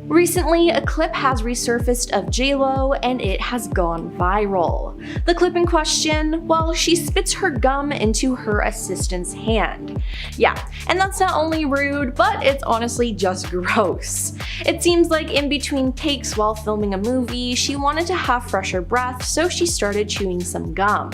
Recently, a clip has resurfaced of JLo and it has gone viral. The clip in question, well, she spits her gum into her assistant's hand. Yeah, and that's not only rude, but it's honestly just gross. It seems like in between takes while filming a movie, she wanted to have fresher breath, so she started chewing some gum.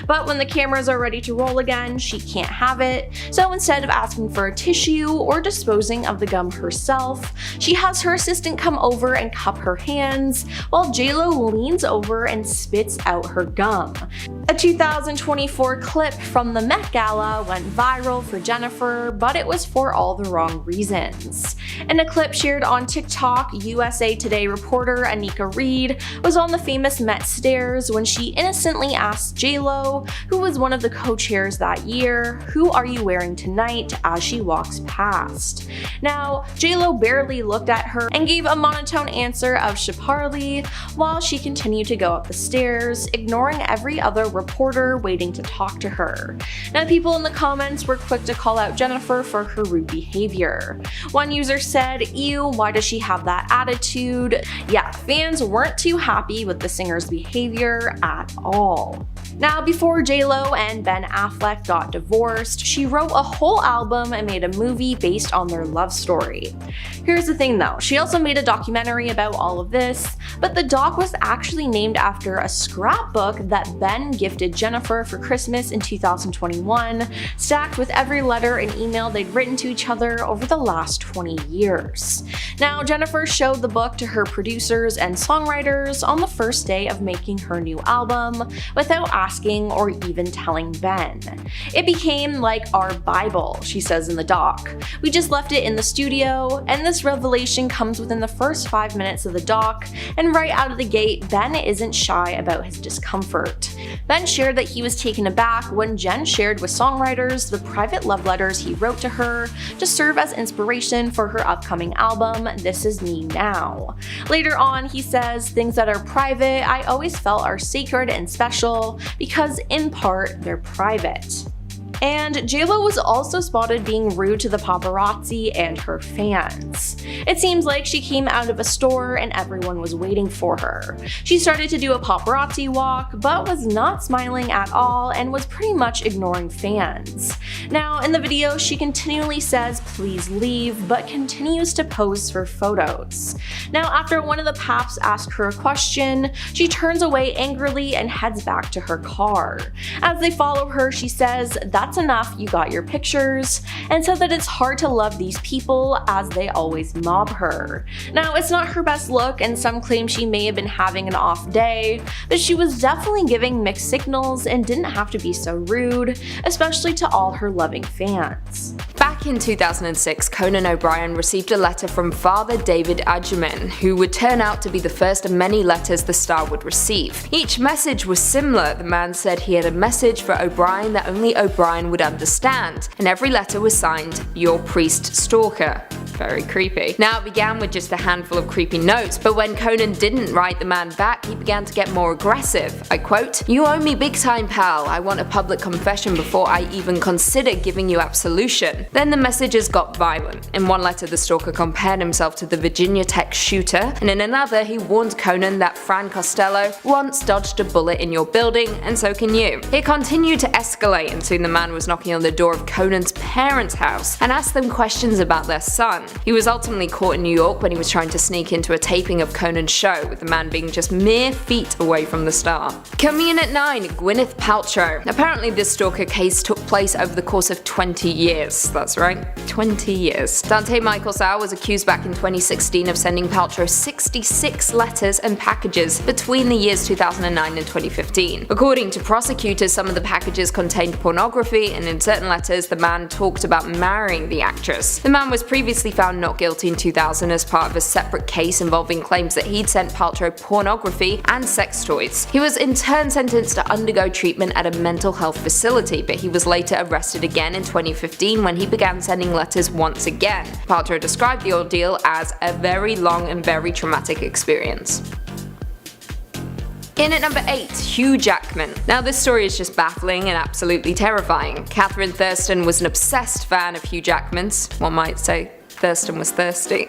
But when the cameras are ready to roll again, she can't have it, so instead of asking for a tissue or disposing of the gum herself, she has her assistant come over and cup her hands, while JLo leans over and spits out her gum. A 2024 clip from the Met Gala went viral for Jennifer, but it was for all the wrong reasons. In a clip shared on TikTok, USA Today reporter Anika Reed was on the famous Met stairs when she innocently asked JLo, who was one of the co-chairs that year, "Who are you wearing tonight?" as she walks past. Now, JLo barely looked at her and gave a monotone answer of "Chaparli," while she continued to go up the stairs, ignoring every other reporter waiting to talk to her. Now, people in the comments were quick to call out Jennifer for her rude behavior. One user said, "Ew, why does she have that attitude?" Yeah, fans weren't too happy with the singer's behavior at all. Now, before JLo and Ben Affleck got divorced, she wrote a whole album and made a movie based on their love story. Here's the thing though, she also made a documentary about all of this, but the doc was actually named after a scrapbook that Ben gifted Jennifer for Christmas in 2021, stacked with every letter and email they'd written to each other over the last 20 years. Now, Jennifer showed the book to her producers and songwriters on the first day of making her new album, without asking or even telling Ben. "It became like our Bible," she says in the doc. "We just left it in the studio, and this revelation comes within the first 5 minutes of the doc, and right out of the gate, Ben isn't shy about his discomfort." Ben shared that he was taken aback when Jen shared with songwriters the private love letters he wrote to her to serve as inspiration for her upcoming album, This Is Me Now. Later on, he says, "Things that are private, I always felt are sacred and special, because in part, they're private." And JLo was also spotted being rude to the paparazzi and her fans. It seems like she came out of a store and everyone was waiting for her. She started to do a paparazzi walk, but was not smiling at all and was pretty much ignoring fans. Now, in the video, she continually says "please leave," but continues to pose for photos. Now, after one of the paps asks her a question, she turns away angrily and heads back to her car. As they follow her, she says, "That's enough, you got your pictures," and said that it's hard to love these people as they always mob her. Now, it's not her best look, and some claim she may have been having an off day, but she was definitely giving mixed signals and didn't have to be so rude, especially to all her loving fans. Back in 2006, Conan O'Brien received a letter from Father David Adjaman, who would turn out to be the first of many letters the star would receive. Each message was similar. The man said he had a message for O'Brien that only O'Brien would understand, and every letter was signed, "Your priest stalker." Very creepy. Now, it began with just a handful of creepy notes, but when Conan didn't write the man back, he began to get more aggressive. I quote, "You owe me big time, pal. I want a public confession before I even consider giving you absolution." Then the messages got violent. In one letter, the stalker compared himself to the Virginia Tech shooter, and in another, he warned Conan that Fran Costello once dodged a bullet in your building, and so can you. It continued to escalate, and soon the man was knocking on the door of Conan's parents' house and asked them questions about their son. He was ultimately caught in New York when he was trying to sneak into a taping of Conan's show, with the man being just mere feet away from the star. Coming in at 9, Gwyneth Paltrow. Apparently this stalker case took place over the course of 20 years. That's right, 20 years. Dante Michael Sauer was accused back in 2016 of sending Paltrow 66 letters and packages between the years 2009 and 2015. According to prosecutors, some of the packages contained pornography, and in certain letters the man talked about marrying the actress. The man was previously found not guilty in 2000 as part of a separate case involving claims that he'd sent Paltrow pornography and sex toys. He was in turn sentenced to undergo treatment at a mental health facility, but he was later arrested again in 2015 when he began sending letters once again. Paltrow described the ordeal as a very long and very traumatic experience. In at number 8, Hugh Jackman. Now this story is just baffling and absolutely terrifying. Catherine Thurston was an obsessed fan of Hugh Jackman's. One might say Thurston was thirsty.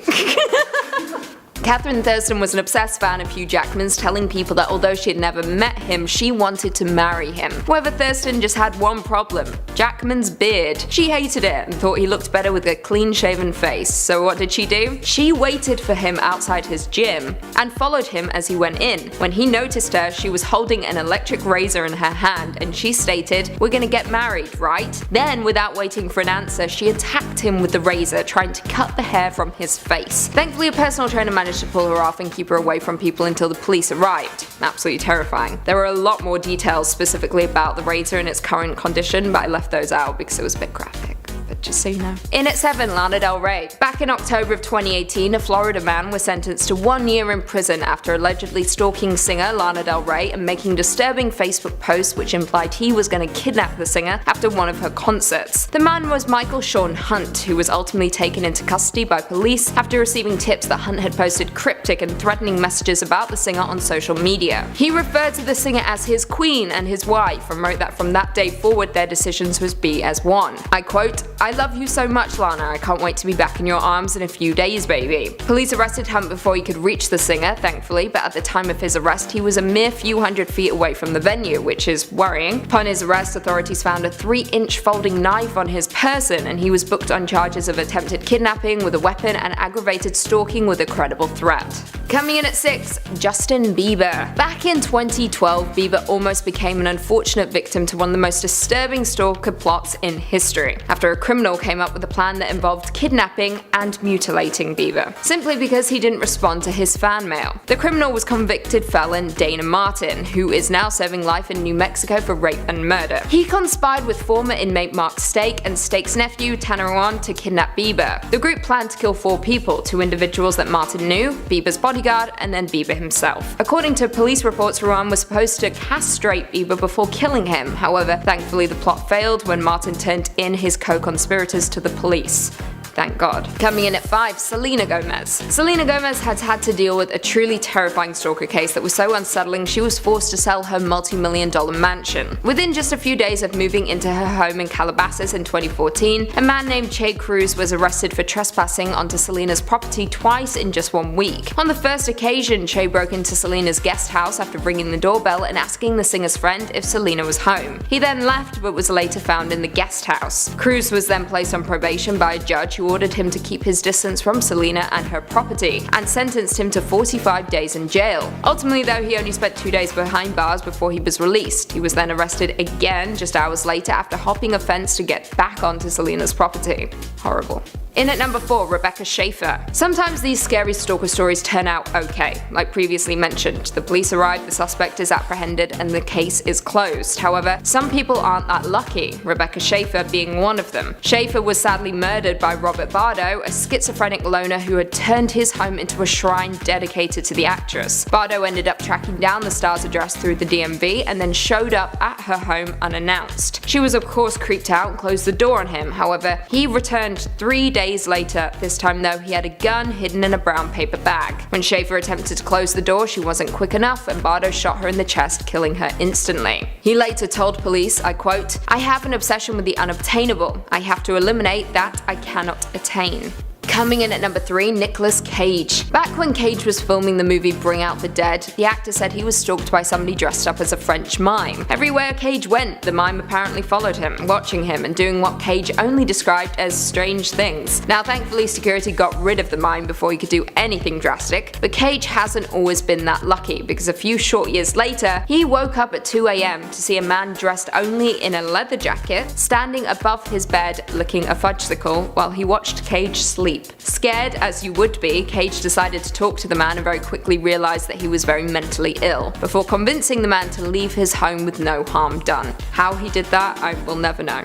Catherine Thurston was an obsessed fan of Hugh Jackman's, telling people that although she had never met him, she wanted to marry him. However, Thurston just had one problem: Jackman's beard. She hated it and thought he looked better with a clean-shaven face. So what did she do? She waited for him outside his gym and followed him as he went in. When he noticed her, she was holding an electric razor in her hand and she stated, "We're gonna get married, right?" Then, without waiting for an answer, she attacked him with the razor, trying to cut the hair from his face. Thankfully, a personal trainer managed to pull her off and keep her away from people until the police arrived. Absolutely terrifying. There were a lot more details specifically about the razor and its current condition, but I left those out because it was a bit graphic. But just so you know. In at 7, Lana Del Rey. Back in October of 2018, a Florida man was sentenced to 1 year in prison after allegedly stalking singer Lana Del Rey and making disturbing Facebook posts which implied he was going to kidnap the singer after one of her concerts. The man was Michael Sean Hunt, who was ultimately taken into custody by police after receiving tips that Hunt had posted cryptic and threatening messages about the singer on social media. He referred to the singer as his queen and his wife, and wrote that from that day forward their decisions would be as one. I quote, "I love you so much, Lana. I can't wait to be back in your arms in a few days, baby." Police arrested Hunt before he could reach the singer, thankfully, but at the time of his arrest he was a mere few hundred feet away from the venue, which is worrying. Upon his arrest, authorities found a 3-inch folding knife on his person, and he was booked on charges of attempted kidnapping with a weapon and aggravated stalking with a credible threat. Coming in at 6, Justin Bieber. Back in 2012, Bieber almost became an unfortunate victim to one of the most disturbing stalker plots in history, after a criminal came up with a plan that involved kidnapping and mutilating Bieber, simply because he didn't respond to his fan mail. The criminal was convicted felon Dana Martin, who is now serving life in New Mexico for rape and murder. He conspired with former inmate Mark Stake and Stake's nephew Tanner Ron to kidnap Bieber. The group planned to kill 4 people, 2 individuals that Martin knew, Bieber's bodyguard, and then Bieber himself. According to police reports, Ron was supposed to castrate Bieber before killing him. However, thankfully the plot failed when Martin turned in his co-conspirators to the police. Thank God. Coming in at 5, Selena Gomez. Selena Gomez has had to deal with a truly terrifying stalker case that was so unsettling she was forced to sell her multi-million-dollar mansion. Within just a few days of moving into her home in Calabasas in 2014, a man named Che Cruz was arrested for trespassing onto Selena's property twice in just 1 week. On the first occasion, Che broke into Selena's guest house after ringing the doorbell and asking the singer's friend if Selena was home. He then left but was later found in the guest house. Cruz was then placed on probation by a judge who ordered him to keep his distance from Selena and her property, and sentenced him to 45 days in jail. Ultimately though, he only spent 2 days behind bars before he was released. He was then arrested again just hours later after hopping a fence to get back onto Selena's property. Horrible. In at number 4, Rebecca Schaeffer. Sometimes these scary stalker stories turn out okay. Like previously mentioned, the police arrive, the suspect is apprehended, and the case is closed. However, some people aren't that lucky, Rebecca Schaeffer being one of them. Schaeffer was sadly murdered by Robert Bardo, a schizophrenic loner who had turned his home into a shrine dedicated to the actress. Bardo ended up tracking down the star's address through the DMV and then showed up at her home unannounced. She was of course creeped out and closed the door on him. However, he returned 3 days later. This time though, he had a gun hidden in a brown paper bag. When Schaeffer attempted to close the door, she wasn't quick enough and Bardo shot her in the chest, killing her instantly. He later told police, I quote, "I have an obsession with the unobtainable. I have to eliminate that I cannot attain." Coming in at number 3, Nicolas Cage. Back when Cage was filming the movie Bring Out the Dead, the actor said he was stalked by somebody dressed up as a French mime. Everywhere Cage went, the mime apparently followed him, watching him and doing what Cage only described as strange things. Now thankfully security got rid of the mime before he could do anything drastic, but Cage hasn't always been that lucky, because a few short years later, he woke up at 2 AM to see a man dressed only in a leather jacket standing above his bed licking a fudgesicle while he watched Cage sleep. Scared as you would be, Cage decided to talk to the man and very quickly realized that he was very mentally ill, before convincing the man to leave his home with no harm done. How he did that, I will never know.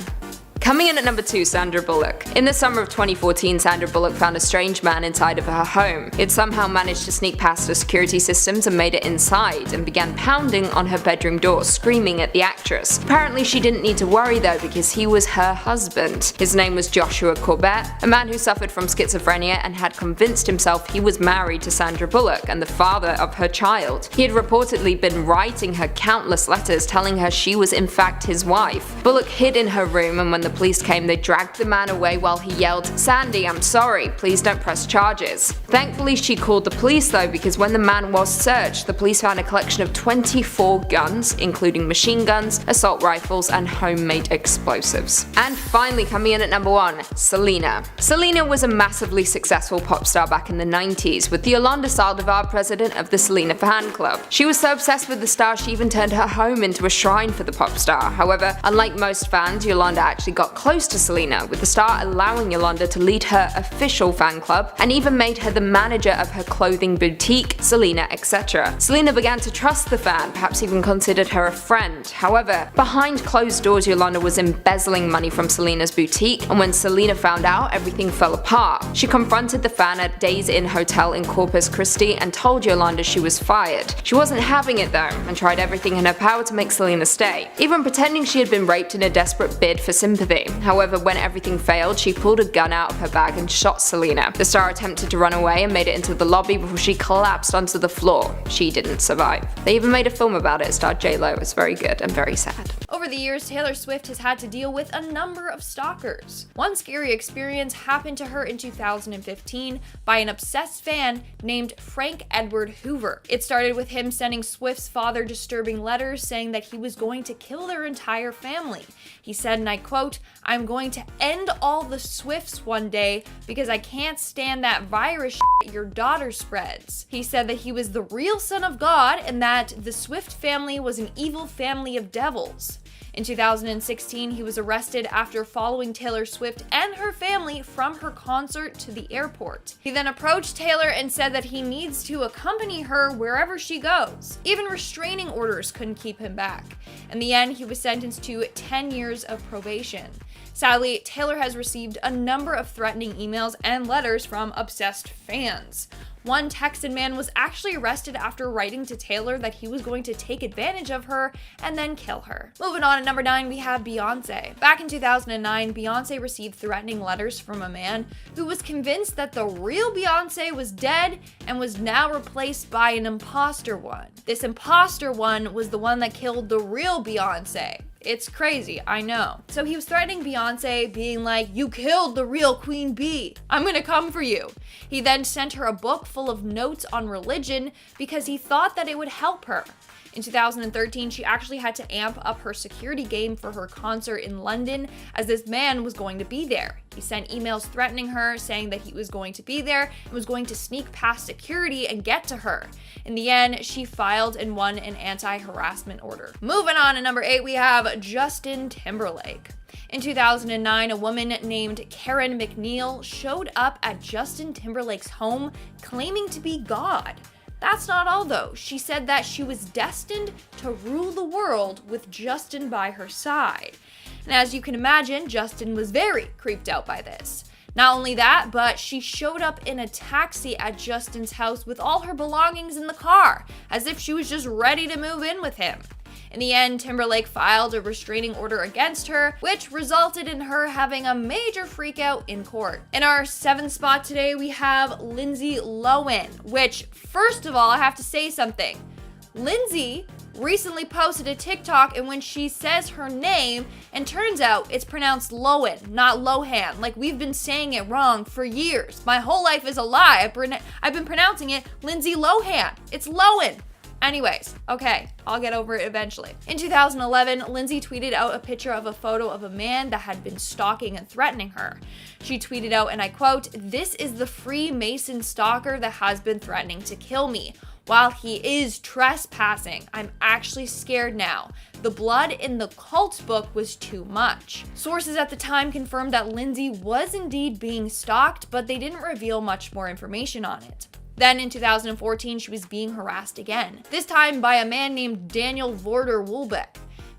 Coming in at number 2, Sandra Bullock. In the summer of 2014, Sandra Bullock found a strange man inside of her home. He had somehow managed to sneak past the security systems and made it inside, and began pounding on her bedroom door, screaming at the actress. Apparently she didn't need to worry though, because he was her husband. His name was Joshua Corbett, a man who suffered from schizophrenia and had convinced himself he was married to Sandra Bullock and the father of her child. He had reportedly been writing her countless letters telling her she was in fact his wife. Bullock hid in her room, and when the police came, they dragged the man away while he yelled, "Sandy, I'm sorry, please don't press charges." Thankfully, she called the police though, because when the man was searched, the police found a collection of 24 guns, including machine guns, assault rifles, and homemade explosives. And finally, coming in at number 1, Selena. Selena was a massively successful pop star back in the 90s, with Yolanda Saldivar president of the Selena fan club. She was so obsessed with the star she even turned her home into a shrine for the pop star. However, unlike most fans, Yolanda actually got close to Selena, with the star allowing Yolanda to lead her official fan club and even made her the manager of her clothing boutique, Selena, etc. Selena began to trust the fan, perhaps even considered her a friend. However, behind closed doors, Yolanda was embezzling money from Selena's boutique, and when Selena found out, everything fell apart. She confronted the fan at Days Inn Hotel in Corpus Christi and told Yolanda she was fired. She wasn't having it though, and tried everything in her power to make Selena stay, even pretending she had been raped in a desperate bid for sympathy. However, when everything failed, she pulled a gun out of her bag and shot Selena. The star attempted to run away and made it into the lobby before she collapsed onto the floor. She didn't survive. They even made a film about it, starred J-Lo. It's very good and very sad. Over the years, Taylor Swift has had to deal with a number of stalkers. One scary experience happened to her in 2015 by an obsessed fan named Frank Edward Hoover. It started with him sending Swift's father disturbing letters saying that he was going to kill their entire family. He said, and I quote, "I'm going to end all the Swifts one day because I can't stand that virus shit your daughter spreads." He said that he was the real son of God and that the Swift family was an evil family of devils. In 2016, he was arrested after following Taylor Swift and her family from her concert to the airport. He then approached Taylor and said that he needs to accompany her wherever she goes. Even restraining orders couldn't keep him back. In the end, he was sentenced to 10 years of probation. Sadly, Taylor has received a number of threatening emails and letters from obsessed fans. One Texan man was actually arrested after writing to Taylor that he was going to take advantage of her and then kill her. Moving on at number 9, we have Beyonce. Back in 2009, Beyonce received threatening letters from a man who was convinced that the real Beyonce was dead and was now replaced by an imposter one. This imposter one was the one that killed the real Beyonce. It's crazy, I know. So he was threatening Beyonce, being like, "You killed the real Queen Bee. I'm gonna come for you." He then sent her a book full of notes on religion because he thought that it would help her. In 2013, she actually had to amp up her security game for her concert in London as this man was going to be there. He sent emails threatening her, saying that he was going to be there and was going to sneak past security and get to her. In the end, she filed and won an anti-harassment order. Moving on to number 8, we have Justin Timberlake. In 2009, a woman named Karen McNeil showed up at Justin Timberlake's home claiming to be God. That's not all though. She said that she was destined to rule the world with Justin by her side. And as you can imagine, Justin was very creeped out by this. Not only that, but she showed up in a taxi at Justin's house with all her belongings in the car, as if she was just ready to move in with him. In the end, Timberlake filed a restraining order against her, which resulted in her having a major freakout in court. In our 7th spot today, we have Lindsay Lohan, which, first of all, I have to say something. Lindsay recently posted a TikTok in which she says her name, and turns out it's pronounced Lohan, not Lohan. Like, we've been saying it wrong for years. My whole life is a lie. I've been pronouncing it Lindsay Lohan. It's Lohan. Anyways, okay, I'll get over it eventually. In 2011, Lindsay tweeted out a picture of a photo of a man that had been stalking and threatening her. She tweeted out, and I quote, "This is the Freemason stalker that has been threatening to kill me. While he is trespassing, I'm actually scared now. The blood in the cult book was too much." Sources at the time confirmed that Lindsay was indeed being stalked, but they didn't reveal much more information on it. Then in 2014, she was being harassed again, this time by a man named Daniel Vorder Woolbeck,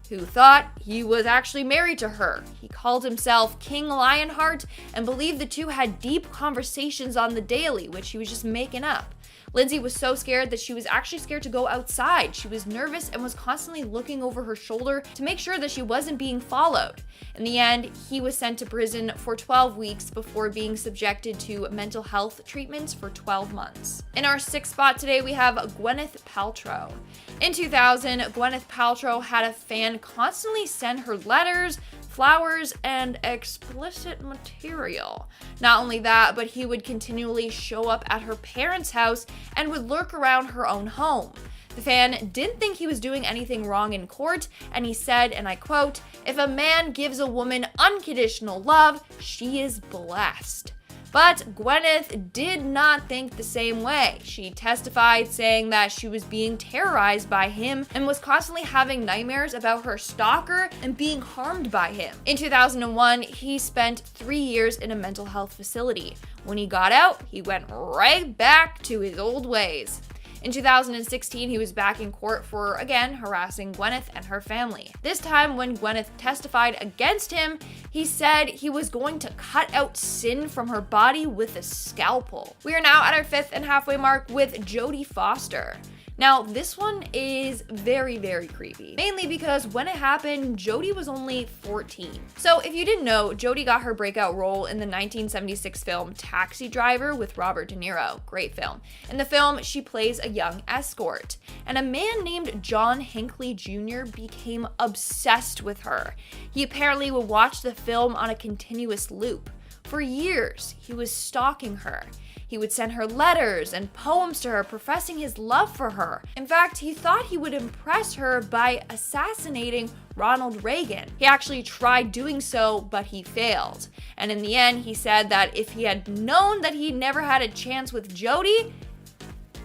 who thought he was actually married to her. He called himself King Lionheart and believed the two had deep conversations on the daily, which he was just making up. Lindsay was so scared that she was actually scared to go outside. She was nervous and was constantly looking over her shoulder to make sure that she wasn't being followed. In the end, he was sent to prison for 12 weeks before being subjected to mental health treatments for 12 months. In our 6th spot today, we have Gwyneth Paltrow. In 2000, Gwyneth Paltrow had a fan constantly send her letters, flowers, and explicit material. Not only that, but he would continually show up at her parents' house and would lurk around her own home. The fan didn't think he was doing anything wrong in court, and he said, and I quote, "If a man gives a woman unconditional love, she is blessed." But Gwyneth did not think the same way. She testified saying that she was being terrorized by him and was constantly having nightmares about her stalker and being harmed by him. In 2001, he spent 3 years in a mental health facility. When he got out, he went right back to his old ways. In 2016, he was back in court for, again, harassing Gwyneth and her family. This time, when Gwyneth testified against him, he said he was going to cut out sin from her body with a scalpel. We are now at our 5th and halfway mark with Jodie Foster. Now, this one is very, very creepy, mainly because when it happened, Jodie was only 14. So if you didn't know, Jodie got her breakout role in the 1976 film Taxi Driver with Robert De Niro. Great film. In the film, she plays a young escort, and a man named John Hinckley Jr. became obsessed with her. He apparently would watch the film on a continuous loop. For years, he was stalking her. He would send her letters and poems to her professing his love for her. In fact, he thought he would impress her by assassinating Ronald Reagan. He actually tried doing so, but he failed. And in the end, he said that if he had known that he never had a chance with Jodie,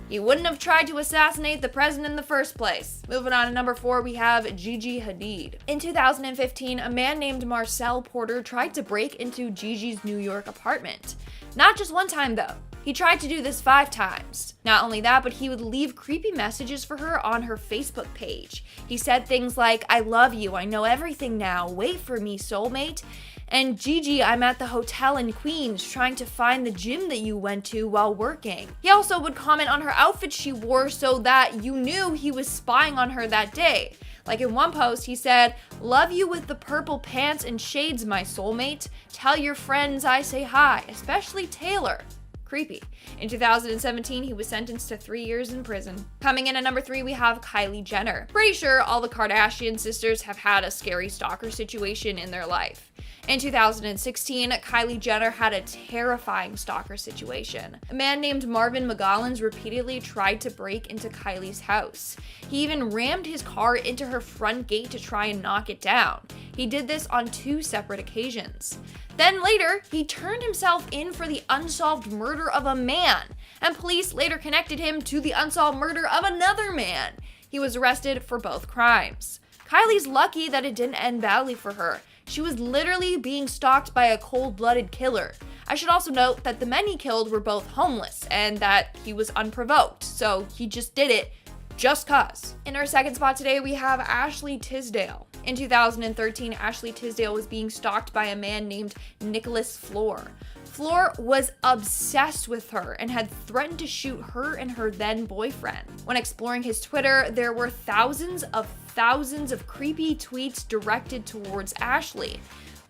he wouldn't have tried to assassinate the president in the first place. Moving on to number 4, we have Gigi Hadid. In 2015, a man named Marcel Porter tried to break into Gigi's New York apartment. Not just one time though. He tried to do this 5 times. Not only that, but he would leave creepy messages for her on her Facebook page. He said things like, "I love you, I know everything now, wait for me, soulmate." And "Gigi, I'm at the hotel in Queens trying to find the gym that you went to while working." He also would comment on her outfit she wore so that you knew he was spying on her that day. Like in one post, he said, "Love you with the purple pants and shades, my soulmate. Tell your friends I say hi, especially Taylor." Creepy. In 2017, he was sentenced to 3 years in prison. Coming in at number 3, we have Kylie Jenner. Pretty sure all the Kardashian sisters have had a scary stalker situation in their life. In 2016, Kylie Jenner had a terrifying stalker situation. A man named Marvin McGollins repeatedly tried to break into Kylie's house. He even rammed his car into her front gate to try and knock it down. He did this on 2 separate occasions. Then later, he turned himself in for the unsolved murder of a man, and police later connected him to the unsolved murder of another man. He was arrested for both crimes. Kylie's lucky that it didn't end badly for her. She was literally being stalked by a cold-blooded killer. I should also note that the men he killed were both homeless and that he was unprovoked, so he just did it just cuz. In our second spot today, we have Ashley Tisdale. In 2013, Ashley Tisdale was being stalked by a man named Nicholas Floor. Floor was obsessed with her and had threatened to shoot her and her then boyfriend. When exploring his Twitter, there were thousands of creepy tweets directed towards Ashley.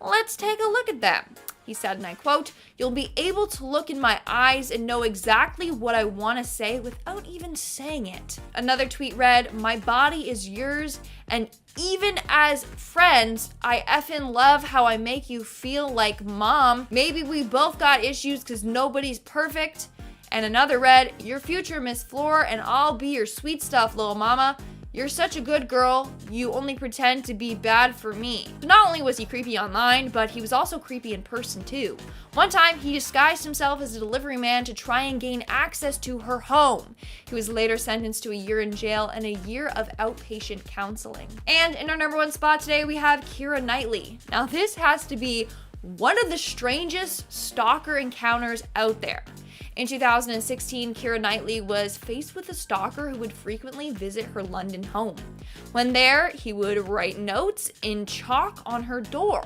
Let's take a look at them. He said, and I quote, "You'll be able to look in my eyes and know exactly what I want to say without even saying it." Another tweet read, "My body is yours, and even as friends, I effing love how I make you feel like mom. Maybe we both got issues because nobody's perfect." And another read, "Your future, Miss Floor, and I'll be your sweet stuff, little mama. You're such a good girl, you only pretend to be bad for me." So not only was he creepy online, but he was also creepy in person too. One time, he disguised himself as a delivery man to try and gain access to her home. He was later sentenced to a year in jail and a year of outpatient counseling. And in our number 1 spot today, we have Keira Knightley. Now this has to be one of the strangest stalker encounters out there. In 2016, Keira Knightley was faced with a stalker who would frequently visit her London home. When there, he would write notes in chalk on her door.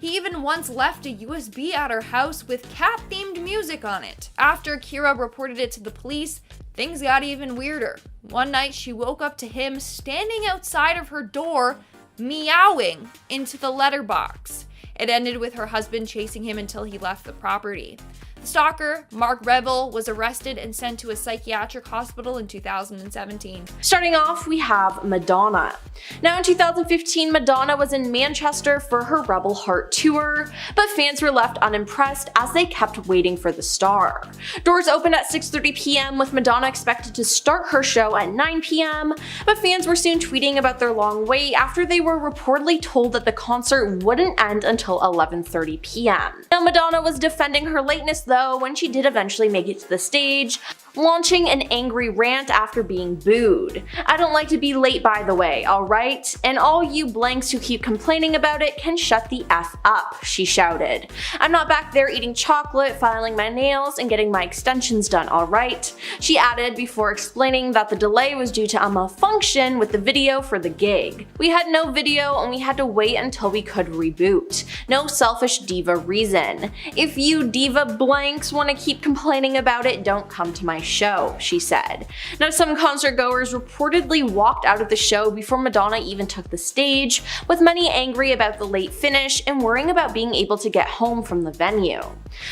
He even once left a USB at her house with cat-themed music on it. After Keira reported it to the police, things got even weirder. One night, she woke up to him standing outside of her door, meowing into the letterbox. It ended with her husband chasing him until he left the property. The The stalker, Mark Revel, was arrested and sent to a psychiatric hospital in 2017. Starting off, we have Madonna. Now in 2015, Madonna was in Manchester for her Rebel Heart tour, but fans were left unimpressed as they kept waiting for the star. Doors opened at 6:30 p.m. with Madonna expected to start her show at 9 p.m., but fans were soon tweeting about their long wait after they were reportedly told that the concert wouldn't end until 11:30 p.m. Now Madonna was defending her lateness though when she did eventually make it to the stage, launching an angry rant after being booed. "I don't like to be late, by the way, alright? And all you blanks who keep complaining about it can shut the F up," she shouted. "I'm not back there eating chocolate, filing my nails, and getting my extensions done, alright?" She added before explaining that the delay was due to a malfunction with the video for the gig. "We had no video and we had to wait until we could reboot. No selfish diva reason. If you diva blanks want to keep complaining about it, don't come to my show," she said. Now some concert goers reportedly walked out of the show before Madonna even took the stage, with many angry about the late finish and worrying about being able to get home from the venue.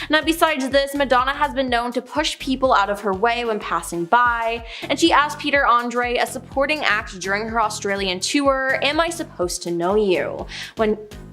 Now besides this, Madonna has been known to push people out of her way when passing by, and she asked Peter Andre, a supporting act during her Australian tour, "Am I supposed to know you?"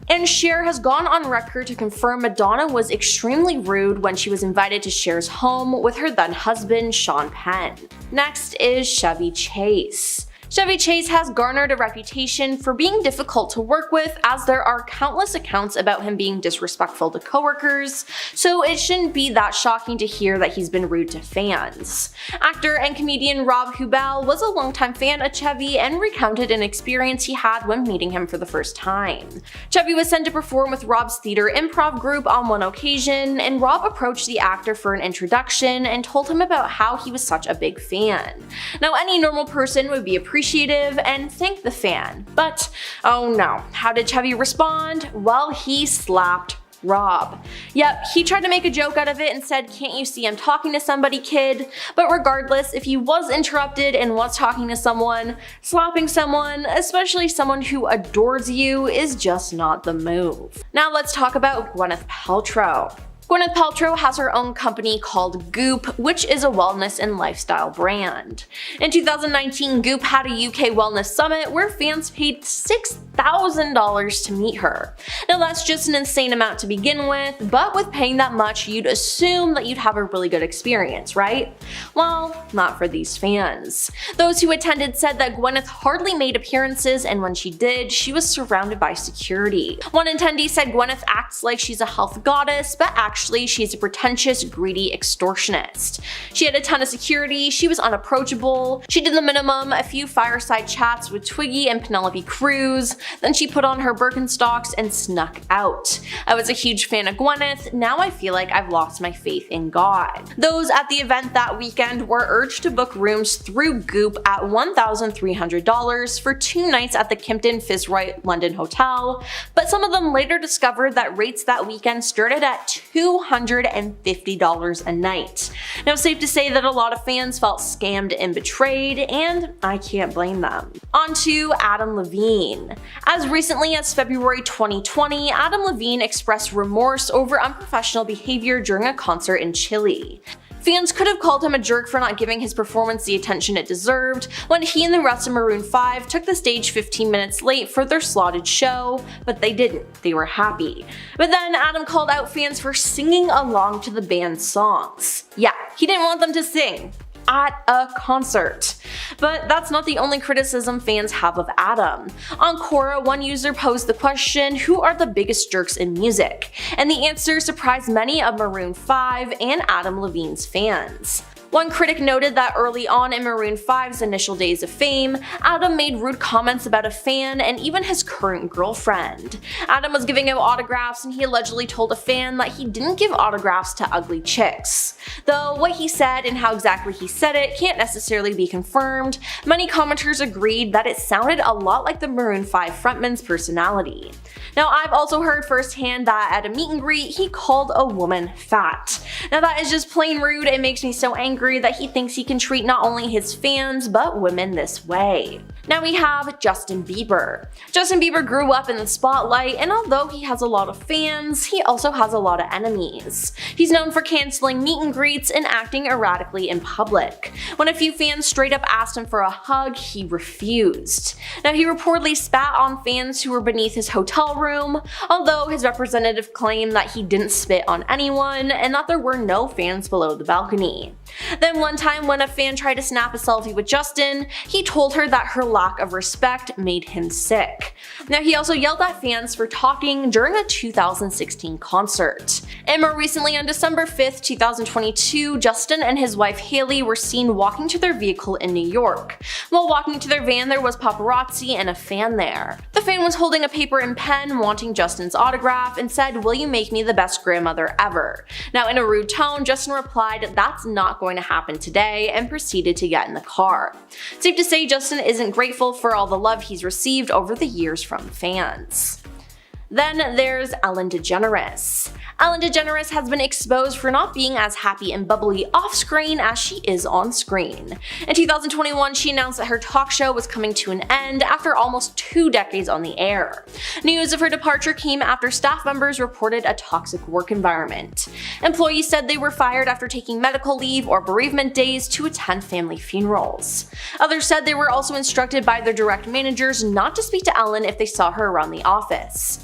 And Cher has gone on record to confirm Madonna was extremely rude when she was invited to Cher's home with her then husband Sean Penn. Next is Chevy Chase. Chevy Chase has garnered a reputation for being difficult to work with, as there are countless accounts about him being disrespectful to coworkers, so it shouldn't be that shocking to hear that he's been rude to fans. Actor and comedian Rob Huebel was a longtime fan of Chevy and recounted an experience he had when meeting him for the first time. Chevy was sent to perform with Rob's theater improv group on one occasion, and Rob approached the actor for an introduction and told him about how he was such a big fan. Now any normal person would be appreciative and thank the fan, but oh no, how did Chevy respond? Well, he slapped Rob. Yep, he tried to make a joke out of it and said, "Can't you see I'm talking to somebody, kid?" But regardless, if he was interrupted and was talking to someone, slapping someone, especially someone who adores you, is just not the move. Now let's talk about Gwyneth Paltrow. Gwyneth Paltrow has her own company called Goop, which is a wellness and lifestyle brand. In 2019, Goop had a UK wellness summit where fans paid $6,000 to meet her. Now that's just an insane amount to begin with, but with paying that much, you'd assume that you'd have a really good experience, right? Well, not for these fans. Those who attended said that Gwyneth hardly made appearances, and when she did, she was surrounded by security. One attendee said Gwyneth acts like she's a health goddess, but actually she's a pretentious, greedy extortionist. She had a ton of security, she was unapproachable, she did the minimum, a few fireside chats with Twiggy and Penelope Cruz, then she put on her Birkenstocks and snuck out. "I was a huge fan of Gwyneth, now I feel like I've lost my faith in God." Those at the event that weekend were urged to book rooms through Goop at $1,300 for 2 nights at the Kimpton Fitzroy London Hotel, but some of them later discovered that rates that weekend started at $250 a night. Now safe to say that a lot of fans felt scammed and betrayed, and I can't blame them. On to Adam Levine. As recently as February 2020, Adam Levine expressed remorse over unprofessional behavior during a concert in Chile. Fans could have called him a jerk for not giving his performance the attention it deserved when he and the rest of Maroon 5 took the stage 15 minutes late for their slotted show, but they didn't. They were happy. But then Adam called out fans for singing along to the band's songs. Yeah, he didn't want them to sing at a concert. But that's not the only criticism fans have of Adam. On Quora, one user posed the question, "Who are the biggest jerks in music?" And the answer surprised many of Maroon 5 and Adam Levine's fans. One critic noted that early on in Maroon 5's initial days of fame, Adam made rude comments about a fan and even his current girlfriend. Adam was giving out autographs and he allegedly told a fan that he didn't give autographs to ugly chicks. Though what he said and how exactly he said it can't necessarily be confirmed, many commenters agreed that it sounded a lot like the Maroon 5 frontman's personality. Now I've also heard firsthand that at a meet and greet he called a woman fat. Now that is just plain rude and makes me so angry angry that he thinks he can treat not only his fans but women this way. Now we have Justin Bieber. Justin Bieber grew up in the spotlight, and although he has a lot of fans, he also has a lot of enemies. He's known for canceling meet and greets and acting erratically in public. When a few fans straight up asked him for a hug, he refused. Now he reportedly spat on fans who were beneath his hotel room, although his representative claimed that he didn't spit on anyone and that there were no fans below the balcony. Then one time when a fan tried to snap a selfie with Justin, he told her that her lack of respect made him sick. Now he also yelled at fans for talking during a 2016 concert. And more recently on December 5th, 2022, Justin and his wife Haley were seen walking to their vehicle in New York. While walking to their van, there was paparazzi and a fan there. The fan was holding a paper and pen wanting Justin's autograph and said, "Will you make me the best grandmother ever?" Now in a rude tone, Justin replied, "That's not going to happen today," and proceeded to get in the car. Safe to say Justin isn't grateful for all the love he's received over the years from fans. Then there's Ellen DeGeneres. Ellen DeGeneres has been exposed for not being as happy and bubbly off-screen as she is on-screen. In 2021, she announced that her talk show was coming to an end after almost 2 decades on the air. News of her departure came after staff members reported a toxic work environment. Employees said they were fired after taking medical leave or bereavement days to attend family funerals. Others said they were also instructed by their direct managers not to speak to Ellen if they saw her around the office.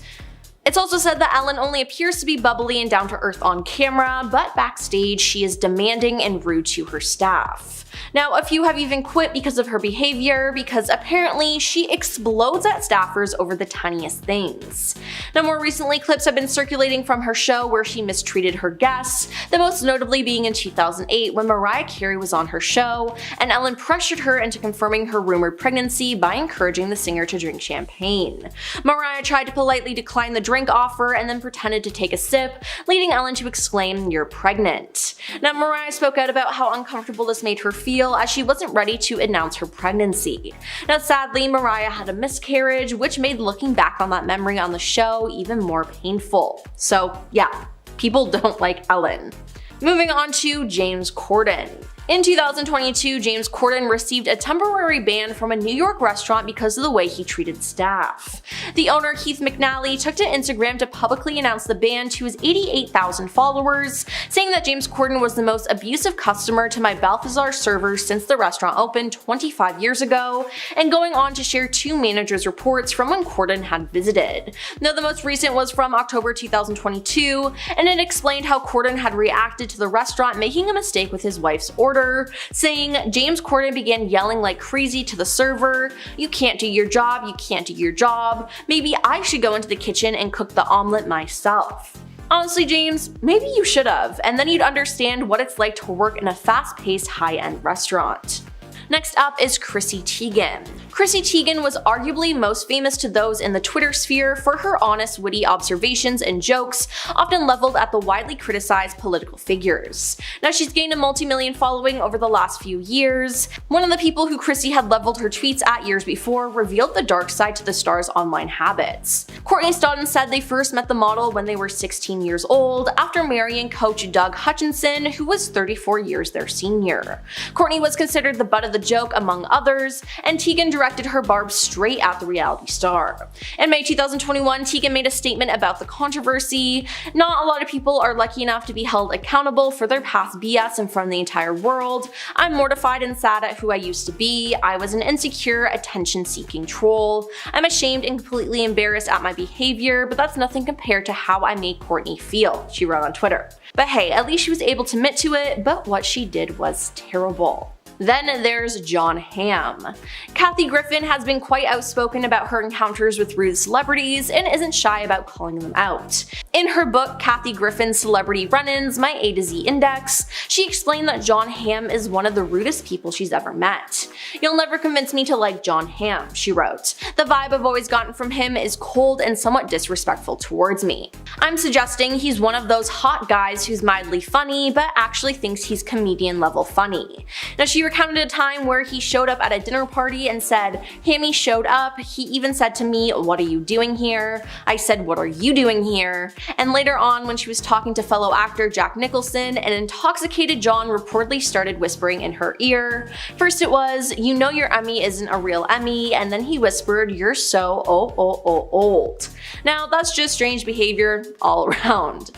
It's also said that Ellen only appears to be bubbly and down to earth on camera, but backstage she is demanding and rude to her staff. Now, a few have even quit because of her behavior, because apparently she explodes at staffers over the tiniest things. Now, more recently, clips have been circulating from her show where she mistreated her guests, the most notably being in 2008 when Mariah Carey was on her show, and Ellen pressured her into confirming her rumored pregnancy by encouraging the singer to drink champagne. Mariah tried to politely decline the drink offer and then pretended to take a sip, leading Ellen to exclaim, "You're pregnant." Now, Mariah spoke out about how uncomfortable this made her feel as she wasn't ready to announce her pregnancy. Now sadly, Mariah had a miscarriage, which made looking back on that memory on the show even more painful. So yeah, people don't like Ellen. Moving on to James Corden. In 2022, James Corden received a temporary ban from a New York restaurant because of the way he treated staff. The owner, Keith McNally, took to Instagram to publicly announce the ban to his 88,000 followers, saying that James Corden was the most abusive customer to my Balthazar servers since the restaurant opened 25 years ago, and going on to share 2 managers' reports from when Corden had visited. Now, the most recent was from October 2022, and it explained how Corden had reacted to the restaurant making a mistake with his wife's order, saying James Corden began yelling like crazy to the server, "You can't do your job, you can't do your job, maybe I should go into the kitchen and cook the omelet myself." Honestly, James, maybe you should have, and then you'd understand what it's like to work in a fast-paced, high-end restaurant. Next up is Chrissy Teigen. Chrissy Teigen was arguably most famous to those in the Twitter sphere for her honest, witty observations and jokes, often leveled at the widely criticized political figures. Now, she's gained a multi-million following over the last few years. One of the people who Chrissy had leveled her tweets at years before revealed the dark side to the star's online habits. Courtney Stodden said they first met the model when they were 16 years old, after marrying coach Doug Hutchinson, who was 34 years their senior. Courtney was considered the butt of the joke among others, and Teigen directed her barbs straight at the reality star. In May 2021, Teigen made a statement about the controversy. "Not a lot of people are lucky enough to be held accountable for their past BS in front of the entire world. I'm mortified and sad at who I used to be. I was an insecure, attention-seeking troll. I'm ashamed and completely embarrassed at my behavior, but that's nothing compared to how I made Courtney feel," she wrote on Twitter. But hey, at least she was able to admit to it, but what she did was terrible. Then there's Jon Hamm. Kathy Griffin has been quite outspoken about her encounters with rude celebrities and isn't shy about calling them out. In her book, Kathy Griffin's Celebrity Run-Ins, My A to Z Index, she explained that Jon Hamm is one of the rudest people she's ever met. "You'll never convince me to like Jon Hamm," she wrote. "The vibe I've always gotten from him is cold and somewhat disrespectful towards me. I'm suggesting he's one of those hot guys who's mildly funny but actually thinks he's comedian level funny." Now, she recounted a time where he showed up at a dinner party and said, "Hammy showed up, he even said to me, 'What are you doing here?' I said, 'What are you doing here?' And later on, when she was talking to fellow actor Jack Nicholson, an intoxicated John reportedly started whispering in her ear. First it was, 'You know your Emmy isn't a real Emmy,' and then he whispered, 'You're so old.' Now, that's just strange behavior all around."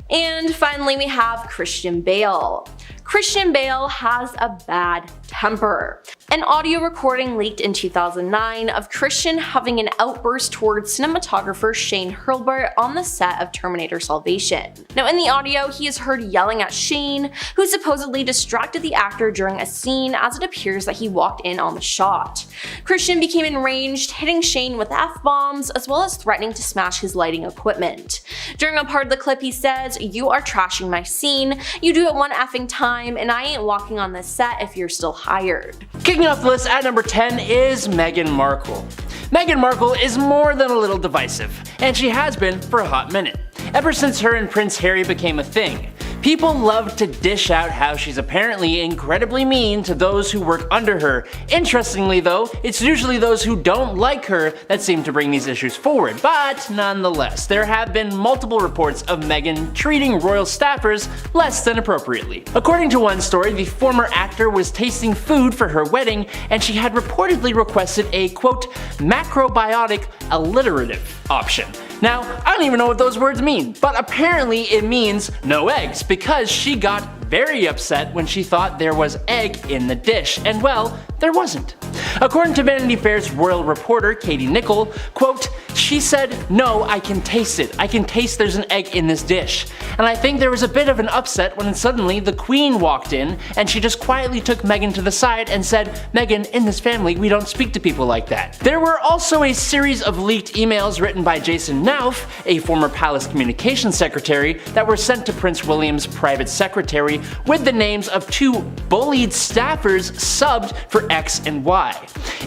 And finally, we have Christian Bale. Christian Bale has a bad temper. An audio recording leaked in 2009 of Christian having an outburst towards cinematographer Shane Hurlburt on the set of Terminator Salvation. Now, in the audio, he is heard yelling at Shane, who supposedly distracted the actor during a scene, as it appears that he walked in on the shot. Christian became enraged, hitting Shane with F-bombs, as well as threatening to smash his lighting equipment. During a part of the clip, he says, "You are trashing my scene, you do it one effing time, and I ain't walking on this set if you're still hired." Kicking off the list at number 10 is Meghan Markle. Meghan Markle is more than a little divisive, and she has been for a hot minute. Ever since her and Prince Harry became a thing, people love to dish out how she's apparently incredibly mean to those who work under her. Interestingly though, it's usually those who don't like her that seem to bring these issues forward, but nonetheless, there have been multiple reports of Meghan treating royal staffers less than appropriately. According to one story, the former actor was tasting food for her wedding, and she had reportedly requested a quote, macrobiotic alliterative option. Now, I don't even know what those words mean, but apparently it means no eggs, because she got very upset when she thought there was egg in the dish, and well, there wasn't. According to Vanity Fair's royal reporter Katie Nicholl, quote, "She said, 'No, I can taste it. I can taste there's an egg in this dish.' And I think there was a bit of an upset when suddenly the Queen walked in and she just quietly took Meghan to the side and said, 'Meghan, in this family we don't speak to people like that.'" There were also a series of leaked emails written by Jason Nauf, a former palace communications secretary, that were sent to Prince William's private secretary with the names of two bullied staffers subbed for X and Y.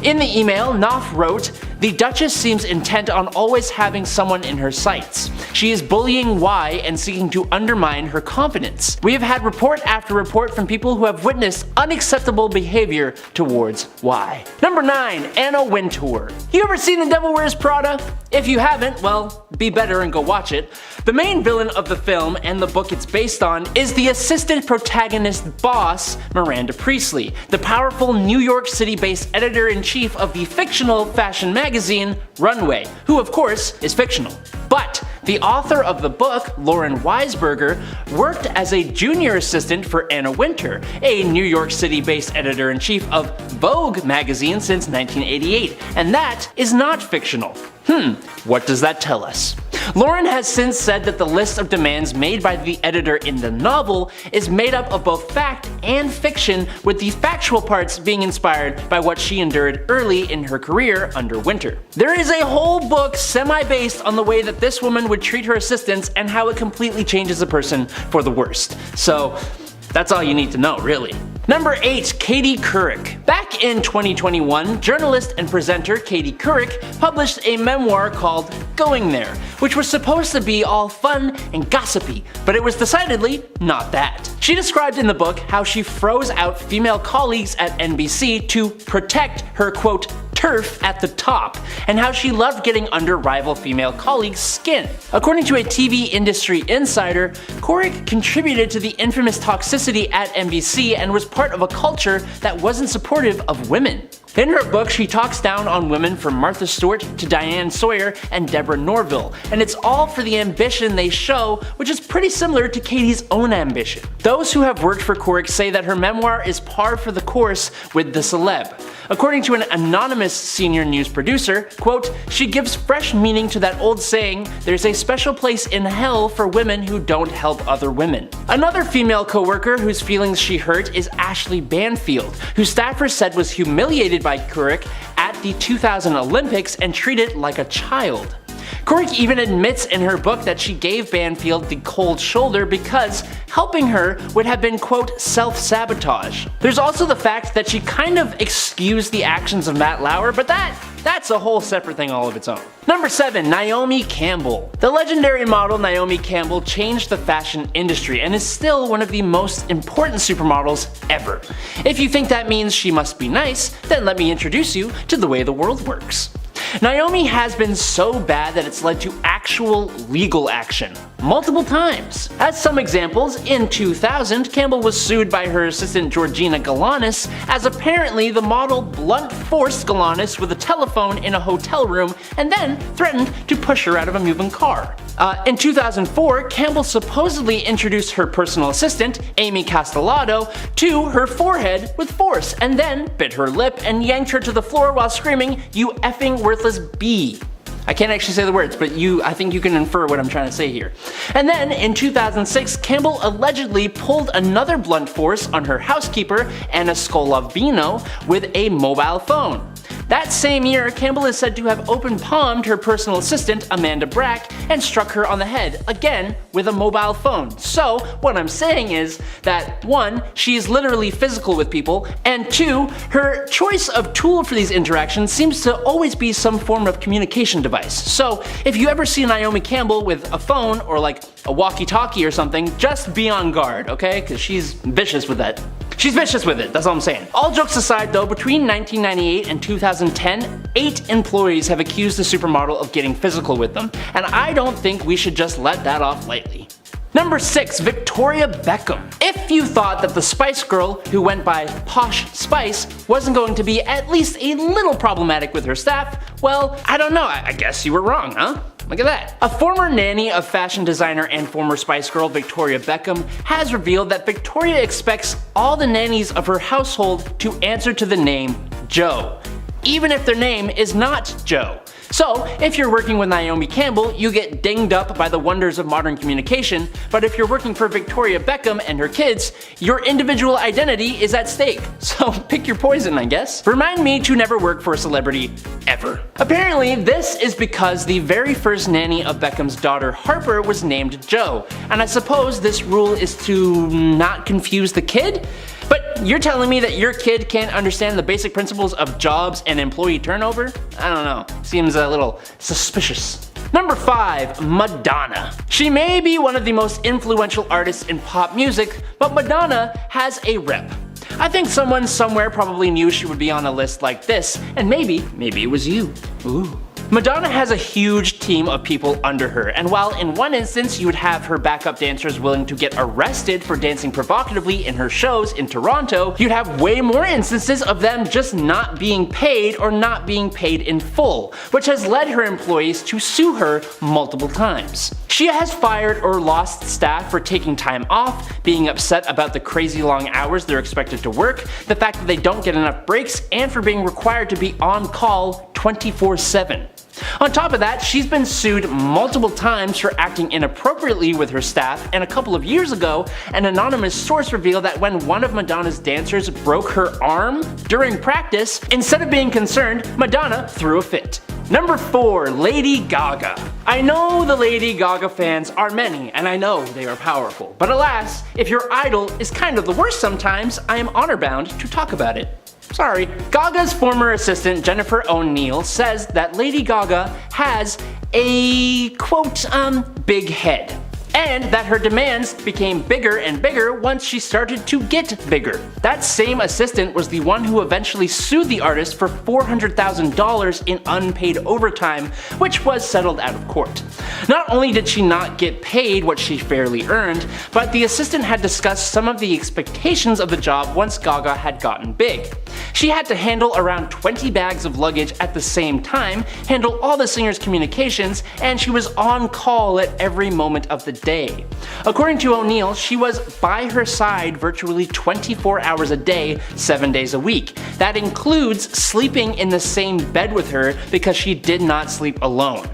In the email, Nauf wrote, "The Duchess seems intent on always having someone in her sights. She is bullying Y and seeking to undermine her confidence. We have had report after report from people who have witnessed unacceptable behavior towards Y." Number 9, Anna Wintour. You ever seen The Devil Wears Prada? If you haven't, well, be better and go watch it. The main villain of the film and the book it's based on is the assistant protagonist boss, Miranda Priestley, the powerful New York City-based editor-in-chief of the fictional fashion magazine Runway, who of course is fictional. But the author of the book, Lauren Weisberger, worked as a junior assistant for Anna Wintour, a New York City-based editor-in-chief of Vogue magazine since 1988, and that is not fictional. What does that tell us? Lauren has since said that the list of demands made by the editor in the novel is made up of both fact and fiction, with the factual parts being inspired by what she endured early in her career under Wintour. There is a whole book semi-based on the way that this woman would treat her assistants and how it completely changes a person for the worst. So that's all you need to know, really. Number 8, Katie Couric. Back in 2021, journalist and presenter Katie Couric published a memoir called Going There, which was supposed to be all fun and gossipy, but it was decidedly not that. She described in the book how she froze out female colleagues at NBC to protect her quote, turf at the top, and how she loved getting under rival female colleagues' skin. According to a TV industry insider, Couric contributed to the infamous toxicity at NBC and was part of a culture that wasn't supportive of women. In her book, she talks down on women from Martha Stewart to Diane Sawyer and Deborah Norville, and it's all for the ambition they show, which is pretty similar to Katie's own ambition. Those who have worked for Couric say that her memoir is par for the course with the celeb. According to an anonymous senior news producer, quote, "She gives fresh meaning to that old saying, there's a special place in hell for women who don't help other women." Another female co-worker whose feelings she hurt is Ashley Banfield, who staffers said was humiliated by Couric at the 2000 Olympics and treated like a child. Cork even admits in her book that she gave Banfield the cold shoulder because helping her would have been, quote, self-sabotage. There's also the fact that she kind of excused the actions of Matt Lauer, but that's a whole separate thing all of its own. Number 7. Naomi Campbell. The legendary model Naomi Campbell changed the fashion industry and is still one of the most important supermodels ever. If you think that means she must be nice, then let me introduce you to the way the world works. Naomi has been so bad that it's led to actual legal action, multiple times. As some examples, in 2000, Campbell was sued by her assistant Georgina Galanis as apparently the model blunt forced Galanis with a telephone in a hotel room and then threatened to push her out of a moving car. In 2004, Campbell supposedly introduced her personal assistant, Amy Castellado, to her forehead with force and then bit her lip and yanked her to the floor while screaming, "You effing worthless bee." I can't actually say the words, but I think you can infer what I'm trying to say here. And then in 2006, Campbell allegedly pulled another blunt force on her housekeeper, Anna Scolavino, with a mobile phone. That same year, Campbell is said to have open-palmed her personal assistant, Amanda Brack, and struck her on the head, again with a mobile phone. So, what I'm saying is that 1, she's literally physical with people, and 2, her choice of tool for these interactions seems to always be some form of communication device. So, if you ever see Naomi Campbell with a phone or like a walkie-talkie or something, just be on guard, okay? Because she's vicious with that. She's vicious with it, that's all I'm saying. All jokes aside though, between 1998 and 2010, 8 employees have accused the supermodel of getting physical with them, and I don't think we should just let that off lightly. Number 6. Victoria Beckham. If you thought that the Spice Girl, who went by Posh Spice, wasn't going to be at least a little problematic with her staff, well, I don't know, I guess you were wrong, huh? Look at that. A former nanny of fashion designer and former Spice Girl Victoria Beckham has revealed that Victoria expects all the nannies of her household to answer to the name Joe, even if their name is not Joe. So, if you're working with Naomi Campbell, you get dinged up by the wonders of modern communication, but if you're working for Victoria Beckham and her kids, your individual identity is at stake. So pick your poison, I guess. Remind me to never work for a celebrity, ever. Apparently, this is because the very first nanny of Beckham's daughter Harper was named Joe, and I suppose this rule is to not confuse the kid? But you're telling me that your kid can't understand the basic principles of jobs and employee turnover? I don't know, seems a little suspicious. Number 5. Madonna. She may be one of the most influential artists in pop music, but Madonna has a rep. I think someone somewhere probably knew she would be on a list like this, and maybe it was you. Ooh. Madonna has a huge team of people under her, and while in one instance you would have her backup dancers willing to get arrested for dancing provocatively in her shows in Toronto, you'd have way more instances of them just not being paid or not being paid in full, which has led her employees to sue her multiple times. She has fired or lost staff for taking time off, being upset about the crazy long hours they're expected to work, the fact that they don't get enough breaks, and for being required to be on call 24/7. On top of that, she's been sued multiple times for acting inappropriately with her staff, and a couple of years ago, an anonymous source revealed that when one of Madonna's dancers broke her arm during practice, instead of being concerned, Madonna threw a fit. Number 4. Lady Gaga. I know the Lady Gaga fans are many, and I know they are powerful, but alas, if your idol is kind of the worst sometimes, I am honor-bound to talk about it. Sorry. Gaga's former assistant Jennifer O'Neill says that Lady Gaga has a, quote, big head, and that her demands became bigger and bigger once she started to get bigger. That same assistant was the one who eventually sued the artist for $400,000 in unpaid overtime, which was settled out of court. Not only did she not get paid what she fairly earned, but the assistant had discussed some of the expectations of the job once Gaga had gotten big. She had to handle around 20 bags of luggage at the same time, handle all the singer's communications, and she was on call at every moment of the day. According to O'Neill, she was by her side virtually 24 hours a day, 7 days a week. That includes sleeping in the same bed with her because she did not sleep alone.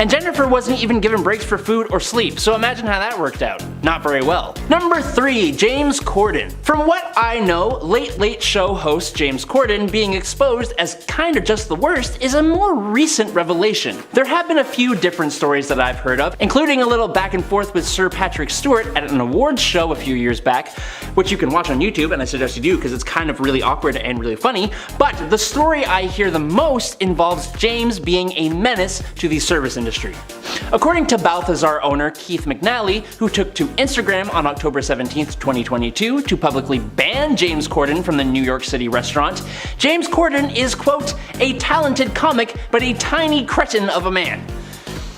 And Jennifer wasn't even given breaks for food or sleep, so imagine how that worked out. Not very well. Number 3. James Corden. From what I know, Late Late Show host James Corden being exposed as kinda just the worst is a more recent revelation. There have been a few different stories that I've heard of, including a little back and forth with Sir Patrick Stewart at an awards show a few years back, which you can watch on YouTube, and I suggest you do because it's kind of really awkward and really funny. But the story I hear the most involves James being a menace to the service industry. According to Balthazar owner Keith McNally, who took to Instagram on October 17th, 2022 to publicly ban James Corden from the New York City restaurant, James Corden is, quote, a talented comic but a tiny cretin of a man.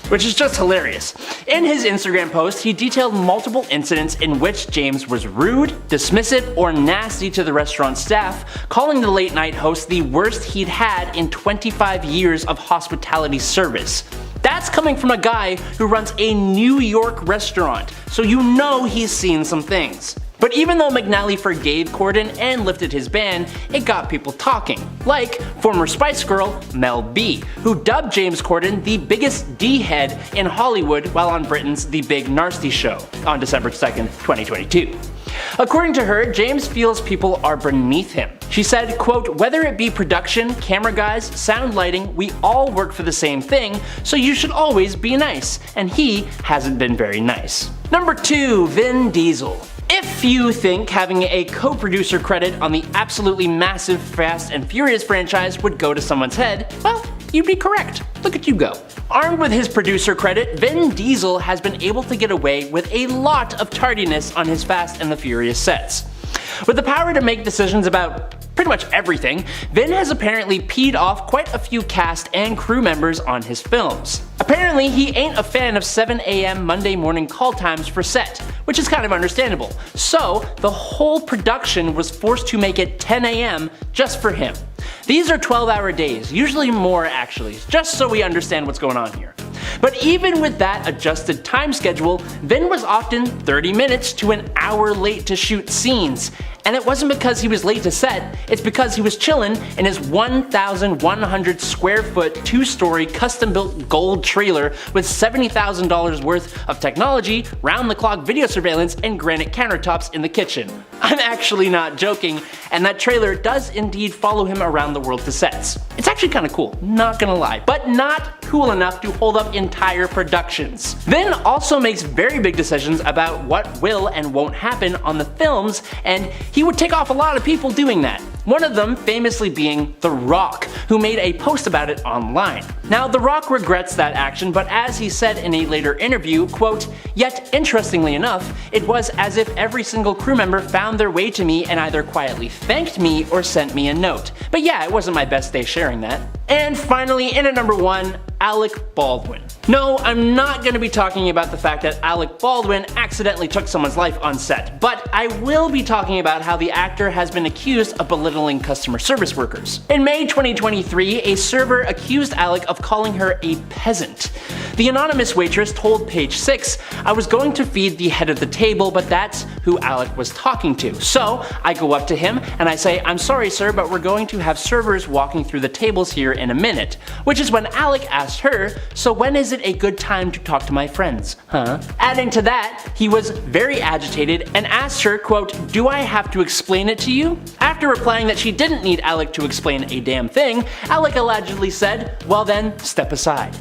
Which is just hilarious. In his Instagram post, he detailed multiple incidents in which James was rude, dismissive, or nasty to the restaurant staff, calling the late night host the worst he'd had in 25 years of hospitality service. That's coming from a guy who runs a New York restaurant, so you know he's seen some things. But even though McNally forgave Corden and lifted his ban, it got people talking. Like former Spice Girl Mel B, who dubbed James Corden the biggest D-head in Hollywood while on Britain's The Big Narsty Show on December 2nd, 2022. According to her, James feels people are beneath him. She said, quote, whether it be production, camera guys, sound lighting, we all work for the same thing, so you should always be nice. And he hasn't been very nice. Number 2, Vin Diesel. If you think having a co-producer credit on the absolutely massive Fast and Furious franchise would go to someone's head, well, you'd be correct. Look at you go. Armed with his producer credit, Vin Diesel has been able to get away with a lot of tardiness on his Fast and the Furious sets. With the power to make decisions about pretty much everything, Vin has apparently peed off quite a few cast and crew members on his films. Apparently, he ain't a fan of 7 AM Monday morning call times for set, which is kind of understandable. So, the whole production was forced to make it 10 AM just for him. These are 12-hour days, usually more actually, just so we understand what's going on here. But even with that adjusted time schedule, Vin was often 30 minutes to an hour late to shoot scenes. And it wasn't because he was late to set, it's because he was chillin' in his 1,100 square foot, 2-story, custom-built gold trailer with $70,000 worth of technology, round-the-clock video surveillance, and granite countertops in the kitchen. I'm actually not joking, and that trailer does indeed follow him around the world to sets. It's actually kinda cool, not gonna lie, but not cool enough to hold up entire productions. Vin also makes very big decisions about what will and won't happen on the films, and he would tick off a lot of people doing that. One of them famously being The Rock, who made a post about it online. Now, The Rock regrets that action, but as he said in a later interview, quote, yet interestingly enough, it was as if every single crew member found their way to me and either quietly thanked me or sent me a note. But yeah, it wasn't my best day sharing that. And finally, in at number 1, Alec Baldwin. No, I'm not going to be talking about the fact that Alec Baldwin accidentally took someone's life on set, but I will be talking about how the actor has been accused of belittling customer service workers. In May 2023, a server accused Alec of calling her a peasant. The anonymous waitress told Page 6, I was going to feed the head of the table, but that's who Alec was talking to. So I go up to him and I say, I'm sorry sir, but we're going to have servers walking through the tables here in a minute. Which is when Alec asked her, so when is it a good time to talk to my friends, huh? Adding to that, he was very agitated and asked her, quote, do I have to explain it to you? After replying that she didn't need Alec to explain a damn thing, Alec allegedly said, well then, step aside.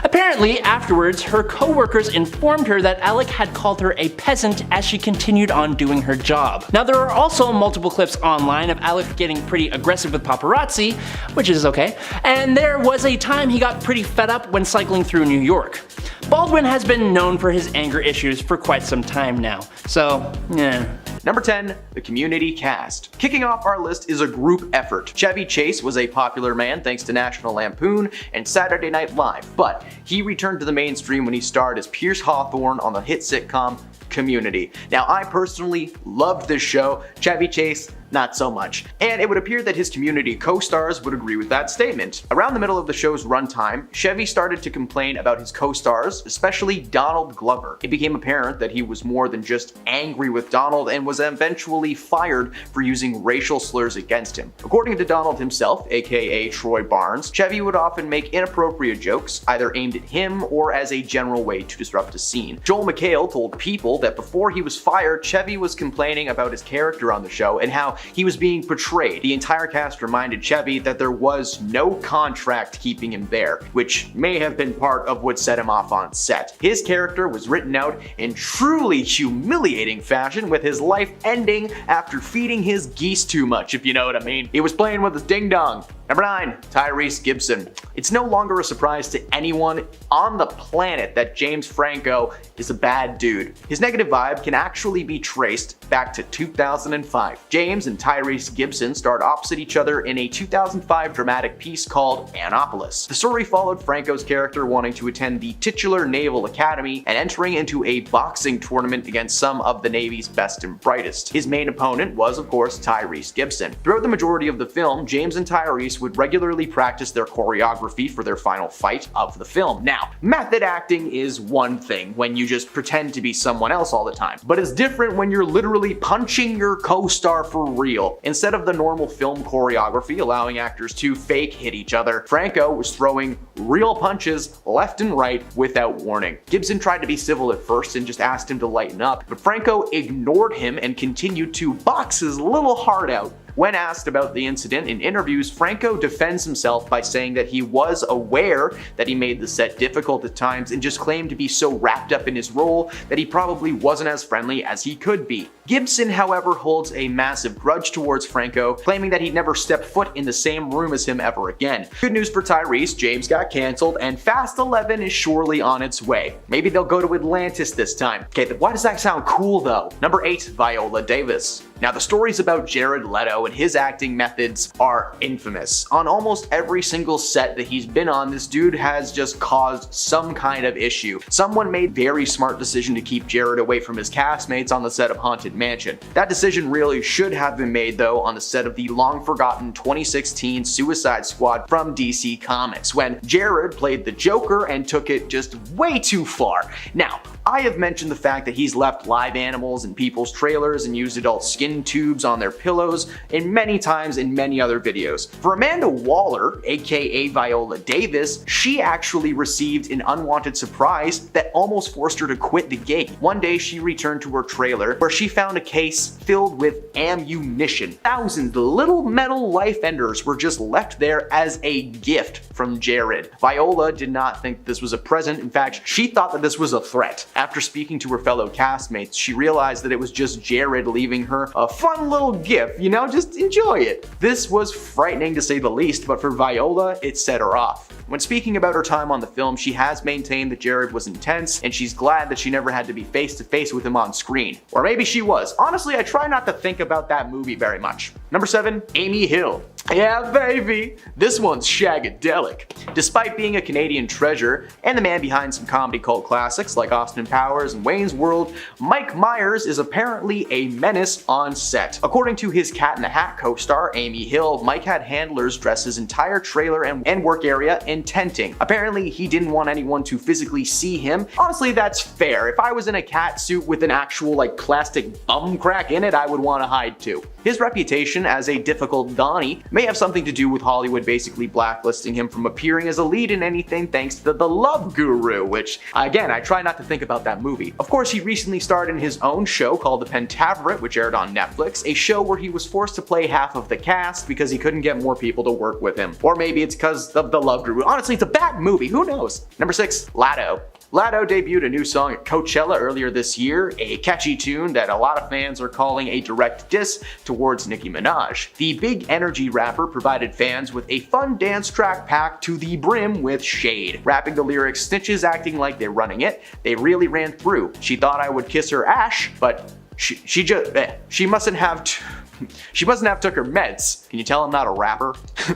Apparently, afterwards, her co-workers informed her that Alec had called her a peasant as she continued on doing her job. Now, there are also multiple clips online of Alec getting pretty aggressive with paparazzi, which is okay, and there was a time he got pretty fed up when cycling through New York. Baldwin has been known for his anger issues for quite some time now, so, yeah. Number 10, the Community cast. Kicking off our list is a group effort. Chevy Chase was a popular man thanks to National Lampoon and Saturday Night Live, but he returned to the mainstream when he starred as Pierce Hawthorne on the hit sitcom Community. Now, I personally loved this show. Chevy Chase, not so much. And it would appear that his Community co-stars would agree with that statement. Around the middle of the show's runtime, Chevy started to complain about his co-stars, especially Donald Glover. It became apparent that he was more than just angry with Donald and was eventually fired for using racial slurs against him. According to Donald himself, aka Troy Barnes, Chevy would often make inappropriate jokes, either aimed at him or as a general way to disrupt a scene. Joel McHale told People that before he was fired, Chevy was complaining about his character on the show and how he was being portrayed. The entire cast reminded Chevy that there was no contract keeping him there, which may have been part of what set him off on set. His character was written out in truly humiliating fashion, with his life ending after feeding his geese too much, if you know what I mean. He was playing with his ding-dong. Number 9, Tyrese Gibson. It's no longer a surprise to anyone on the planet that James Franco is a bad dude. His negative vibe can actually be traced back to 2005. James and Tyrese Gibson starred opposite each other in a 2005 dramatic piece called Annapolis. The story followed Franco's character wanting to attend the titular Naval Academy and entering into a boxing tournament against some of the Navy's best and brightest. His main opponent was, of course, Tyrese Gibson. Throughout the majority of the film, James and Tyrese would regularly practice their choreography for their final fight of the film. Now, method acting is one thing when you just pretend to be someone else all the time, but it's different when you're literally punching your co-star for real. Instead of the normal film choreography allowing actors to fake hit each other, Franco was throwing real punches left and right without warning. Gibson tried to be civil at first and just asked him to lighten up, but Franco ignored him and continued to box his little heart out. When asked about the incident in interviews, Franco defends himself by saying that he was aware that he made the set difficult at times and just claimed to be so wrapped up in his role that he probably wasn't as friendly as he could be. Gibson, however, holds a massive grudge towards Franco, claiming that he'd never stepped foot in the same room as him ever again. Good news for Tyrese, James got cancelled and Fast 11 is surely on its way. Maybe they'll go to Atlantis this time. Okay, why does that sound cool though? Number 8, Viola Davis. Now, the stories about Jared Leto and his acting methods are infamous. On almost every single set that he's been on, this dude has just caused some kind of issue. Someone made a very smart decision to keep Jared away from his castmates on the set of Haunted Mansion. That decision really should have been made though on the set of the long-forgotten 2016 Suicide Squad from DC Comics, when Jared played the Joker and took it just way too far. Now, I have mentioned the fact that he's left live animals in people's trailers and used adult skin tubes on their pillows and many times in many other videos. For Amanda Waller, aka Viola Davis, she actually received an unwanted surprise that almost forced her to quit the gig. One day she returned to her trailer where she found a case filled with ammunition. Thousands of little metal life enders were just left there as a gift from Jared. Viola did not think this was a present. In fact, she thought that this was a threat. After speaking to her fellow castmates, she realized that it was just Jared leaving her a fun little gift, you know, just enjoy it. This was frightening to say the least, but for Viola, it set her off. When speaking about her time on the film, she has maintained that Jared was intense, and she's glad that she never had to be face to face with him on screen. Or maybe she was. Honestly, I try not to think about that movie very much. Number 7, Amy Hill. Yeah, baby! This one's shagadelic. Despite being a Canadian treasure and the man behind some comedy cult classics like Austin Powers and Wayne's World, Mike Myers is apparently a menace on set. According to his Cat in the Hat co-star Amy Hill, Mike had handlers dress his entire trailer and work area in tenting. Apparently, he didn't want anyone to physically see him. Honestly, that's fair. If I was in a cat suit with an actual plastic bum crack in it, I would want to hide too. His reputation as a difficult Donnie may have something to do with Hollywood basically blacklisting him from appearing as a lead in anything thanks to The Love Guru, which, again, I try not to think about that movie. Of course, he recently starred in his own show called The Pentaveret, which aired on Netflix, a show where he was forced to play half of the cast because he couldn't get more people to work with him. Or maybe it's because of The Love Guru. Honestly, it's a bad movie, who knows? Number 6, Latto. Latto debuted a new song at Coachella earlier this year, a catchy tune that a lot of fans are calling a direct diss towards Nicki Minaj. The big energy rapper provided fans with a fun dance track packed to the brim with shade. Rapping the lyrics, snitches acting like they're running it, they really ran through. She thought I would kiss her ash, but she mustn't have took her meds. Can you tell I'm not a rapper?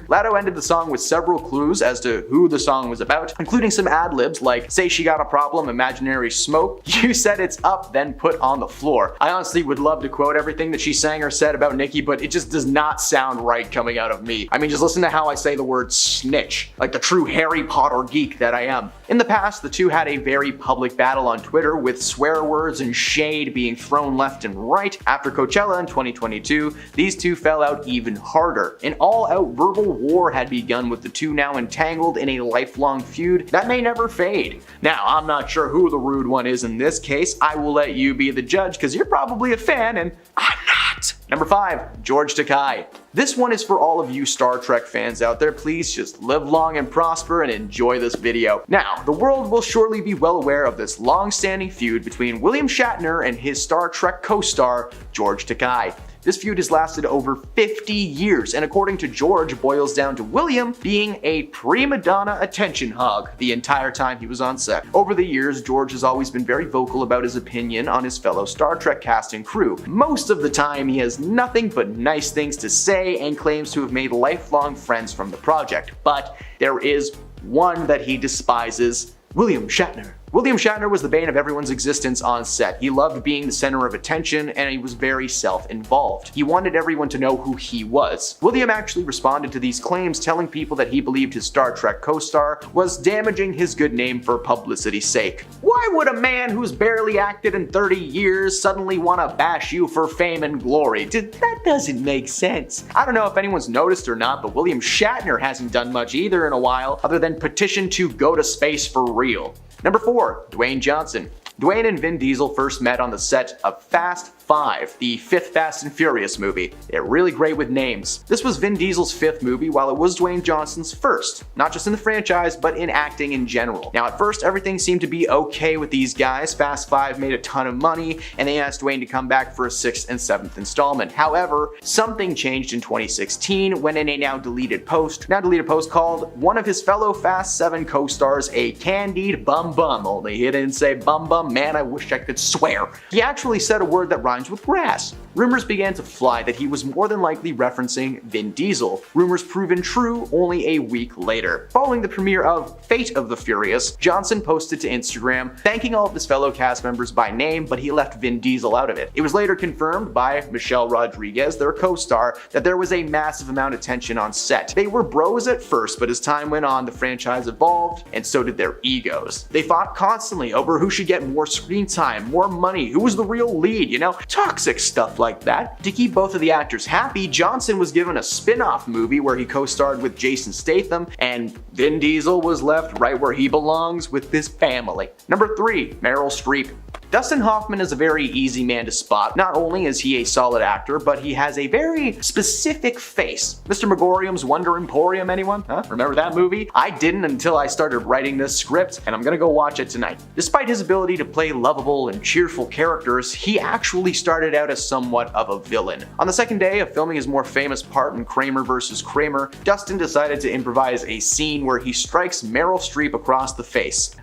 Latto ended the song with several clues as to who the song was about, including some ad-libs like, say she got a problem, imaginary smoke, you said it's up, then put on the floor. I honestly would love to quote everything that she sang or said about Nicki, but it just does not sound right coming out of me. I mean, just listen to how I say the word snitch, like the true Harry Potter geek that I am. In the past, the two had a very public battle on Twitter with swear words and shade being thrown left and right. After Coachella in 2022, these two fell out even harder. An all-out verbal war had begun with the two now entangled in a lifelong feud that may never fade. Now, I'm not sure who the rude one is in this case. I will let you be the judge because you're probably a fan and I'm not. Number 5, George Takei. This one is for all of you Star Trek fans out there. Please just live long and prosper and enjoy this video. Now, the world will surely be well aware of this long-standing feud between William Shatner and his Star Trek co-star, George Takei. This feud has lasted over 50 years, and according to George, boils down to William being a prima donna attention hog the entire time he was on set. Over the years, George has always been very vocal about his opinion on his fellow Star Trek cast and crew. Most of the time, he has nothing but nice things to say and claims to have made lifelong friends from the project. But there is one that he despises: William Shatner. William Shatner was the bane of everyone's existence on set. He loved being the center of attention, and he was very self-involved. He wanted everyone to know who he was. William actually responded to these claims, telling people that he believed his Star Trek co-star was damaging his good name for publicity's sake. Why would a man who's barely acted in 30 years suddenly want to bash you for fame and glory? That doesn't make sense. I don't know if anyone's noticed or not, but William Shatner hasn't done much either in a while, other than petition to go to space for real. Number 4, Dwayne Johnson. Dwayne and Vin Diesel first met on the set of Fast 5, the 5th Fast and Furious movie. They're really great with names. This was Vin Diesel's 5th movie, while it was Dwayne Johnson's first, not just in the franchise, but in acting in general. Now, at first, everything seemed to be okay with these guys. Fast 5 made a ton of money, and they asked Dwayne to come back for a 6th and 7th installment. However, something changed in 2016 when in a now deleted post called one of his fellow Fast 7 co-stars a candied bum bum, only he didn't say bum bum, man, I wish I could swear. He actually said a word that rhymes with grass. Rumors began to fly that he was more than likely referencing Vin Diesel. Rumors proven true only a week later. Following the premiere of Fate of the Furious, Johnson posted to Instagram thanking all of his fellow cast members by name, but he left Vin Diesel out of it. It was later confirmed by Michelle Rodriguez, their co-star, that there was a massive amount of tension on set. They were bros at first, but as time went on, the franchise evolved, and so did their egos. They fought constantly over who should get more screen time, more money, who was the real lead, you know? Toxic stuff like that. To keep both of the actors happy, Johnson was given a spin-off movie where he co-starred with Jason Statham, and Vin Diesel was left right where he belongs with his family. Number 3, Meryl Streep. Dustin Hoffman is a very easy man to spot. Not only is he a solid actor, but he has a very specific face. Mr. Megorium's Wonder Emporium, anyone? Huh? Remember that movie? I didn't until I started writing this script, and I'm gonna go watch it tonight. Despite his ability to play lovable and cheerful characters, he actually started out as somewhat of a villain. On the second day of filming his more famous part in Kramer vs. Kramer, Dustin decided to improvise a scene where he strikes Meryl Streep across the face.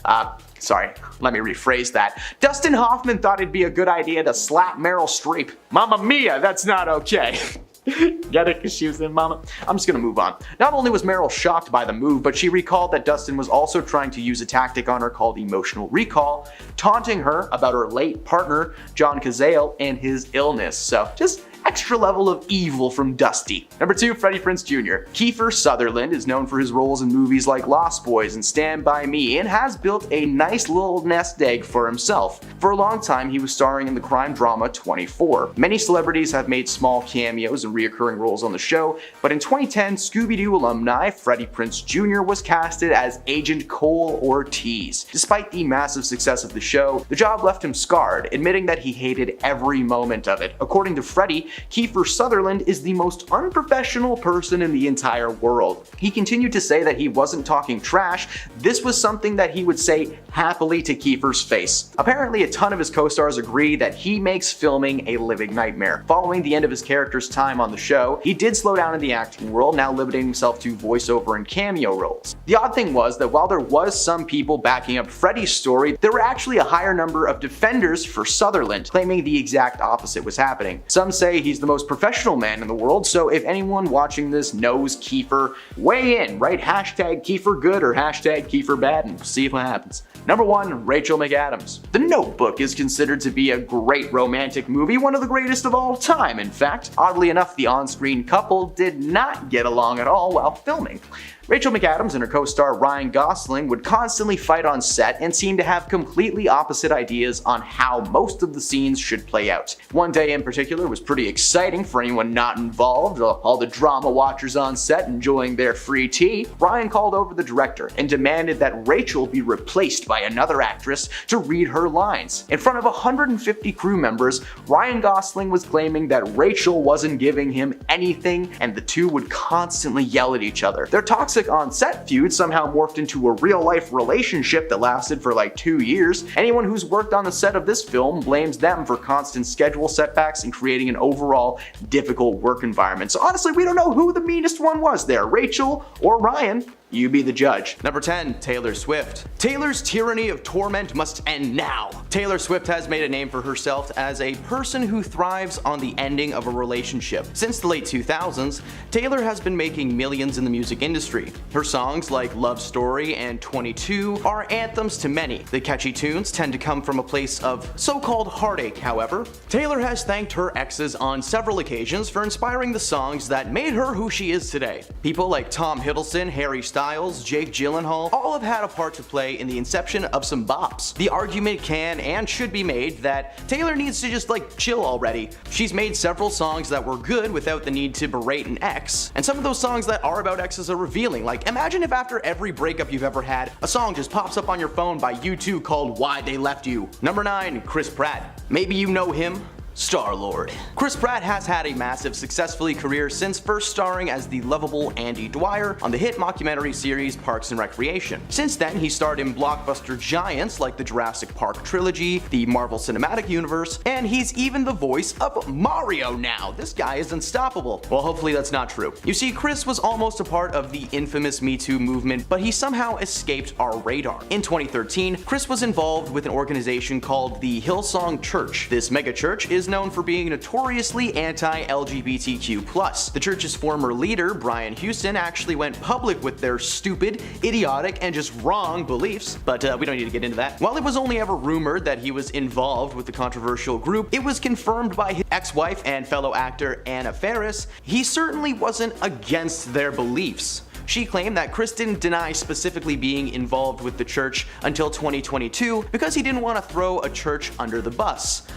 Sorry, let me rephrase that. Dustin Hoffman thought it'd be a good idea to slap Meryl Streep. Mamma mia, that's not okay. Get it? Because she was in Mama? I'm just gonna move on. Not only was Meryl shocked by the move, but she recalled that Dustin was also trying to use a tactic on her called emotional recall, taunting her about her late partner, John Cazale, and his illness. So just extra level of evil from Dusty. Number 2, Freddie Prinze Jr. Kiefer Sutherland is known for his roles in movies like Lost Boys and Stand By Me, and has built a nice little nest egg for himself. For a long time, he was starring in the crime drama 24. Many celebrities have made small cameos and reoccurring roles on the show, but in 2010, Scooby-Doo alumni Freddie Prinze Jr. was casted as Agent Cole Ortiz. Despite the massive success of the show, the job left him scarred, admitting that he hated every moment of it. According to Freddie, Kiefer Sutherland is the most unprofessional person in the entire world. He continued to say that he wasn't talking trash. This was something that he would say happily to Kiefer's face. Apparently, a ton of his co-stars agree that he makes filming a living nightmare. Following the end of his character's time on the show, he did slow down in the acting world, now limiting himself to voiceover and cameo roles. The odd thing was that while there was some people backing up Freddie's story, there were actually a higher number of defenders for Sutherland, claiming the exact opposite was happening. Some say he's the most professional man in the world, so if anyone watching this knows Kiefer, weigh in, right? Hashtag Kiefer good or hashtag Kiefer bad, and see what happens. Number 1, Rachel McAdams. The Notebook is considered to be a great romantic movie, one of the greatest of all time. In fact, oddly enough, the on-screen couple did not get along at all while filming. Rachel McAdams and her co-star Ryan Gosling would constantly fight on set and seem to have completely opposite ideas on how most of the scenes should play out. One day in particular was pretty exciting for anyone not involved, all the drama watchers on set enjoying their free tea. Ryan called over the director and demanded that Rachel be replaced by another actress to read her lines. In front of 150 crew members, Ryan Gosling was claiming that Rachel wasn't giving him anything and the two would constantly yell at each other. Their toxic on-set feud somehow morphed into a real-life relationship that lasted for like 2 years. Anyone who's worked on the set of this film blames them for constant schedule setbacks and creating an overall difficult work environment. So honestly, we don't know who the meanest one was there, Rachel or Ryan. You be the judge. Number 10, Taylor Swift. Taylor's tyranny of torment must end now. Taylor Swift has made a name for herself as a person who thrives on the ending of a relationship. Since the late 2000s, Taylor has been making millions in the music industry. Her songs like Love Story and 22 are anthems to many. The catchy tunes tend to come from a place of so-called heartache, however. Taylor has thanked her exes on several occasions for inspiring the songs that made her who she is today. People like Tom Hiddleston, Harry Styles, Jake Gyllenhaal, all have had a part to play in the inception of some bops. The argument can and should be made that Taylor needs to just chill already. She's made several songs that were good without the need to berate an ex, and some of those songs that are about exes are revealing. Like, imagine if after every breakup you've ever had, a song just pops up on your phone by U2 called Why They Left You. Number 9, Chris Pratt. Maybe you know him. Star-Lord. Chris Pratt has had a massive, successful career since first starring as the lovable Andy Dwyer on the hit mockumentary series Parks and Recreation. Since then, he starred in blockbuster giants like the Jurassic Park trilogy, the Marvel Cinematic Universe, and he's even the voice of Mario now. This guy is unstoppable. Well, hopefully that's not true. You see, Chris was almost a part of the infamous Me Too movement, but he somehow escaped our radar. In 2013, Chris was involved with an organization called the Hillsong Church. This mega church is known for being notoriously anti-LGBTQ+. The church's former leader, Brian Houston, actually went public with their stupid, idiotic, and just wrong beliefs, but we don't need to get into that. While it was only ever rumored that he was involved with the controversial group, it was confirmed by his ex-wife and fellow actor Anna Faris. He certainly wasn't against their beliefs. She claimed that Chris didn't deny specifically being involved with the church until 2022 because he didn't want to throw a church under the bus.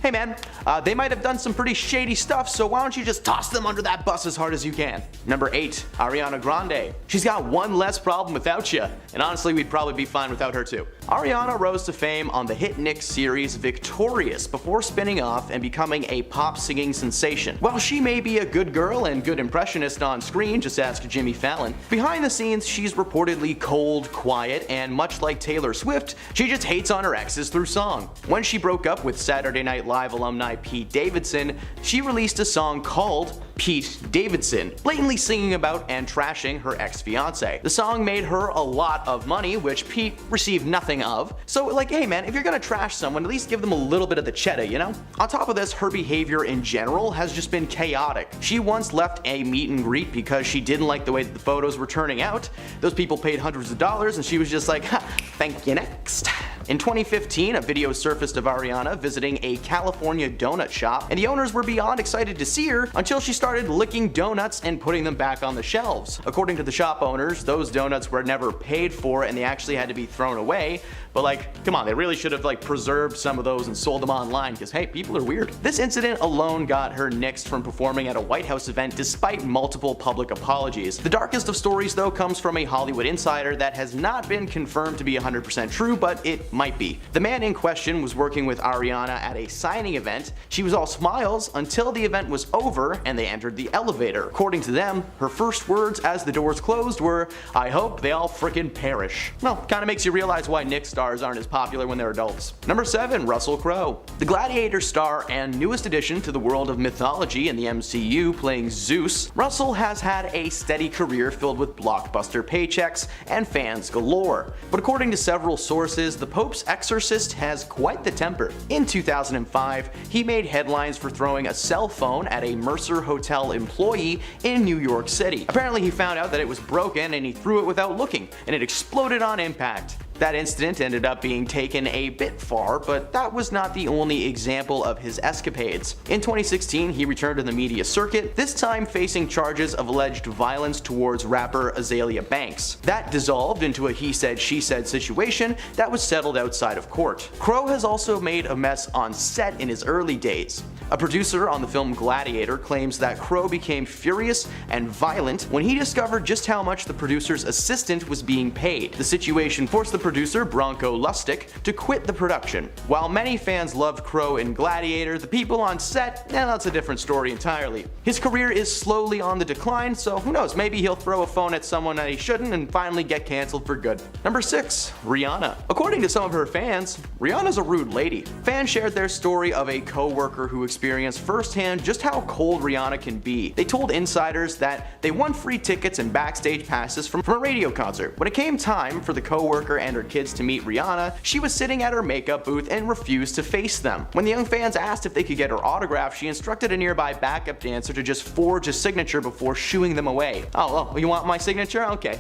Hey man, they might have done some pretty shady stuff, so why don't you just toss them under that bus as hard as you can? Number 8, Ariana Grande. She's got one less problem without you, and honestly we'd probably be fine without her too. Ariana rose to fame on the hit Nick series Victorious before spinning off and becoming a pop singing sensation. While she may be a good girl and good impressionist on screen, just ask Jimmy Fallon, behind the scenes she's reportedly cold, quiet, and much like Taylor Swift, she just hates on her exes through song. When she broke up with Saturday Night Live alumni Pete Davidson, she released a song called Pete Davidson, blatantly singing about and trashing her ex-fiance. The song made her a lot of money, which Pete received nothing of. So hey man, if you're gonna trash someone, at least give them a little bit of the cheddar, you know? On top of this, her behavior in general has just been chaotic. She once left a meet and greet because she didn't like the way that the photos were turning out. Those people paid hundreds of dollars and she was just like, ha, thank you, next. In 2015, a video surfaced of Ariana visiting a California donut shop, and the owners were beyond excited to see her until she started licking donuts and putting them back on the shelves. According to the shop owners, those donuts were never paid for and they actually had to be thrown away. But come on, they really should have preserved some of those and sold them online because hey, people are weird. This incident alone got her nixed from performing at a White House event despite multiple public apologies. The darkest of stories though comes from a Hollywood insider that has not been confirmed to be 100% true, but it might be. The man in question was working with Ariana at a signing event. She was all smiles until the event was over and they entered the elevator. According to them, her first words as the doors closed were, "I hope they all frickin' perish." Well, kinda makes you realize why Nick stars aren't as popular when they're adults. Number 7, Russell Crowe. The Gladiator star and newest addition to the world of mythology in the MCU, playing Zeus, Russell has had a steady career filled with blockbuster paychecks and fans galore. But according to several sources, the Pope's exorcist has quite the temper. In 2005, he made headlines for throwing a cell phone at a Mercer Hotel employee in New York City. Apparently he found out that it was broken and he threw it without looking, and it exploded on impact. That incident ended up being taken a bit far, but that was not the only example of his escapades. In 2016, he returned to the media circuit, this time facing charges of alleged violence towards rapper Azealia Banks. That dissolved into a he said she said situation that was settled outside of court. Crow has also made a mess on set in his early days. A producer on the film Gladiator claims that Crow became furious and violent when he discovered just how much the producer's assistant was being paid. The situation forced the producer, Bronco Lustig, to quit the production. While many fans loved Crow in Gladiator, the people on set, that's a different story entirely. His career is slowly on the decline, so who knows, maybe he'll throw a phone at someone that he shouldn't and finally get cancelled for good. Number 6. Rihanna. According to some of her fans, Rihanna's a rude lady. Fans shared their story of a co-worker who experienced firsthand just how cold Rihanna can be. They told insiders that they won free tickets and backstage passes from a radio concert. When it came time for the co-worker and her kids to meet Rihanna, she was sitting at her makeup booth and refused to face them. When the young fans asked if they could get her autograph, she instructed a nearby backup dancer to just forge a signature before shooing them away. Oh, you want my signature? Okay,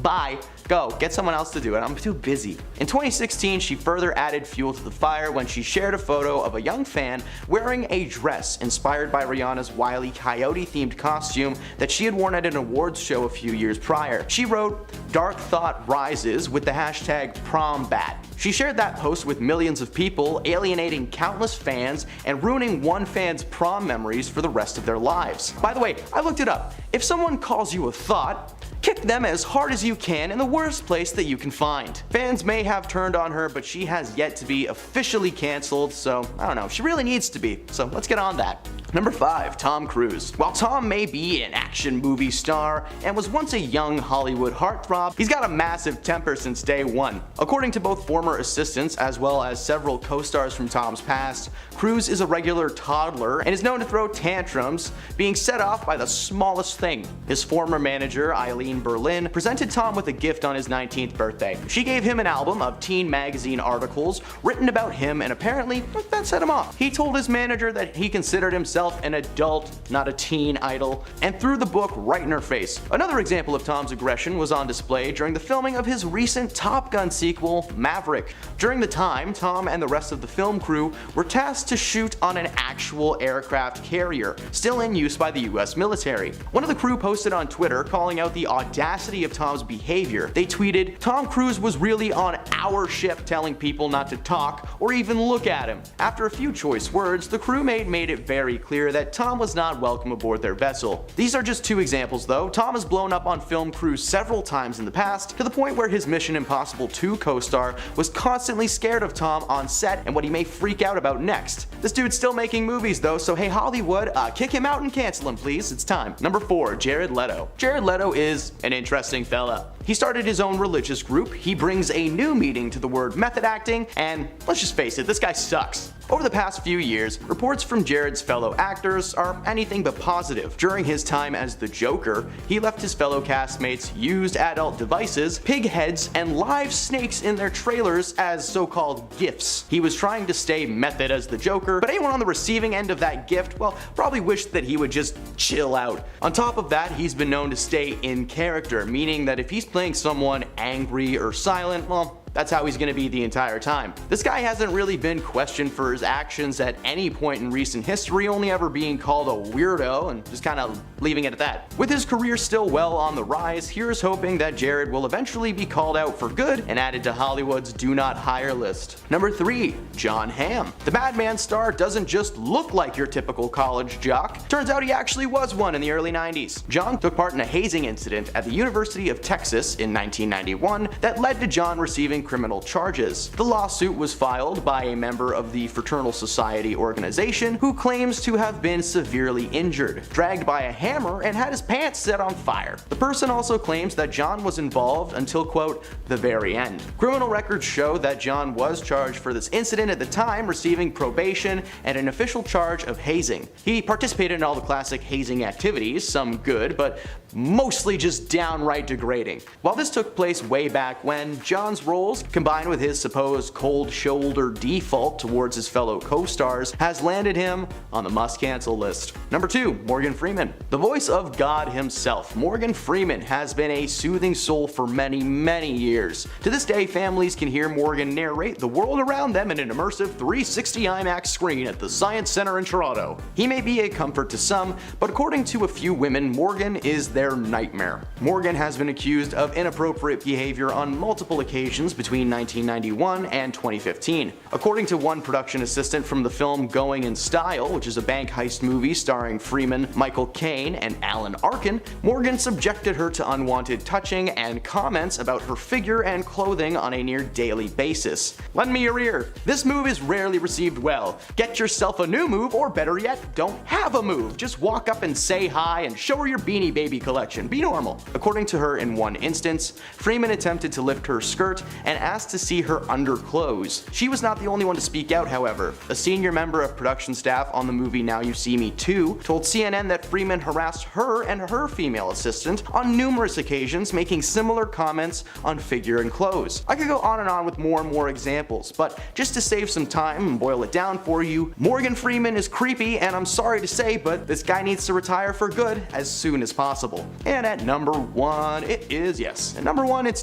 bye. Go, get someone else to do it, I'm too busy. In 2016, she further added fuel to the fire when she shared a photo of a young fan wearing a dress inspired by Rihanna's Wile E. Coyote themed costume that she had worn at an awards show a few years prior. She wrote, "Dark Thought Rises" with the hashtag PromBat. She shared that post with millions of people, alienating countless fans and ruining one fan's prom memories for the rest of their lives. By the way, I looked it up. If someone calls you a thought, kick them as hard as you can in the worst place that you can find. Fans may have turned on her, but she has yet to be officially cancelled, so I don't know, she really needs to be, so let's get on that. Number 5. Tom Cruise. While Tom may be an action movie star and was once a young Hollywood heartthrob, he's got a massive temper since day one. According to both former assistants as well as several co-stars from Tom's past, Cruise is a regular toddler and is known to throw tantrums, being set off by the smallest thing. His former manager, Eileen Berlin, presented Tom with a gift on his 19th birthday. She gave him an album of teen magazine articles written about him, and apparently that set him off. He told his manager that he considered himself an adult, not a teen idol, and threw the book right in her face. Another example of Tom's aggression was on display during the filming of his recent Top Gun sequel, Maverick. During the time, Tom and the rest of the film crew were tasked to shoot on an actual aircraft carrier, still in use by the US military. One of the crew posted on Twitter calling out the audacity of Tom's behavior. They tweeted, "Tom Cruise was really on our ship telling people not to talk or even look at him." After a few choice words, the crewmate made it very clear that Tom was not welcome aboard their vessel. These are just two examples though. Tom has blown up on film crews several times in the past, to the point where his Mission Impossible 2 co-star was constantly scared of Tom on set and what he may freak out about next. This dude's still making movies though, so hey Hollywood, kick him out and cancel him please, it's time. Number 4. Jared Leto. Jared Leto is an interesting fella. He started his own religious group, he brings a new meaning to the word method acting, and let's just face it, this guy sucks. Over the past few years, reports from Jared's fellow actors are anything but positive. During his time as the Joker, he left his fellow castmates used adult devices, pig heads, and live snakes in their trailers as so-called gifts. He was trying to stay method as the Joker, but anyone on the receiving end of that gift, well, probably wished that he would just chill out. On top of that, he's been known to stay in character, meaning that if he's playing someone angry or silent, well, that's how he's gonna be the entire time. This guy hasn't really been questioned for his actions at any point in recent history, only ever being called a weirdo and just kinda leaving it at that. With his career still well on the rise, here's hoping that Jared will eventually be called out for good and added to Hollywood's do not hire list. Number 3. Jon Hamm. The Madman star doesn't just look like your typical college jock. Turns out he actually was one in the early 90s. Jon took part in a hazing incident at the University of Texas in 1991 that led to Jon receiving criminal charges. The lawsuit was filed by a member of the Fraternal Society organization who claims to have been severely injured, dragged by a hammer, and had his pants set on fire. The person also claims that Jon was involved until, quote, the very end. Criminal records show that Jon was charged for this incident at the time, receiving probation and an official charge of hazing. He participated in all the classic hazing activities, some good, but mostly just downright degrading. While this took place way back when, John's roles, combined with his supposed cold shoulder default towards his fellow co-stars, has landed him on the must-cancel list. Number 2, Morgan Freeman. The voice of God himself, Morgan Freeman has been a soothing soul for many, many years. To this day, families can hear Morgan narrate the world around them in an immersive 360 IMAX screen at the Science Center in Toronto. He may be a comfort to some, but according to a few women, Morgan is their nightmare. Morgan has been accused of inappropriate behavior on multiple occasions between 1991 and 2015. According to one production assistant from the film Going in Style, which is a bank heist movie starring Freeman, Michael Caine, and Alan Arkin, Morgan subjected her to unwanted touching and comments about her figure and clothing on a near daily basis. Lend me your ear. This move is rarely received well. Get yourself a new move, or better yet, don't have a move. Just walk up and say hi and show her your Beanie Baby collection. Be normal. According to her, in one instance, Freeman attempted to lift her skirt and asked to see her underclothes. She was not the only one to speak out, however. A senior member of production staff on the movie Now You See Me 2 told CNN that Freeman harassed her and her female assistant on numerous occasions, making similar comments on figure and clothes. I could go on and on with more and more examples, but just to save some time and boil it down for you, Morgan Freeman is creepy, and I'm sorry to say, but this guy needs to retire for good as soon as possible. And at number 1, it's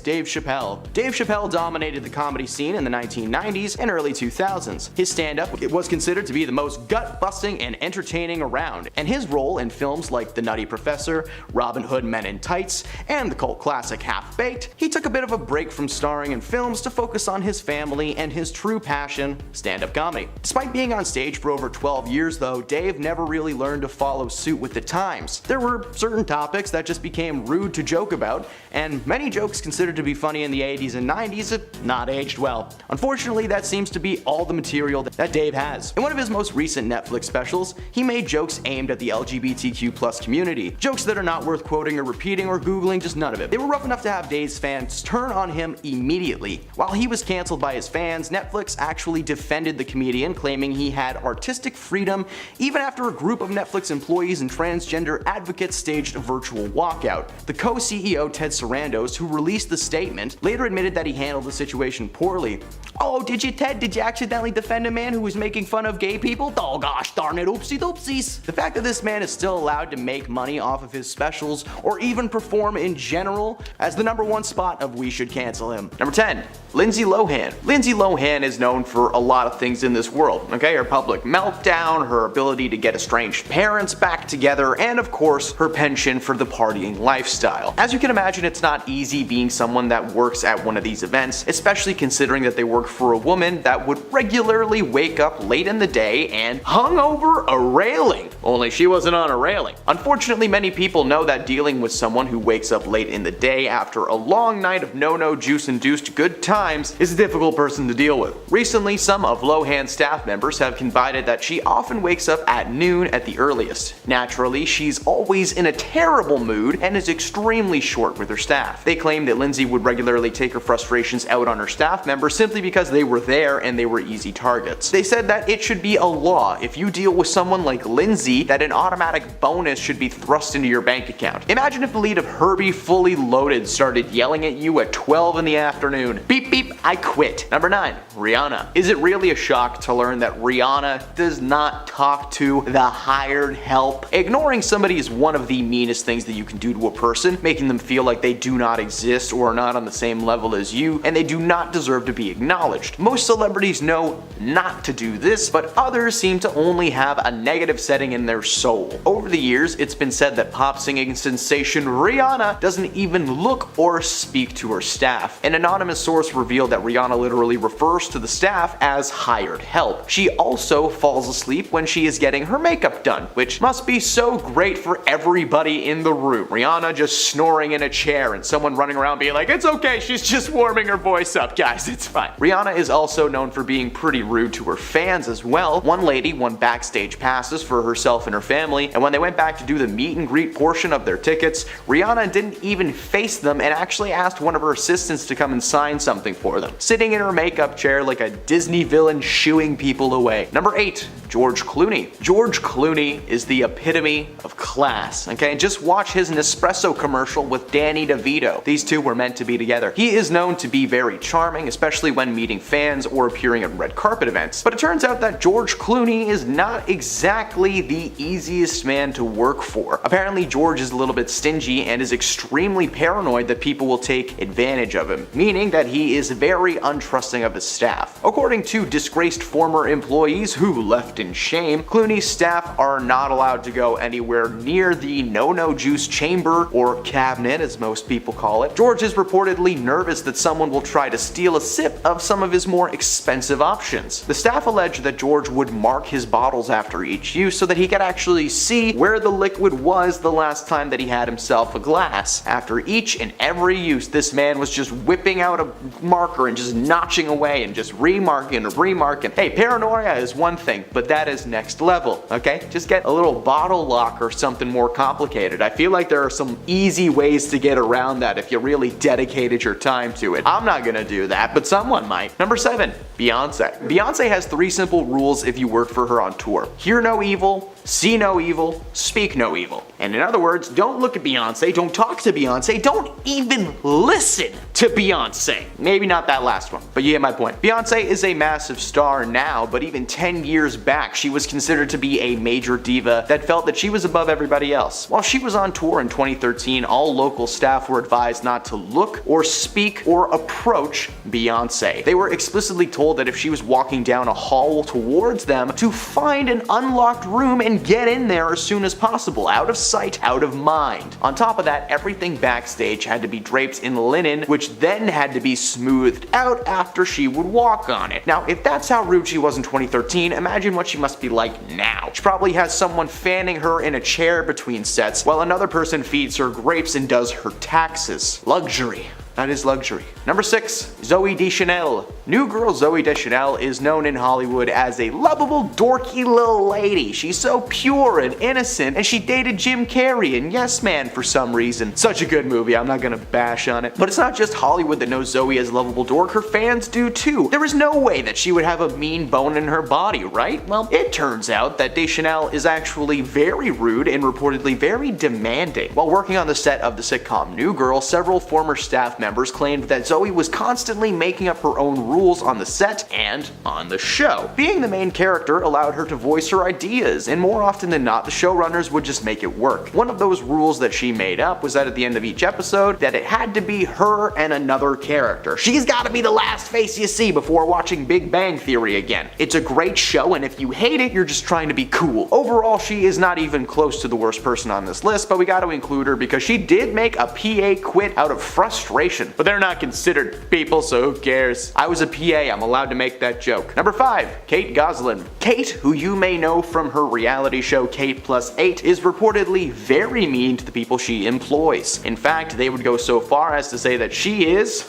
Dave Chappelle. Dave Chappelle dominated the comedy scene in the 1990s and early 2000s. His stand-up was considered to be the most gut-busting and entertaining around, and his role in films like The Nutty Professor, Robin Hood Men in Tights, and the cult classic Half-Baked, he took a bit of a break from starring in films to focus on his family and his true passion, stand-up comedy. Despite being on stage for over 12 years though, Dave never really learned to follow suit with the times. There were certain topics that just became rude to joke about, and many jokes considered to be funny in the 80s and 90s have not aged well. Unfortunately, that seems to be all the material that Dave has. In one of his most recent Netflix specials, he made jokes aimed at the LGBTQ+ community. Jokes that are not worth quoting or repeating or googling, just none of it. They were rough enough to have Dave's fans turn on him immediately. While he was canceled by his fans, Netflix actually defended the comedian, claiming he had artistic freedom even after a group of Netflix employees and transgender advocates staged a virtual walkout. The co-CEO Ted Sarandos, who released the statement, later admitted that he handled the situation poorly. "Oh, did you, Ted? Did you accidentally defend a man who was making fun of gay people? Oh gosh darn it, oopsie doopsies." The fact that this man is still allowed to make money off of his specials, or even perform in general, as the number 1 spot of we should cancel him. Number 10, Lindsay Lohan. Lindsay Lohan is known for a lot of things in this world, okay? Her public meltdown, her ability to get estranged parents back together, and of course, her penchant for the partying lifestyle. As you can imagine, it's not easy being someone that works at one of these events, especially considering that they work for a woman that would regularly wake up late in the day and hung over a railing. Only she wasn't on a railing. Unfortunately, many people know that dealing with someone who wakes up late in the day after a long night of no-no juice-induced good times is a difficult person to deal with. Recently, some of Lohan's staff members have confided that she often wakes up at noon at the earliest. Naturally, she's always in a terrible mood and is extremely short with her staff. They claim that Lindsay would regularly take her frustrations out on her staff members simply because they were there and they were easy targets. They said that it should be a law if you deal with someone like Lindsay that an automatic bonus should be thrust into your bank account. Imagine if the lead of Herbie Fully Loaded started yelling at you at 12 in the afternoon. Beep beep, I quit. Number 9, Rihanna. Is it really a shock to learn that Rihanna does not talk to the hired help? Ignoring somebody is one of the meanest things that you can do to a person, making them feel like they do not exist or are not on the same level as you, and they do not deserve to be acknowledged. Most celebrities know not to do this, but others seem to only have a negative setting in their soul. Over the years, it's been said that pop singing sensation Rihanna doesn't even look or speak to her staff. An anonymous source revealed that Rihanna literally refers to the staff as hired help. She also falls asleep when she is getting her makeup done, which must be so great for everybody in the room. Rihanna just snoring in a chair and someone running around being like, "It's okay, she's just warming her voice up, guys, it's fine." Rihanna is also known for being pretty rude to her fans as well. One lady won backstage passes for her herself and her family, and when they went back to do the meet and greet portion of their tickets, Rihanna didn't even face them and actually asked one of her assistants to come and sign something for them, sitting in her makeup chair like a Disney villain shooing people away. Number 8. George Clooney. George Clooney is the epitome of class, okay? Just watch his Nespresso commercial with Danny DeVito. These two were meant to be together. He is known to be very charming, especially when meeting fans or appearing at red carpet events. But it turns out that George Clooney is not exactly the easiest man to work for. Apparently, George is a little bit stingy and is extremely paranoid that people will take advantage of him, meaning that he is very untrusting of his staff. According to disgraced former employees who left in shame, Clooney's staff are not allowed to go anywhere near the no-no juice chamber, or cabinet as most people call it. George is reportedly nervous that someone will try to steal a sip of some of his more expensive options. The staff alleged that George would mark his bottles after each use so that he could actually see where the liquid was the last time that he had himself a glass. After each and every use, this man was just whipping out a marker and just notching away and just remarking and remarking. Hey, paranoia is one thing, but that is next level, okay? Just get a little bottle lock or something more complicated. I feel like there are some easy ways to get around that if you really dedicated your time to it. I'm not gonna do that, but someone might. Number 7, Beyonce. Beyonce has 3 simple rules if you work for her on tour. Hear no evil, see no evil, speak no evil. And in other words, don't look at Beyonce, don't talk to Beyonce, don't even listen to Beyonce. Maybe not that last one, but you get my point. Beyonce is a massive star now, but even 10 years back, she was considered to be a major diva that felt that she was above everybody else. While she was on tour in 2013, all local staff were advised not to look or speak or approach Beyonce. They were explicitly told that if she was walking down a hall towards them, to find an unlocked room and get in there as soon as possible, out of sight, out of mind. On top of that, everything backstage had to be draped in linen, which then had to be smoothed out after she would walk on it. Now, if that's how rude she was in 2013, imagine what she must be like now. She probably has someone fanning her in a chair between sets, while another person feeds her grapes and does her taxes. Luxury. That is luxury. Number 6, Zooey Deschanel. New girl Zooey Deschanel is known in Hollywood as a lovable, dorky little lady. She's so pure and innocent, and she dated Jim Carrey and Yes Man for some reason. Such a good movie, I'm not gonna bash on it. But it's not just Hollywood that knows Zooey as a lovable dork, her fans do too. There is no way that she would have a mean bone in her body, right? Well, it turns out that Deschanel is actually very rude and reportedly very demanding. While working on the set of the sitcom New Girl, several former staff members claimed that Zooey was constantly making up her own rules on the set and on the show. Being the main character allowed her to voice her ideas, and more often than not, the showrunners would just make it work. One of those rules that she made up was that at the end of each episode, that it had to be her and another character. She's gotta be the last face you see before watching Big Bang Theory again. It's a great show, and if you hate it, you're just trying to be cool. Overall, she is not even close to the worst person on this list, but we gotta include her because she did make a PA quit out of frustration. But they're not considered people, so who cares? I was a PA, I'm allowed to make that joke. Number 5, Kate Gosselin. Kate, who you may know from her reality show Kate Plus 8, is reportedly very mean to the people she employs. In fact, they would go so far as to say that she is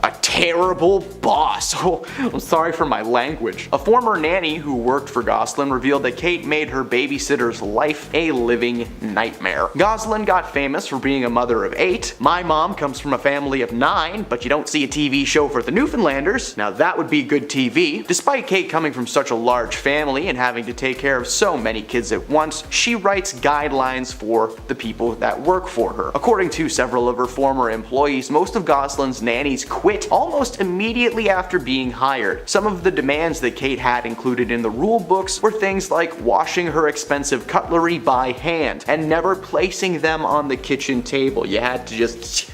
a terrible boss. Oh, I'm sorry for my language. A former nanny who worked for Gosselin revealed that Kate made her babysitter's life a living nightmare. Gosselin got famous for being a mother of 8. My mom comes from a family of 9, but you don't see a TV show for the Newfoundlanders. Now that would be good TV. Despite Kate coming from such a large family and having to take care of so many kids at once, she writes guidelines for the people that work for her. According to several of her former employees, most of Gosselin's nannies quit almost immediately after being hired. Some of the demands that Kate had included in the rule books were things like washing her expensive cutlery by hand and never placing them on the kitchen table. You had to just...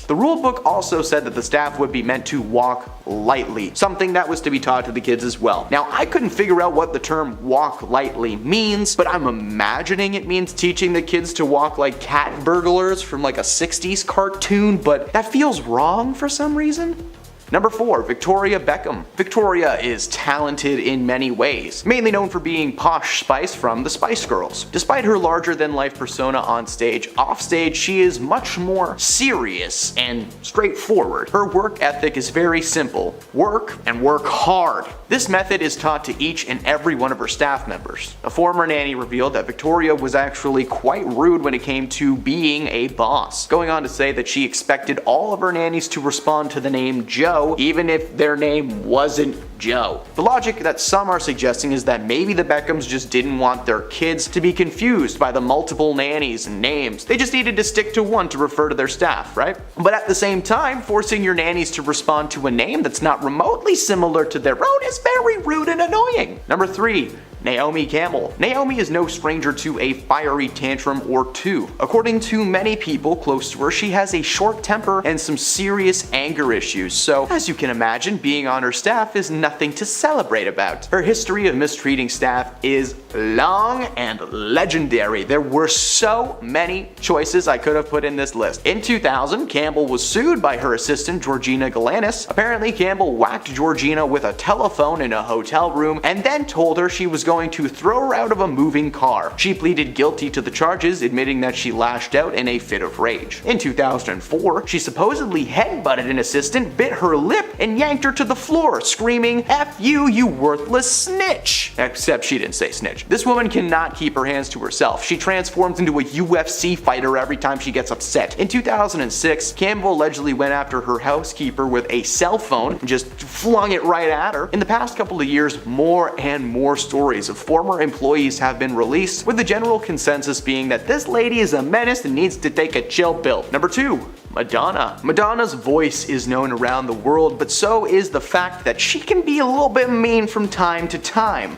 The rule book also said that the staff would be meant to walk lightly, something that was to be taught to the kids as well. Now, I couldn't figure out what the term walk lightly means, but I'm imagining it means teaching the kids to walk like cat burglars from like a 60s cartoon, but that feels wrong for some reason. Number 4, Victoria Beckham. Victoria is talented in many ways, mainly known for being Posh Spice from the Spice Girls. Despite her larger-than-life persona on stage, offstage she is much more serious and straightforward. Her work ethic is very simple: work and work hard. This method is taught to each and every one of her staff members. A former nanny revealed that Victoria was actually quite rude when it came to being a boss, going on to say that she expected all of her nannies to respond to the name Joe, even if their name wasn't Joe. The logic that some are suggesting is that maybe the Beckhams just didn't want their kids to be confused by the multiple nannies and names. They just needed to stick to one to refer to their staff, right? But at the same time, forcing your nannies to respond to a name that's not remotely similar to their own is very rude and annoying. Number 3, Naomi Campbell. Naomi is no stranger to a fiery tantrum or two. According to many people close to her, she has a short temper and some serious anger issues, so as you can imagine, being on her staff is nothing to celebrate about. Her history of mistreating staff is long and legendary. There were so many choices I could have put in this list. In 2000, Campbell was sued by her assistant Georgina Galanis. Apparently, Campbell whacked Georgina with a telephone in a hotel room and then told her she was going to throw her out of a moving car. She pleaded guilty to the charges, admitting that she lashed out in a fit of rage. In 2004, she supposedly headbutted an assistant, bit her lip, and yanked her to the floor, screaming, "F you, you worthless snitch!" Except she didn't say snitch. This woman cannot keep her hands to herself. She transforms into a UFC fighter every time she gets upset. In 2006, Campbell allegedly went after her housekeeper with a cell phone and just flung it right at her. In the past couple of years, more and more stories of former employees have been released, with the general consensus being that this lady is a menace and needs to take a chill pill. Number 2, Madonna. Madonna's voice is known around the world, but so is the fact that she can be a little bit mean from time to time.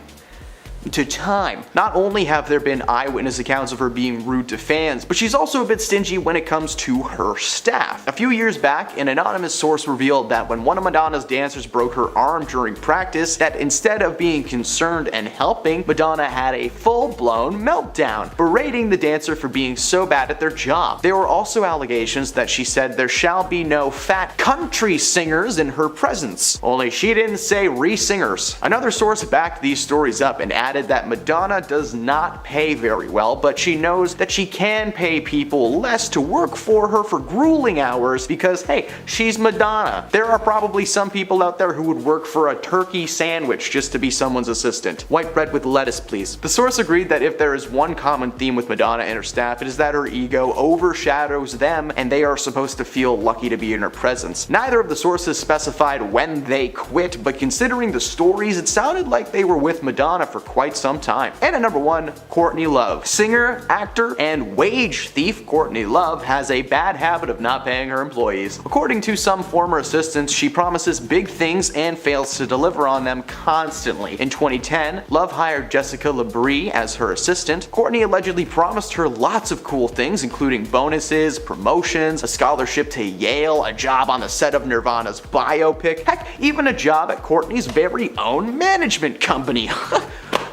Not only have there been eyewitness accounts of her being rude to fans, but she's also a bit stingy when it comes to her staff. A few years back, an anonymous source revealed that when one of Madonna's dancers broke her arm during practice, that instead of being concerned and helping, Madonna had a full-blown meltdown, berating the dancer for being so bad at their job. There were also allegations that she said there shall be no fat country singers in her presence, only she didn't say re-singers. Another source backed these stories up and added that Madonna does not pay very well, but she knows that she can pay people less to work for her for grueling hours because, hey, she's Madonna. There are probably some people out there who would work for a turkey sandwich just to be someone's assistant. White bread with lettuce, please. The source agreed that if there is one common theme with Madonna and her staff, it is that her ego overshadows them and they are supposed to feel lucky to be in her presence. Neither of the sources specified when they quit, but considering the stories, it sounded like they were with Madonna for quite some time. And at number 1, Courtney Love. Singer, actor, and wage thief Courtney Love has a bad habit of not paying her employees. According to some former assistants, she promises big things and fails to deliver on them constantly. In 2010, Love hired Jessica Labrie as her assistant. Courtney allegedly promised her lots of cool things, including bonuses, promotions, a scholarship to Yale, a job on the set of Nirvana's biopic, heck, even a job at Courtney's very own management company.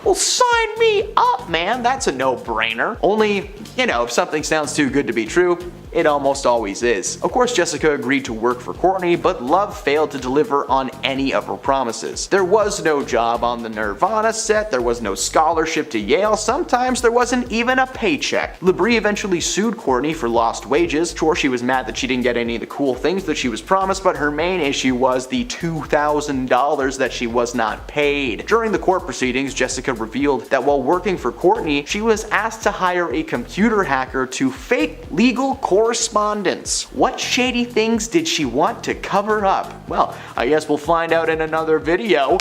Well, sign me up, man. That's a no-brainer. Only, if something sounds too good to be true, it almost always is. Of course, Jessica agreed to work for Courtney, but Love failed to deliver on any of her promises. There was no job on the Nirvana set, there was no scholarship to Yale, sometimes there wasn't even a paycheck. Labrie eventually sued Courtney for lost wages. Sure, she was mad that she didn't get any of the cool things that she was promised, but her main issue was the $2,000 that she was not paid. During the court proceedings, Jessica revealed that while working for Courtney, she was asked to hire a computer hacker to fake legal correspondence. What shady things did she want to cover up? Well, I guess we'll find out in another video.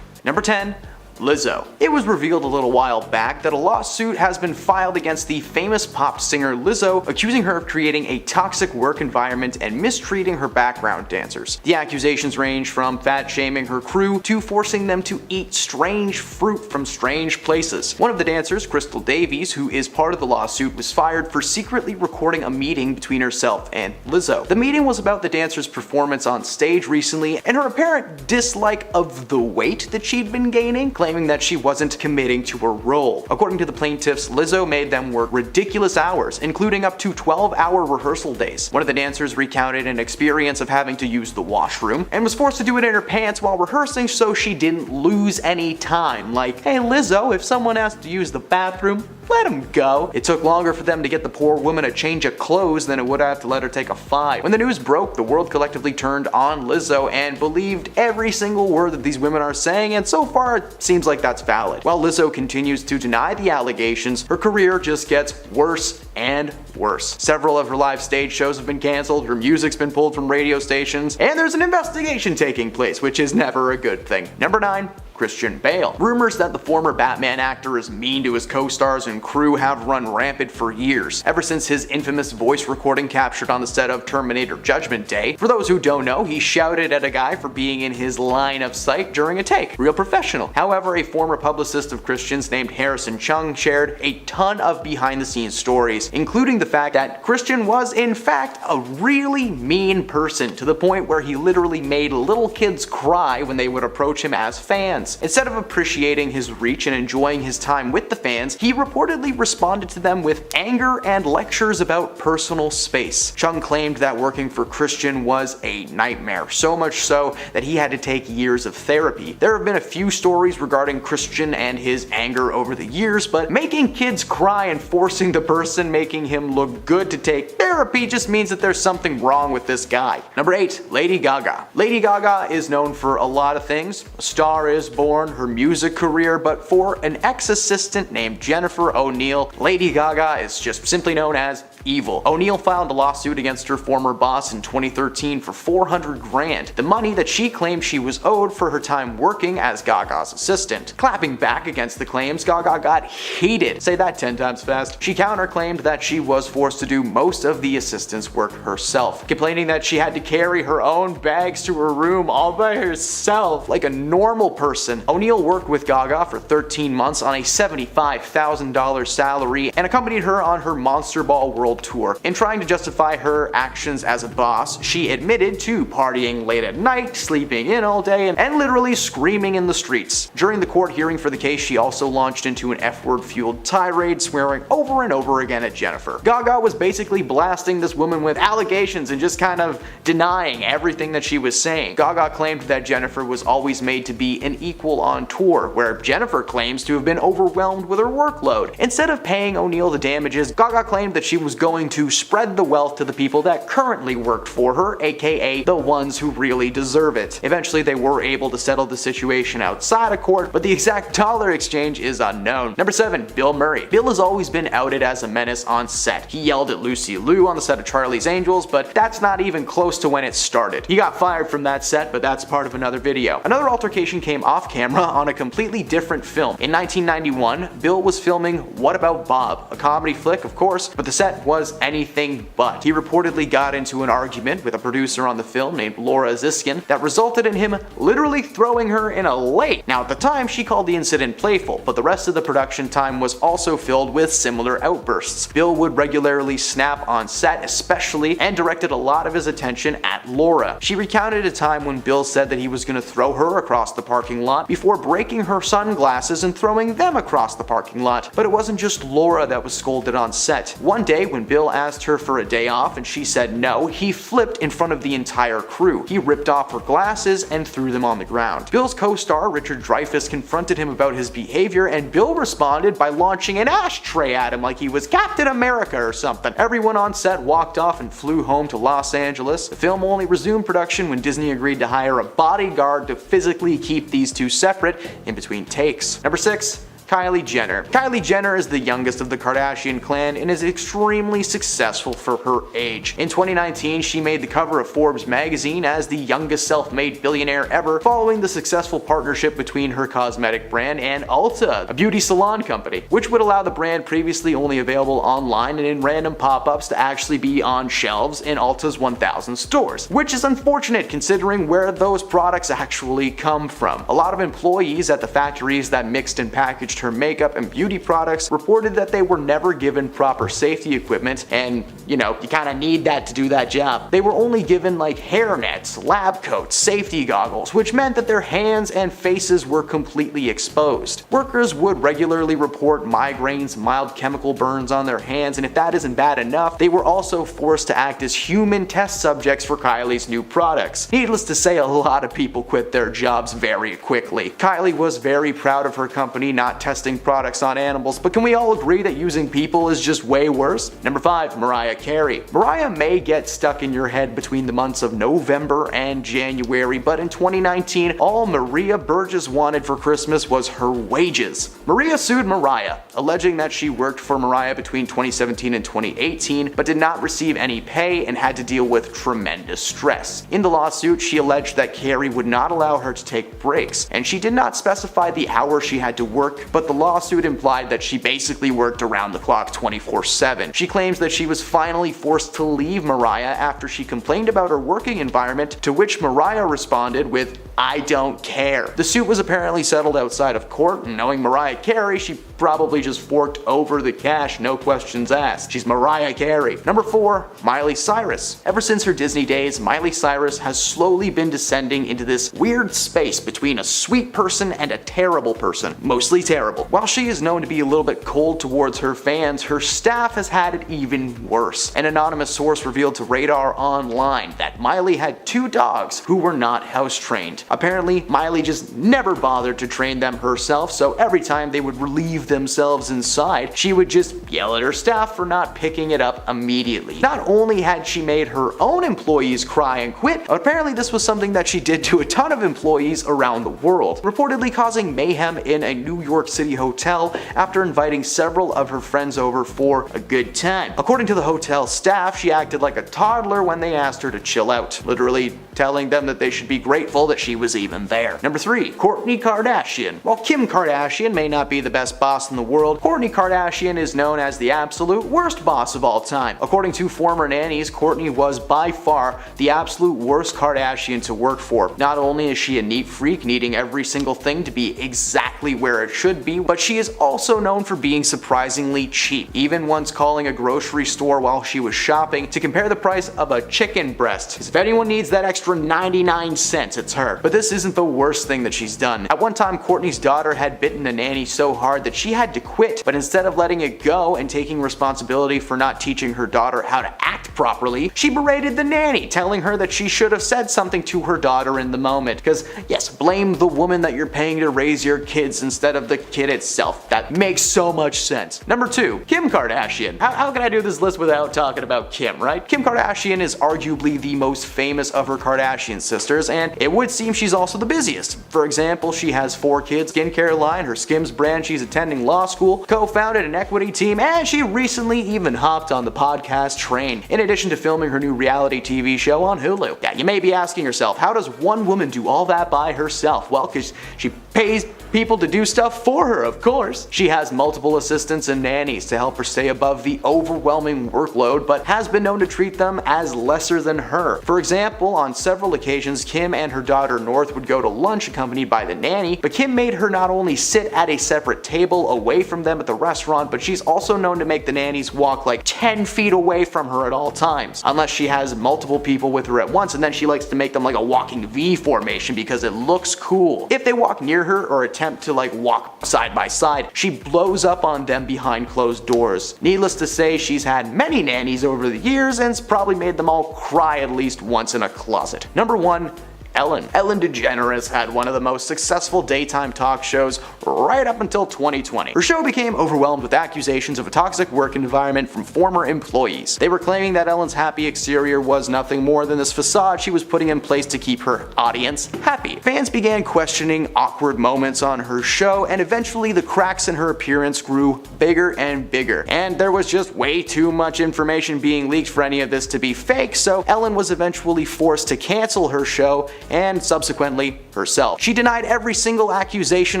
Number 10. Lizzo. It was revealed a little while back that a lawsuit has been filed against the famous pop singer Lizzo, accusing her of creating a toxic work environment and mistreating her background dancers. The accusations range from fat shaming her crew to forcing them to eat strange fruit from strange places. One of the dancers, Crystal Davies, who is part of the lawsuit, was fired for secretly recording a meeting between herself and Lizzo. The meeting was about the dancer's performance on stage recently and her apparent dislike of the weight that she'd been gaining, claiming claiming that she wasn't committing to her role. According to the plaintiffs, Lizzo made them work ridiculous hours, including up to 12-hour rehearsal days. One of the dancers recounted an experience of having to use the washroom and was forced to do it in her pants while rehearsing so she didn't lose any time. Like, hey Lizzo, if someone has to use the bathroom, let him go. It took longer for them to get the poor woman a change of clothes than it would have to let her take a fight. When the news broke, the world collectively turned on Lizzo and believed every single word that these women are saying, and so far it seems like that's valid. While Lizzo continues to deny the allegations, her career just gets worse and worse. Several of her live stage shows have been cancelled, her music's been pulled from radio stations, and there's an investigation taking place, which is never a good thing. Number 9. Christian Bale. Rumors that the former Batman actor is mean to his co-stars and crew have run rampant for years, ever since his infamous voice recording captured on the set of Terminator Judgment Day. For those who don't know, he shouted at a guy for being in his line of sight during a take. Real professional. However, a former publicist of Christian's named Harrison Chung shared a ton of behind-the-scenes stories, including the fact that Christian was in fact a really mean person, to the point where he literally made little kids cry when they would approach him as fans. Instead of appreciating his reach and enjoying his time with the fans, he reportedly responded to them with anger and lectures about personal space. Chung claimed that working for Christian was a nightmare, so much so that he had to take years of therapy. There have been a few stories regarding Christian and his anger over the years, but making kids cry and forcing the person making him look good to take therapy just means that there's something wrong with this guy. Number 8. Lady Gaga. Lady Gaga is known for a lot of things. A Star Is Born, her music career, but for an ex-assistant named Jennifer O'Neill, Lady Gaga is just simply known as evil. O'Neill filed a lawsuit against her former boss in 2013 for $400 grand, the money that she claimed she was owed for her time working as Gaga's assistant. Clapping back against the claims, Gaga got heated. Say that 10 times fast. She counterclaimed that she was forced to do most of the assistant's work herself, complaining that she had to carry her own bags to her room all by herself like a normal person. O'Neill worked with Gaga for 13 months on a $75,000 salary and accompanied her on her Monster Ball World Tour. In trying to justify her actions as a boss, she admitted to partying late at night, sleeping in all day, and literally screaming in the streets. During the court hearing for the case, she also launched into an F-word fueled tirade, swearing over and over again at Jennifer. Gaga was basically blasting this woman with allegations and just kind of denying everything that she was saying. Gaga claimed that Jennifer was always made to be an equal on tour, where Jennifer claims to have been overwhelmed with her workload. Instead of paying O'Neill the damages, Gaga claimed that she was going to spread the wealth to the people that currently worked for her, aka the ones who really deserve it. Eventually they were able to settle the situation outside of court, but the exact dollar exchange is unknown. Number 7. Bill Murray. Bill has always been outed as a menace on set. He yelled at Lucy Liu on the set of Charlie's Angels, but that's not even close to when it started. He got fired from that set, but that's part of another video. Another altercation came off camera on a completely different film. In 1991, Bill was filming What About Bob, a comedy flick of course, but the set was anything but. He reportedly got into an argument with a producer on the film named Laura Ziskin that resulted in him literally throwing her in a lake. Now at the time she called the incident playful, but the rest of the production time was also filled with similar outbursts. Bill would regularly snap on set especially, and directed a lot of his attention at Laura. She recounted a time when Bill said that he was going to throw her across the parking lot before breaking her sunglasses and throwing them across the parking lot. But it wasn't just Laura that was scolded on set. One day when Bill asked her for a day off and she said no, he flipped in front of the entire crew. He ripped off her glasses and threw them on the ground. Bill's co-star Richard Dreyfuss confronted him about his behavior, and Bill responded by launching an ashtray at him like he was Captain America or something. Everyone on set walked off and flew home to Los Angeles. The film only resumed production when Disney agreed to hire a bodyguard to physically keep these two separate in between takes. Number 6. Kylie Jenner. Kylie Jenner is the youngest of the Kardashian clan and is extremely successful for her age. In 2019, she made the cover of Forbes magazine as the youngest self-made billionaire ever, following the successful partnership between her cosmetic brand and Ulta, a beauty salon company, which would allow the brand previously only available online and in random pop-ups to actually be on shelves in Ulta's 1,000 stores, which is unfortunate considering where those products actually come from. A lot of employees at the factories that mixed and packaged used her makeup and beauty products reported that they were never given proper safety equipment, and you kinda need that to do that job. They were only given like hairnets, lab coats, safety goggles, which meant that their hands and faces were completely exposed. Workers would regularly report migraines, mild chemical burns on their hands, and if that isn't bad enough, they were also forced to act as human test subjects for Kylie's new products. Needless to say, a lot of people quit their jobs very quickly. Kylie was very proud of her company not testing products on animals, but can we all agree that using people is just way worse? Number 5, Mariah Carey. Mariah may get stuck in your head between the months of November and January, but in 2019, all Maria Burgess wanted for Christmas was her wages. Maria sued Mariah, alleging that she worked for Mariah between 2017 and 2018, but did not receive any pay and had to deal with tremendous stress. In the lawsuit, she alleged that Carey would not allow her to take breaks, and she did not specify the hours she had to work, but the lawsuit implied that she basically worked around the clock 24/7. She claims that she was finally forced to leave Mariah after she complained about her working environment, to which Mariah responded with, "I don't care." The suit was apparently settled outside of court, and knowing Mariah Carey, she probably just forked over the cash, no questions asked. She's Mariah Carey. Number 4, Miley Cyrus. Ever since her Disney days, Miley Cyrus has slowly been descending into this weird space between a sweet person and a terrible person. Mostly terrible. While she is known to be a little bit cold towards her fans, her staff has had it even worse. An anonymous source revealed to Radar Online that Miley had 2 dogs who were not house trained. Apparently, Miley just never bothered to train them herself, so every time they would relieve themselves inside, she would just yell at her staff for not picking it up immediately. Not only had she made her own employees cry and quit, but apparently this was something that she did to a ton of employees around the world, reportedly causing mayhem in a New York City hotel after inviting several of her friends over for a good time. According to the hotel staff, she acted like a toddler when they asked her to chill out, literally telling them that they should be grateful that she was even there. Number 3, Kourtney Kardashian. While Kim Kardashian may not be the best boss in the world, Kourtney Kardashian is known as the absolute worst boss of all time. According to former nannies, Kourtney was by far the absolute worst Kardashian to work for. Not only is she a neat freak, needing every single thing to be exactly where it should be, but she is also known for being surprisingly cheap, even once calling a grocery store while she was shopping to compare the price of a chicken breast. Because if anyone needs that extra 99 cents, it's her. But this isn't the worst thing that she's done. At one time, Kourtney's daughter had bitten a nanny so hard that she had to quit, but instead of letting it go and taking responsibility for not teaching her daughter how to act properly, she berated the nanny, telling her that she should have said something to her daughter in the moment. Because yes, blame the woman that you're paying to raise your kids instead of the kid itself. That makes so much sense. Number 2, Kim Kardashian. How can I do this list without talking about Kim, right? Kim Kardashian is arguably the most famous of her Kardashian sisters, and it would seem she's also the busiest. For example, she has 4 kids, skincare line, her Skims brand, she's attending law school, co-founded an equity team, and she recently even hopped on the podcast train, in addition to filming her new reality TV show on Hulu. Yeah, you may be asking yourself, how does one woman do all that by herself? Well, because she pays people to do stuff for her, of course. She has multiple assistants and nannies to help her stay above the overwhelming workload, but has been known to treat them as lesser than her. For example, on several occasions, Kim and her daughter North would go to lunch accompanied by the nanny, but Kim made her not only sit at a separate table away from them at the restaurant, but she's also known to make the nannies walk like 10 feet away from her at all times, unless she has multiple people with her at once, and then she likes to make them like a walking V formation because it looks cool. If they walk near her or attempt to like walk side by side, she blows up on them behind closed doors. Needless to say, she's had many nannies over the years and's probably made them all cry at least once in a closet. Number 1, Ellen. Ellen DeGeneres had one of the most successful daytime talk shows right up until 2020. Her show became overwhelmed with accusations of a toxic work environment from former employees. They were claiming that Ellen's happy exterior was nothing more than this facade she was putting in place to keep her audience happy. Fans began questioning awkward moments on her show, and eventually the cracks in her appearance grew bigger and bigger. And there was just way too much information being leaked for any of this to be fake, so Ellen was eventually forced to cancel her show and subsequently herself. She denied every single accusation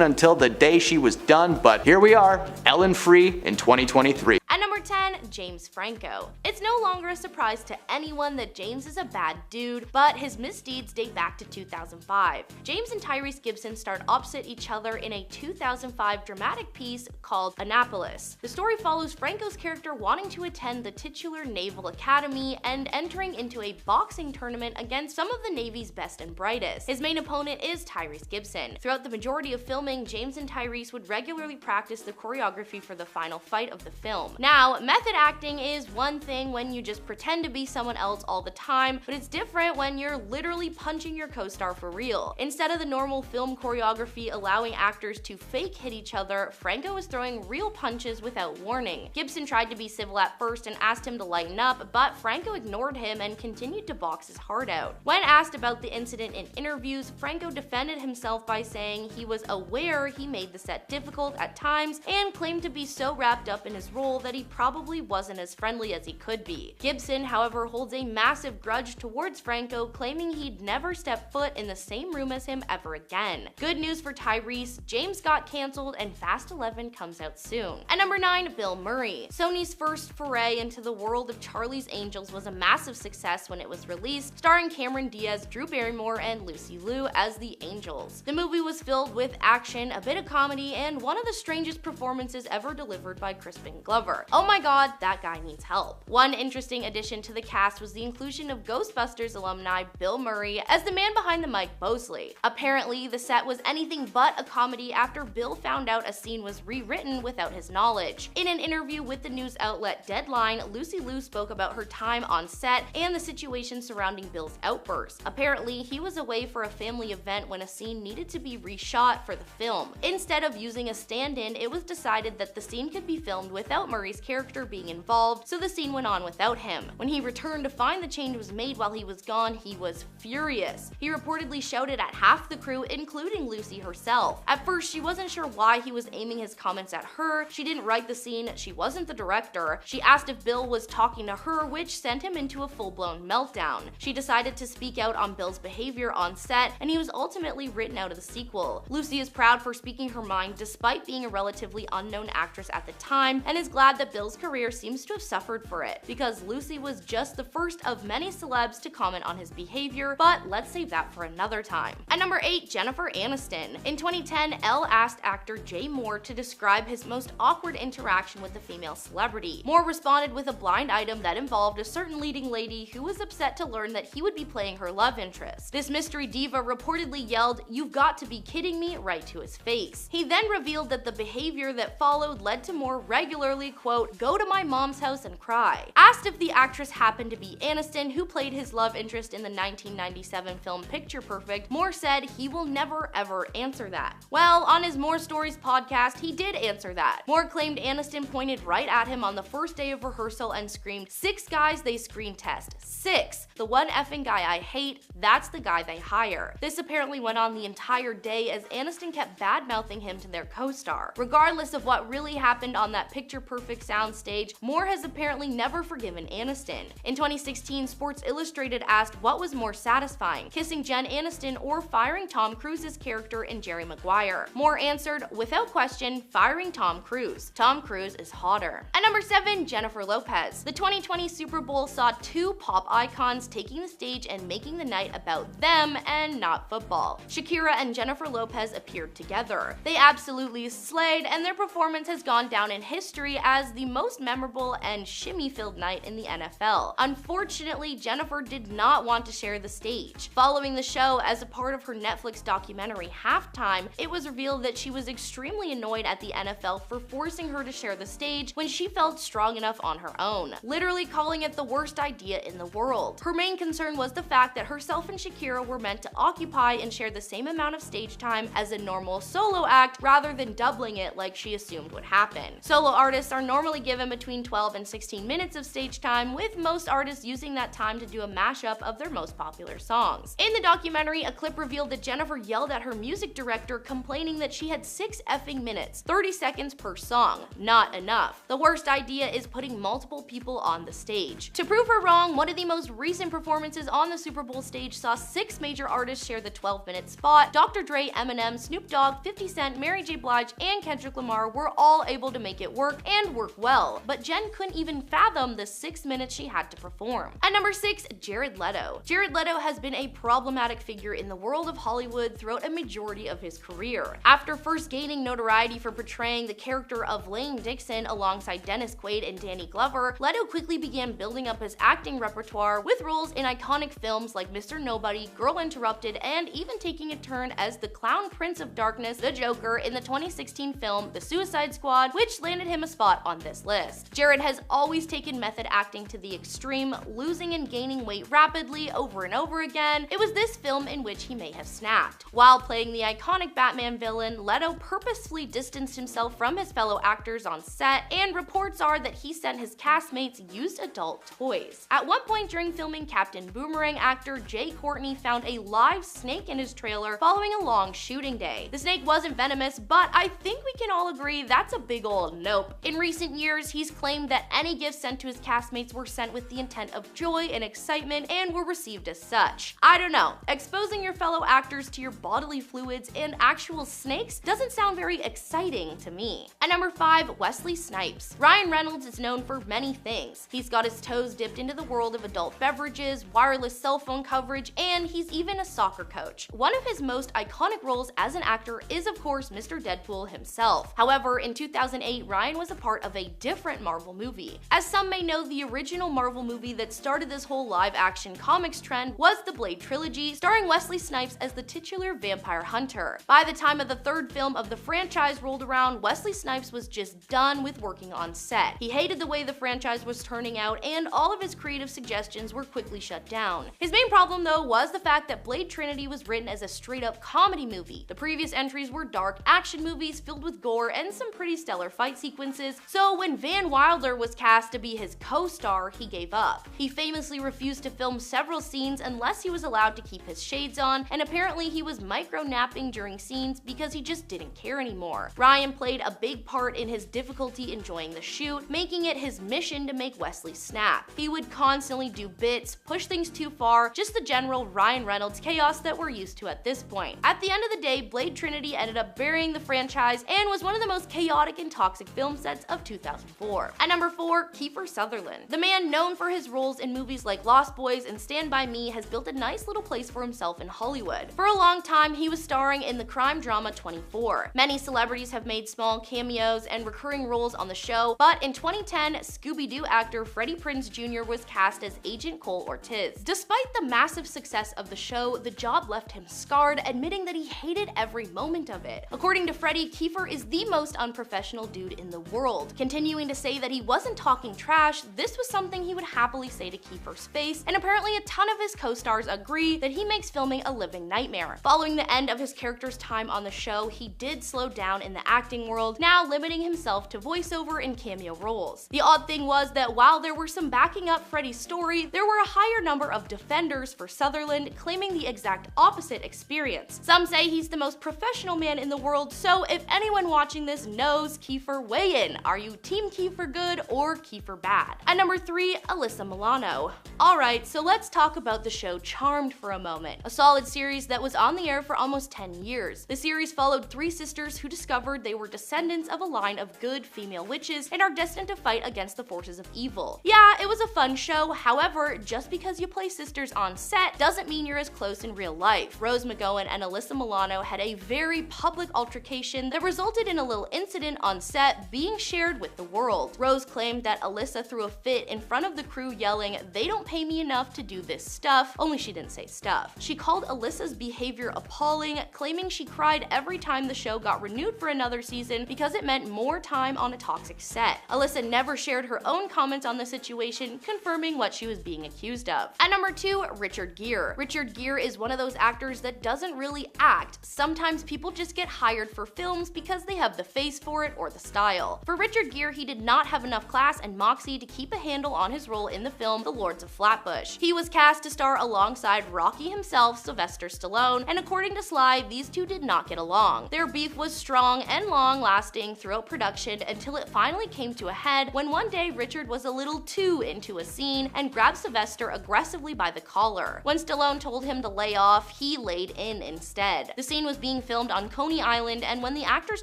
until the day she was done, but here we are, Ellen free in 2023. At number number 10, James Franco. It's no longer a surprise to anyone that James is a bad dude, but his misdeeds date back to 2005. James and Tyrese Gibson starred opposite each other in a 2005 dramatic piece called Annapolis. The story follows Franco's character wanting to attend the titular Naval Academy and entering into a boxing tournament against some of the Navy's best and brightest. His main opponent is Tyrese Gibson. Throughout the majority of filming, James and Tyrese would regularly practice the choreography for the final fight of the film. Now, method acting is one thing when you just pretend to be someone else all the time, but it's different when you're literally punching your co-star for real. Instead of the normal film choreography allowing actors to fake hit each other, Franco was throwing real punches without warning. Gibson tried to be civil at first and asked him to lighten up, but Franco ignored him and continued to box his heart out. When asked about the incident in interviews, Franco defended himself by saying he was aware he made the set difficult at times and claimed to be so wrapped up in his role that he probably wasn't as friendly as he could be. Gibson, however, holds a massive grudge towards Franco, claiming he'd never step foot in the same room as him ever again. Good news for Tyrese, James got cancelled and Fast 11 comes out soon. At number 9, Bill Murray. Sony's first foray into the world of Charlie's Angels was a massive success when it was released, starring Cameron Diaz, Drew Barrymore, and Lucy Liu as the Angels. The movie was filled with action, a bit of comedy, and one of the strangest performances ever delivered by Crispin Glover. Oh my god, that guy needs help. One interesting addition to the cast was the inclusion of Ghostbusters alumni Bill Murray as the man behind the mic Bosley. Apparently, the set was anything but a comedy after Bill found out a scene was rewritten without his knowledge. In an interview with the news outlet Deadline, Lucy Liu spoke about her time on set and the situation surrounding Bill's outburst. Apparently, he was away for a family event when a scene needed to be reshot for the film. Instead of using a stand-in, it was decided that the scene could be filmed without Murray's character being involved, so the scene went on without him. When he returned to find the change was made while he was gone, he was furious. He reportedly shouted at half the crew, including Lucy herself. At first, she wasn't sure why he was aiming his comments at her. She didn't write the scene, she wasn't the director. She asked if Bill was talking to her, which sent him into a full-blown meltdown. She decided to speak out on Bill's behavior on set, and he was ultimately written out of the sequel. Lucy is proud for speaking her mind despite being a relatively unknown actress at the time, and is glad that Bill's career seems to have suffered for it, because Lucy was just the first of many celebs to comment on his behavior, but let's save that for another time. At number 8, Jennifer Aniston. In 2010, Elle asked actor Jay Moore to describe his most awkward interaction with a female celebrity. Moore responded with a blind item that involved a certain leading lady who was upset to learn that he would be playing her love interest. This mystery diva reportedly yelled, "You've got to be kidding me," right to his face. He then revealed that the behavior that followed led to Moore regularly, quote, "go to my mom's house and cry." Asked if the actress happened to be Aniston, who played his love interest in the 1997 film Picture Perfect, Moore said he will never ever answer that. Well, on his More Stories podcast, he did answer that. Moore claimed Aniston pointed right at him on the first day of rehearsal and screamed, "6 guys they screen test. 6. The one effing guy I hate, that's the guy they hire." This apparently went on the entire day as Aniston kept bad-mouthing him to their co-star. Regardless of what really happened on that Picture Perfect soundstage, Moore has apparently never forgiven Aniston. In 2016, Sports Illustrated asked what was more satisfying, kissing Jen Aniston or firing Tom Cruise's character in Jerry Maguire. Moore answered, without question, firing Tom Cruise. Tom Cruise is hotter. At number 7, Jennifer Lopez. The 2020 Super Bowl saw 2 pop icons taking the stage and making the night about them and not football. Shakira and Jennifer Lopez appeared together. They absolutely slayed, and their performance has gone down in history as the most memorable and shimmy-filled night in the NFL. Unfortunately, Jennifer did not want to share the stage. Following the show, as a part of her Netflix documentary Halftime, it was revealed that she was extremely annoyed at the NFL for forcing her to share the stage when she felt strong enough on her own, literally calling it the worst idea in the world. Her main concern was the fact that herself and Shakira were meant to occupy and share the same amount of stage time as a normal solo act rather than doubling it like she assumed would happen. Solo artists are normally given between 12 and 16 minutes of stage time, with most artists using that time to do a mashup of their most popular songs. In the documentary, a clip revealed that Jennifer yelled at her music director, complaining that she had 6 effing minutes, 30 seconds per song. Not enough. The worst idea is putting multiple people on the stage. To prove her wrong, one of the most recent performances on the Super Bowl stage saw 6 major artists share the 12-minute spot. Dr. Dre, Eminem, Snoop Dogg, 50 Cent, Mary J. Blige, and Kendrick Lamar were all able to make it work and work well. well, but Jen couldn't even fathom the 6 minutes she had to perform. At number 6, Jared Leto. Jared Leto has been a problematic figure in the world of Hollywood throughout a majority of his career. After first gaining notoriety for portraying the character of Lane Dixon alongside Dennis Quaid and Danny Glover, Leto quickly began building up his acting repertoire with roles in iconic films like Mr. Nobody, Girl Interrupted, and even taking a turn as the Clown Prince of Darkness, the Joker, in the 2016 film The Suicide Squad, which landed him a spot on this list. Jared has always taken method acting to the extreme, losing and gaining weight rapidly over and over again. It was this film in which he may have snapped. While playing the iconic Batman villain, Leto purposefully distanced himself from his fellow actors on set, and reports are that he sent his castmates used adult toys. At one point during filming Captain Boomerang, actor Jay Courtney found a live snake in his trailer following a long shooting day. The snake wasn't venomous, but I think we can all agree that's a big ol' nope. In recent years, he's claimed that any gifts sent to his castmates were sent with the intent of joy and excitement and were received as such. I don't know, exposing your fellow actors to your bodily fluids and actual snakes doesn't sound very exciting to me. At number 5, Wesley Snipes. Ryan Reynolds is known for many things. He's got his toes dipped into the world of adult beverages, wireless cell phone coverage, and he's even a soccer coach. One of his most iconic roles as an actor is of course Mr. Deadpool himself. However, in 2008, Ryan was a part of a different Marvel movie. As some may know, the original Marvel movie that started this whole live-action comics trend was the Blade trilogy, starring Wesley Snipes as the titular vampire hunter. By the time of the third film of the franchise rolled around, Wesley Snipes was just done with working on set. He hated the way the franchise was turning out, and all of his creative suggestions were quickly shut down. His main problem, though, was the fact that Blade Trinity was written as a straight-up comedy movie. The previous entries were dark action movies filled with gore and some pretty stellar fight sequences, so when Van Wilder was cast to be his co-star, he gave up. He famously refused to film several scenes unless he was allowed to keep his shades on, and apparently he was micro-napping during scenes because he just didn't care anymore. Ryan played a big part in his difficulty enjoying the shoot, making it his mission to make Wesley snap. He would constantly do bits, push things too far, just the general Ryan Reynolds chaos that we're used to at this point. At the end of the day, Blade Trinity ended up burying the franchise and was one of the most chaotic and toxic film sets of 2004. At number 4, Kiefer Sutherland. The man known for his roles in movies like Lost Boys and Stand By Me has built a nice little place for himself in Hollywood. For a long time, he was starring in the crime drama 24. Many celebrities have made small cameos and recurring roles on the show, but in 2010, Scooby-Doo actor Freddie Prinze Jr. was cast as Agent Cole Ortiz. Despite the massive success of the show, the job left him scarred, admitting that he hated every moment of it. According to Freddie, Kiefer is the most unprofessional dude in the world. Continuing to say that he wasn't talking trash, this was something he would happily say to Kiefer's face, and apparently a ton of his co-stars agree that he makes filming a living nightmare. Following the end of his character's time on the show, he did slow down in the acting world, now limiting himself to voiceover and cameo roles. The odd thing was that while there were some backing up Freddie's story, there were a higher number of defenders for Sutherland, claiming the exact opposite experience. Some say he's the most professional man in the world, so if anyone watching this knows Kiefer, weigh in. Are you Team Kiefer good or Kiefer bad? At number 3, Alyssa Milano. Alright, so let's talk about the show Charmed for a moment, a solid series that was on the air for almost 10 years. The series followed 3 sisters who discovered they were descendants of a line of good female witches and are destined to fight against the forces of evil. Yeah, it was a fun show, however, just because you play sisters on set doesn't mean you're as close in real life. Rose McGowan and Alyssa Milano had a very public altercation that resulted in a little incident on set being shared with the world. Rose claimed that Alyssa threw a fit in front of the crew yelling, "They don't pay me enough to do this stuff," only she didn't say stuff. She called Alyssa's behavior appalling, claiming she cried every time the show got renewed for another season because it meant more time on a toxic set. Alyssa never shared her own comments on the situation, confirming what she was being accused of. At number 2, Richard Gere. Richard Gere is one of those actors that doesn't really act. Sometimes people just get hired for films because they have the face for it or the style. For Richard Gere, he did not have enough class and moxie to keep a handle on his role in the film The Lords of Flatbush. He was cast to star alongside Rocky himself, Sylvester Stallone, and according to Sly, these two did not get along. Their beef was strong and long-lasting throughout production until it finally came to a head when one day Richard was a little too into a scene and grabbed Sylvester aggressively by the collar. When Stallone told him to lay off, he laid in instead. The scene was being filmed on Coney Island, and when the actors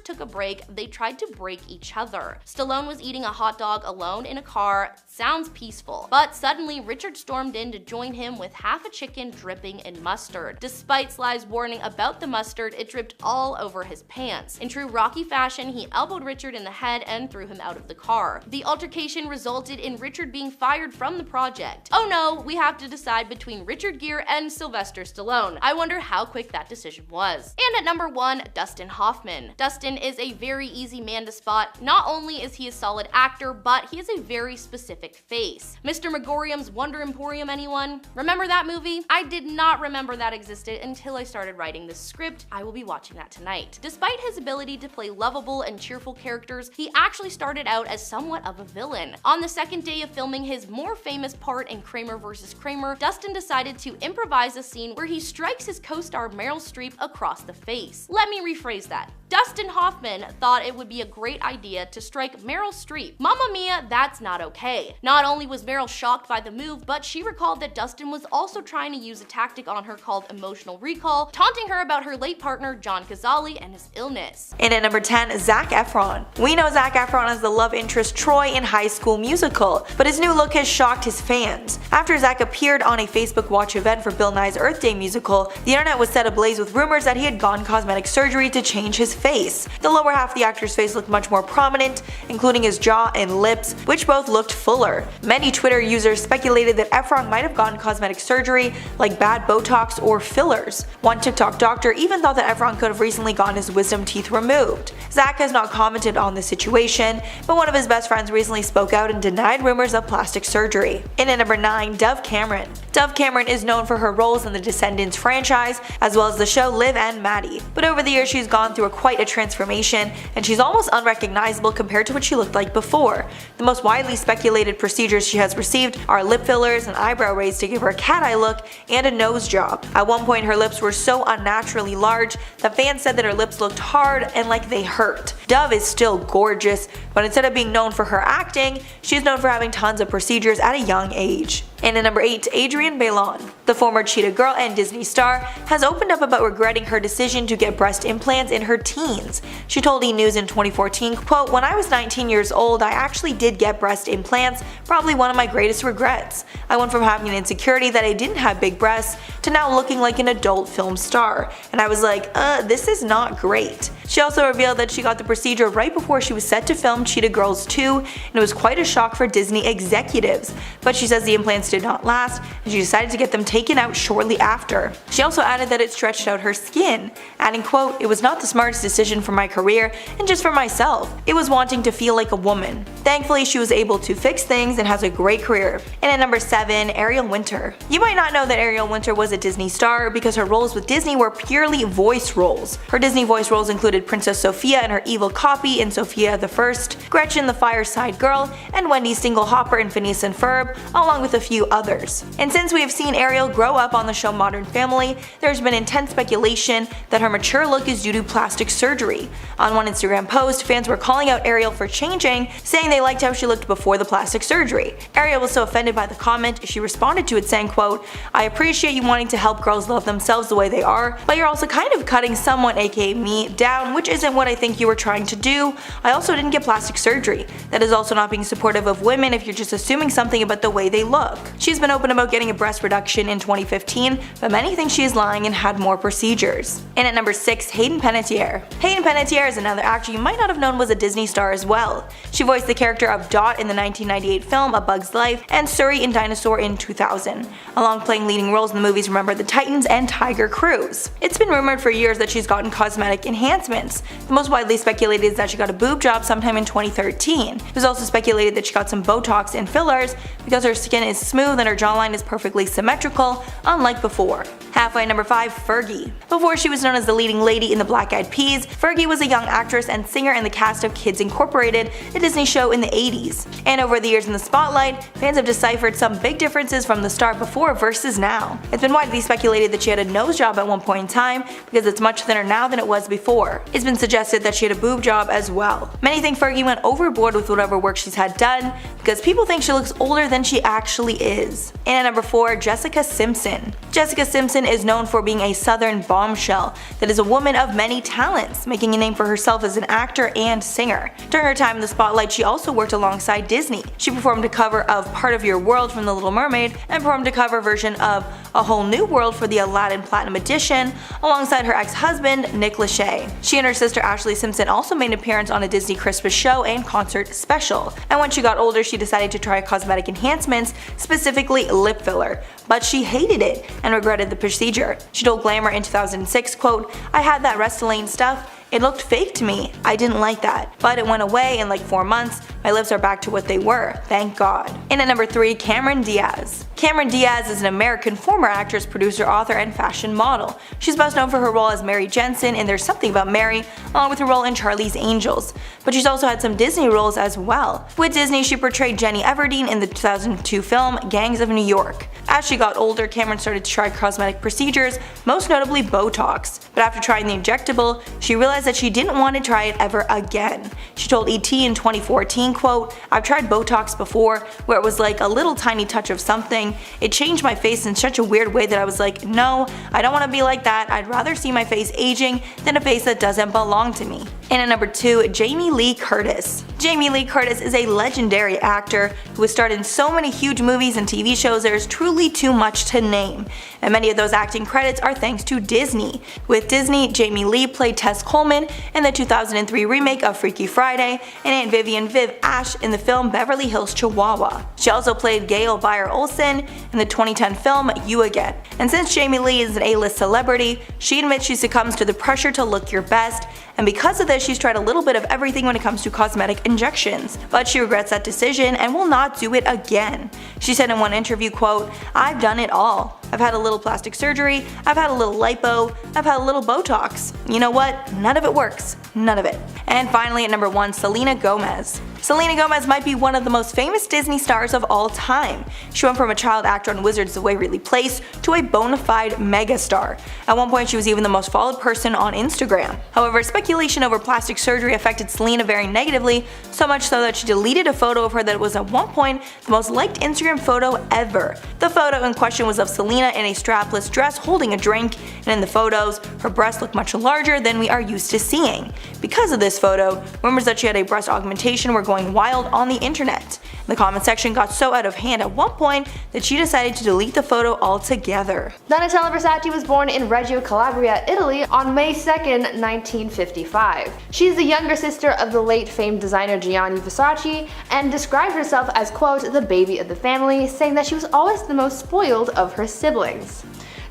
took a break, they tried to break each other. Stallone Stallone was eating a hot dog alone in a car. Sounds peaceful. But suddenly, Richard stormed in to join him with half a chicken dripping in mustard. Despite Sly's warning about the mustard, it dripped all over his pants. In true Rocky fashion, he elbowed Richard in the head and threw him out of the car. The altercation resulted in Richard being fired from the project. Oh no, we have to decide between Richard Gere and Sylvester Stallone. I wonder how quick that decision was. And at number 1, Dustin Hoffman. Dustin is a very easy man to spot. Not only is he a solid actor, but he has a very specific face. Mr. Megorium's Wonder Emporium, anyone? Remember that movie? I did not remember that existed until I started writing this script. I will be watching that tonight. Despite his ability to play lovable and cheerful characters, he actually started out as somewhat of a villain. On the second day of filming his more famous part in Kramer vs. Kramer, Dustin decided to improvise a scene where he strikes his co-star Meryl Streep across the face. Let me rephrase that. Dustin Hoffman thought it would be a great idea to strike Meryl Streep. Mamma mia, that's not okay. Not only was Meryl shocked by the move, but she recalled that Dustin was also trying to use a tactic on her called emotional recall, taunting her about her late partner John Cazale and his illness. And at number 10, Zac Efron. We know Zac Efron as the love interest Troy in High School Musical, but his new look has shocked his fans. After Zac appeared on a Facebook Watch event for Bill Nye's Earth Day musical, the internet was set ablaze with rumors that he had gone cosmetic surgery to change his face. The lower half of the actor's face looked much more prominent, including his jaw and lips, which both looked fuller. Many Twitter users speculated that Efron might have gotten cosmetic surgery, like bad Botox or fillers. One TikTok doctor even thought that Efron could have recently gotten his wisdom teeth removed. Zac has not commented on the situation, but one of his best friends recently spoke out and denied rumors of plastic surgery. And at number 9, Dove Cameron. Dove Cameron is known for her roles in the Descendants franchise, as well as the show Liv and Maddie. But over the years she's gone through quite a transformation, and she's almost unrecognizable compared to what she looked like before. The most widely speculated procedures she has received are lip fillers, an eyebrow raise to give her a cat eye look, and a nose job. At one point her lips were so unnaturally large that fans said that her lips looked hard and like they hurt. Dove is still gorgeous, but instead of being known for her acting, she's known for having tons of procedures at a young age. And at number 8, Adrienne Bailon. The former Cheetah Girl and Disney star has opened up about regretting her decision to get breast implants in her teens. She told E! News in 2014, quote, "When I was 19 years old, I actually did get breast implants, probably one of my greatest regrets. I went from having an insecurity that I didn't have big breasts to now looking like an adult film star. And I was like, this is not great." She also revealed that she got the procedure right before she was set to film Cheetah Girls 2, and it was quite a shock for Disney executives. But she says the implants did not last, and she decided to get them taken out shortly after. She also added that it stretched out her skin, adding, quote, "It was not the smartest decision for my career and just for myself. It was wanting to feel like a woman." Thankfully, she was able to fix things and has a great career. And at number 7, Ariel Winter. You might not know that Ariel Winter was a Disney star because her roles with Disney were purely voice roles. Her Disney voice roles included Princess Sophia and her evil copy in Sophia the First, Gretchen the Fireside Girl, and Wendy Single Hopper in Phineas and Ferb, along with a few others. And since we have seen Ariel grow up on the show Modern Family, there's been intense speculation that her mature look is due to plastic surgery. On one Instagram post, fans were calling out Ariel for changing, saying they liked how she looked before the plastic surgery. Ariel was so offended by the comment, she responded to it saying, quote, "I appreciate you wanting to help girls love themselves the way they are, but you're also kind of cutting someone, aka me, down, which isn't what I think you were trying to do. I also didn't get plastic surgery. That is also not being supportive of women if you're just assuming something about the way they look." She's been open about getting a breast reduction in 2015, but many think she is lying and had more procedures. And at number 6, Hayden Panettiere. Hayden Panettiere is another actor you might not have known was a Disney star as well. She voiced the character of Dot in the 1998 film A Bug's Life and Suri in Dinosaur in 2000, along playing leading roles in the movies Remember the Titans and Tiger Cruise. It's been rumored for years that she's gotten cosmetic enhancements. The most widely speculated is that she got a boob job sometime in 2013. It was also speculated that she got some Botox and fillers because her skin is smooth and her jawline is perfectly symmetrical, unlike before. Halfway at number 5, Fergie. Before she was known as the leading lady in the Black Eyed Peas, Fergie was a young actress and singer in the cast of Kids Incorporated, a Disney show in the 80s. And over the years in the spotlight, fans have deciphered some big differences from the star before versus now. It's been widely speculated that she had a nose job at one point in time because it's much thinner now than it was before. It's been suggested that she had a boob job as well. Many think Fergie went overboard with whatever work she's had done because people think she looks older than she actually is. And at number 4, Jessica Simpson. Jessica Simpson is known for being a southern bombshell that is a woman of many talents, making a name for herself as an actor and singer. During her time in the spotlight, she also worked alongside Disney. She performed a cover of Part of Your World from The Little Mermaid and performed a cover version of A Whole New World for the Aladdin Platinum Edition alongside her ex-husband, Nick Lachey. She and her sister Ashley Simpson also made an appearance on a Disney Christmas show and concert special. And when she got older, she decided to try cosmetic enhancements, specifically lip filler. But she hated it and regretted the procedure. She told Glamour in 2006, quote, "I had that Restylane stuff. It looked fake to me. I didn't like that. But it went away in like 4 months. My lips are back to what they were. Thank God." And at number 3, Cameron Diaz. Cameron Diaz is an American former actress, producer, author, and fashion model. She's best known for her role as Mary Jensen in There's Something About Mary, along with her role in Charlie's Angels. But she's also had some Disney roles as well. With Disney, she portrayed Jenny Everdeen in the 2002 film Gangs of New York. As she got older, Cameron started to try cosmetic procedures, most notably Botox. But after trying the injectable, she realized that she didn't want to try it ever again. She told ET in 2014, quote, "I've tried Botox before, where it was like a little tiny touch of something. It changed my face in such a weird way that I was like, no, I don't want to be like that. I'd rather see my face aging than a face that doesn't belong to me." And at number 2, Jamie Lee Curtis. Jamie Lee Curtis is a legendary actor who has starred in so many huge movies and TV shows there is truly too much to name. And many of those acting credits are thanks to Disney. With Disney, Jamie Lee played Tess Coleman in the 2003 remake of Freaky Friday and Aunt Vivian Viv Ash in the film Beverly Hills Chihuahua. She also played Gail Bayer Olsen in the 2010 film You Again. And since Jamie Lee is an A-list celebrity, she admits she succumbs to the pressure to look your best, and because of this she's tried a little bit of everything when it comes to cosmetic injections. But she regrets that decision and will not do it again. She said in one interview, quote, "I've done it all. I've had a little plastic surgery, I've had a little lipo, I've had a little Botox. You know what? None of it works. None of it." And finally at number 1, Selena Gomez. Selena Gomez might be one of the most famous Disney stars of all time. She went from a child actor on Wizards of Waverly Place to a bona fide megastar. At one point she was even the most followed person on Instagram. However, speculation over plastic surgery affected Selena very negatively, so much so that she deleted a photo of her that was at one point the most liked Instagram photo ever. The photo in question was of Selena in a strapless dress holding a drink, and in the photos, her breasts look much larger than we are used to seeing. Because of this photo, rumors that she had a breast augmentation were going wild on the internet. The comment section got so out of hand at one point that she decided to delete the photo altogether. Donatella Versace was born in Reggio Calabria, Italy on May 2nd, 1955. She is the younger sister of the late famed designer Gianni Versace and described herself as, quote, "the baby of the family," saying that she was always the most spoiled of her siblings.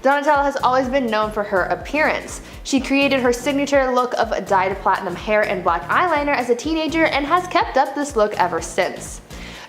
Donatella has always been known for her appearance. She created her signature look of dyed platinum hair and black eyeliner as a teenager and has kept up this look ever since.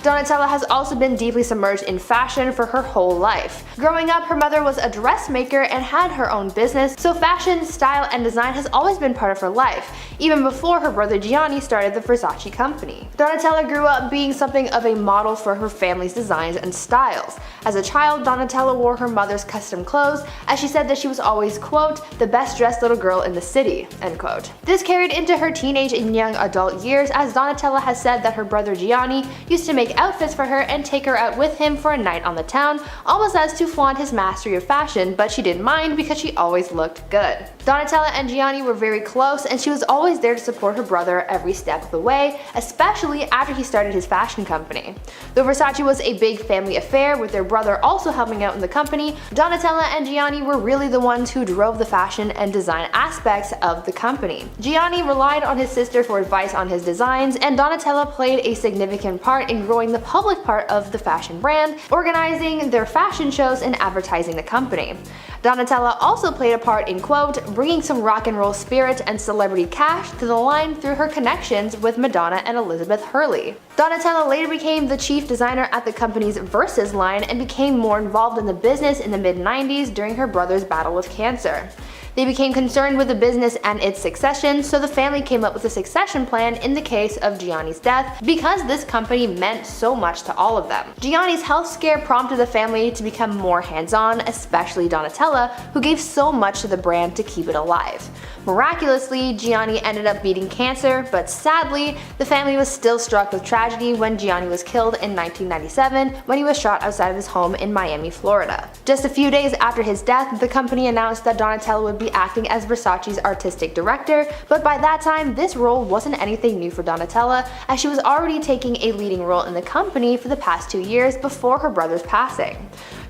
Donatella has also been deeply submerged in fashion for her whole life. Growing up, her mother was a dressmaker and had her own business, so fashion, style, and design has always been part of her life, even before her brother Gianni started the Versace company. Donatella grew up being something of a model for her family's designs and styles. As a child, Donatella wore her mother's custom clothes, as she said that she was always, quote, "the best dressed little girl in the city," end quote. This carried into her teenage and young adult years, as Donatella has said that her brother Gianni used to make outfits for her and take her out with him for a night on the town, almost as to flaunt his mastery of fashion, but she didn't mind because she always looked good. Donatella and Gianni were very close, and she was always there to support her brother every step of the way, especially after he started his fashion company. Though Versace was a big family affair, with their brother also helping out in the company, Donatella and Gianni were really the ones who drove the fashion and design aspects of the company. Gianni relied on his sister for advice on his designs, and Donatella played a significant part in growing the public part of the fashion brand, organizing their fashion shows and advertising the company. Donatella also played a part in, quote, bringing some rock and roll spirit and celebrity cash to the line through her connections with Madonna and Elizabeth Hurley. Donatella later became the chief designer at the company's Versus line and became more involved in the business in the mid-90s during her brother's battle with cancer. They became concerned with the business and its succession, so the family came up with a succession plan in the case of Gianni's death, because this company meant so much to all of them. Gianni's health scare prompted the family to become more hands-on, especially Donatella, who gave so much to the brand to keep it alive. Miraculously, Gianni ended up beating cancer, but sadly, the family was still struck with tragedy when Gianni was killed in 1997 when he was shot outside of his home in Miami, Florida. Just a few days after his death, the company announced that Donatella would be acting as Versace's artistic director, but by that time, this role wasn't anything new for Donatella, as she was already taking a leading role in the company for the past 2 years before her brother's passing.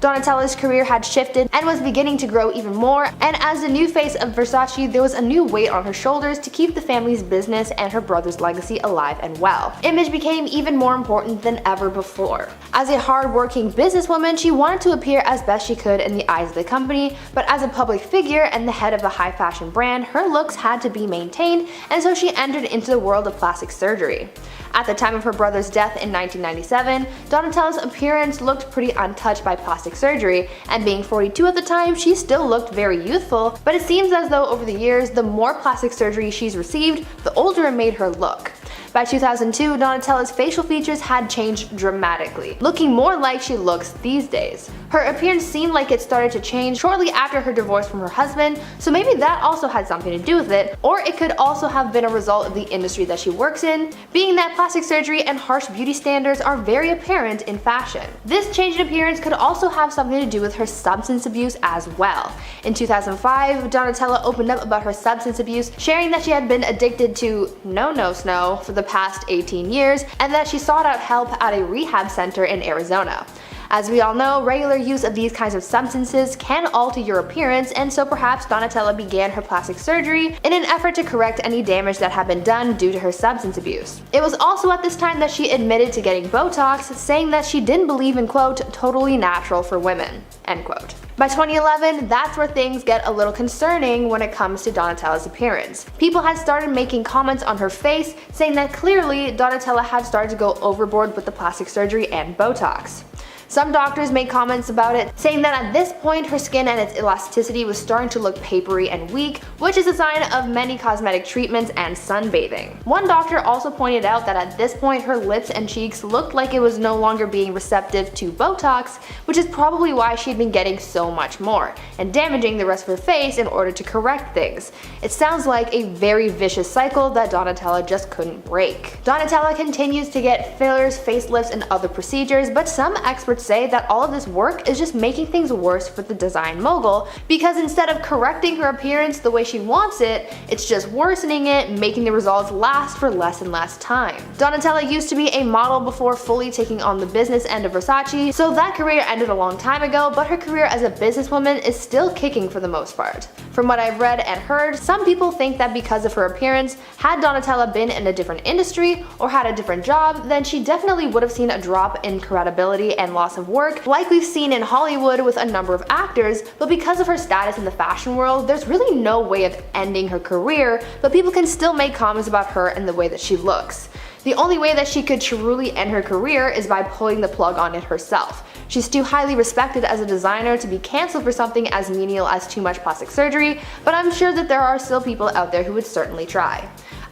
Donatella's career had shifted and was beginning to grow even more, and as the new face of Versace, there was a new weight on her shoulders to keep the family's business and her brother's legacy alive and well. Image became even more important than ever before. As a hard-working businesswoman, she wanted to appear as best she could in the eyes of the company, but as a public figure and the head of a high-fashion brand, her looks had to be maintained, and so she entered into the world of plastic surgery. At the time of her brother's death in 1997, Donatella's appearance looked pretty untouched by plastic surgery, and being 42 at the time, she still looked very youthful, but it seems as though over the years, the more plastic surgery she's received, the older it made her look. By 2002, Donatella's facial features had changed dramatically, looking more like she looks these days. Her appearance seemed like it started to change shortly after her divorce from her husband, so maybe that also had something to do with it, or it could also have been a result of the industry that she works in, being that plastic surgery and harsh beauty standards are very apparent in fashion. This change in appearance could also have something to do with her substance abuse as well. In 2005, Donatella opened up about her substance abuse, sharing that she had been addicted to no-no-snow for the past 18 years, and that she sought out help at a rehab center in Arizona. As we all know, regular use of these kinds of substances can alter your appearance, and so perhaps Donatella began her plastic surgery in an effort to correct any damage that had been done due to her substance abuse. It was also at this time that she admitted to getting Botox, saying that she didn't believe in, quote, totally natural for women, end quote. By 2011, that's where things get a little concerning when it comes to Donatella's appearance. People had started making comments on her face, saying that clearly Donatella had started to go overboard with the plastic surgery and Botox. Some doctors made comments about it, saying that at this point her skin and its elasticity was starting to look papery and weak, which is a sign of many cosmetic treatments and sunbathing. One doctor also pointed out that at this point her lips and cheeks looked like it was no longer being receptive to Botox, which is probably why she had been getting so much more, and damaging the rest of her face in order to correct things. It sounds like a very vicious cycle that Donatella just couldn't break. Donatella continues to get fillers, facelifts, and other procedures, but some experts say that all of this work is just making things worse for the design mogul, because instead of correcting her appearance the way she wants it, it's just worsening it, making the results last for less and less time. Donatella used to be a model before fully taking on the business end of Versace, so that career ended a long time ago, but her career as a businesswoman is still kicking for the most part. From what I've read and heard, some people think that because of her appearance, had Donatella been in a different industry or had a different job, then she definitely would have seen a drop in credibility and loss of work, like we've seen in Hollywood with a number of actors, but because of her status in the fashion world, there's really no way of ending her career, but people can still make comments about her and the way that she looks. The only way that she could truly end her career is by pulling the plug on it herself. She's too highly respected as a designer to be cancelled for something as menial as too much plastic surgery, but I'm sure that there are still people out there who would certainly try.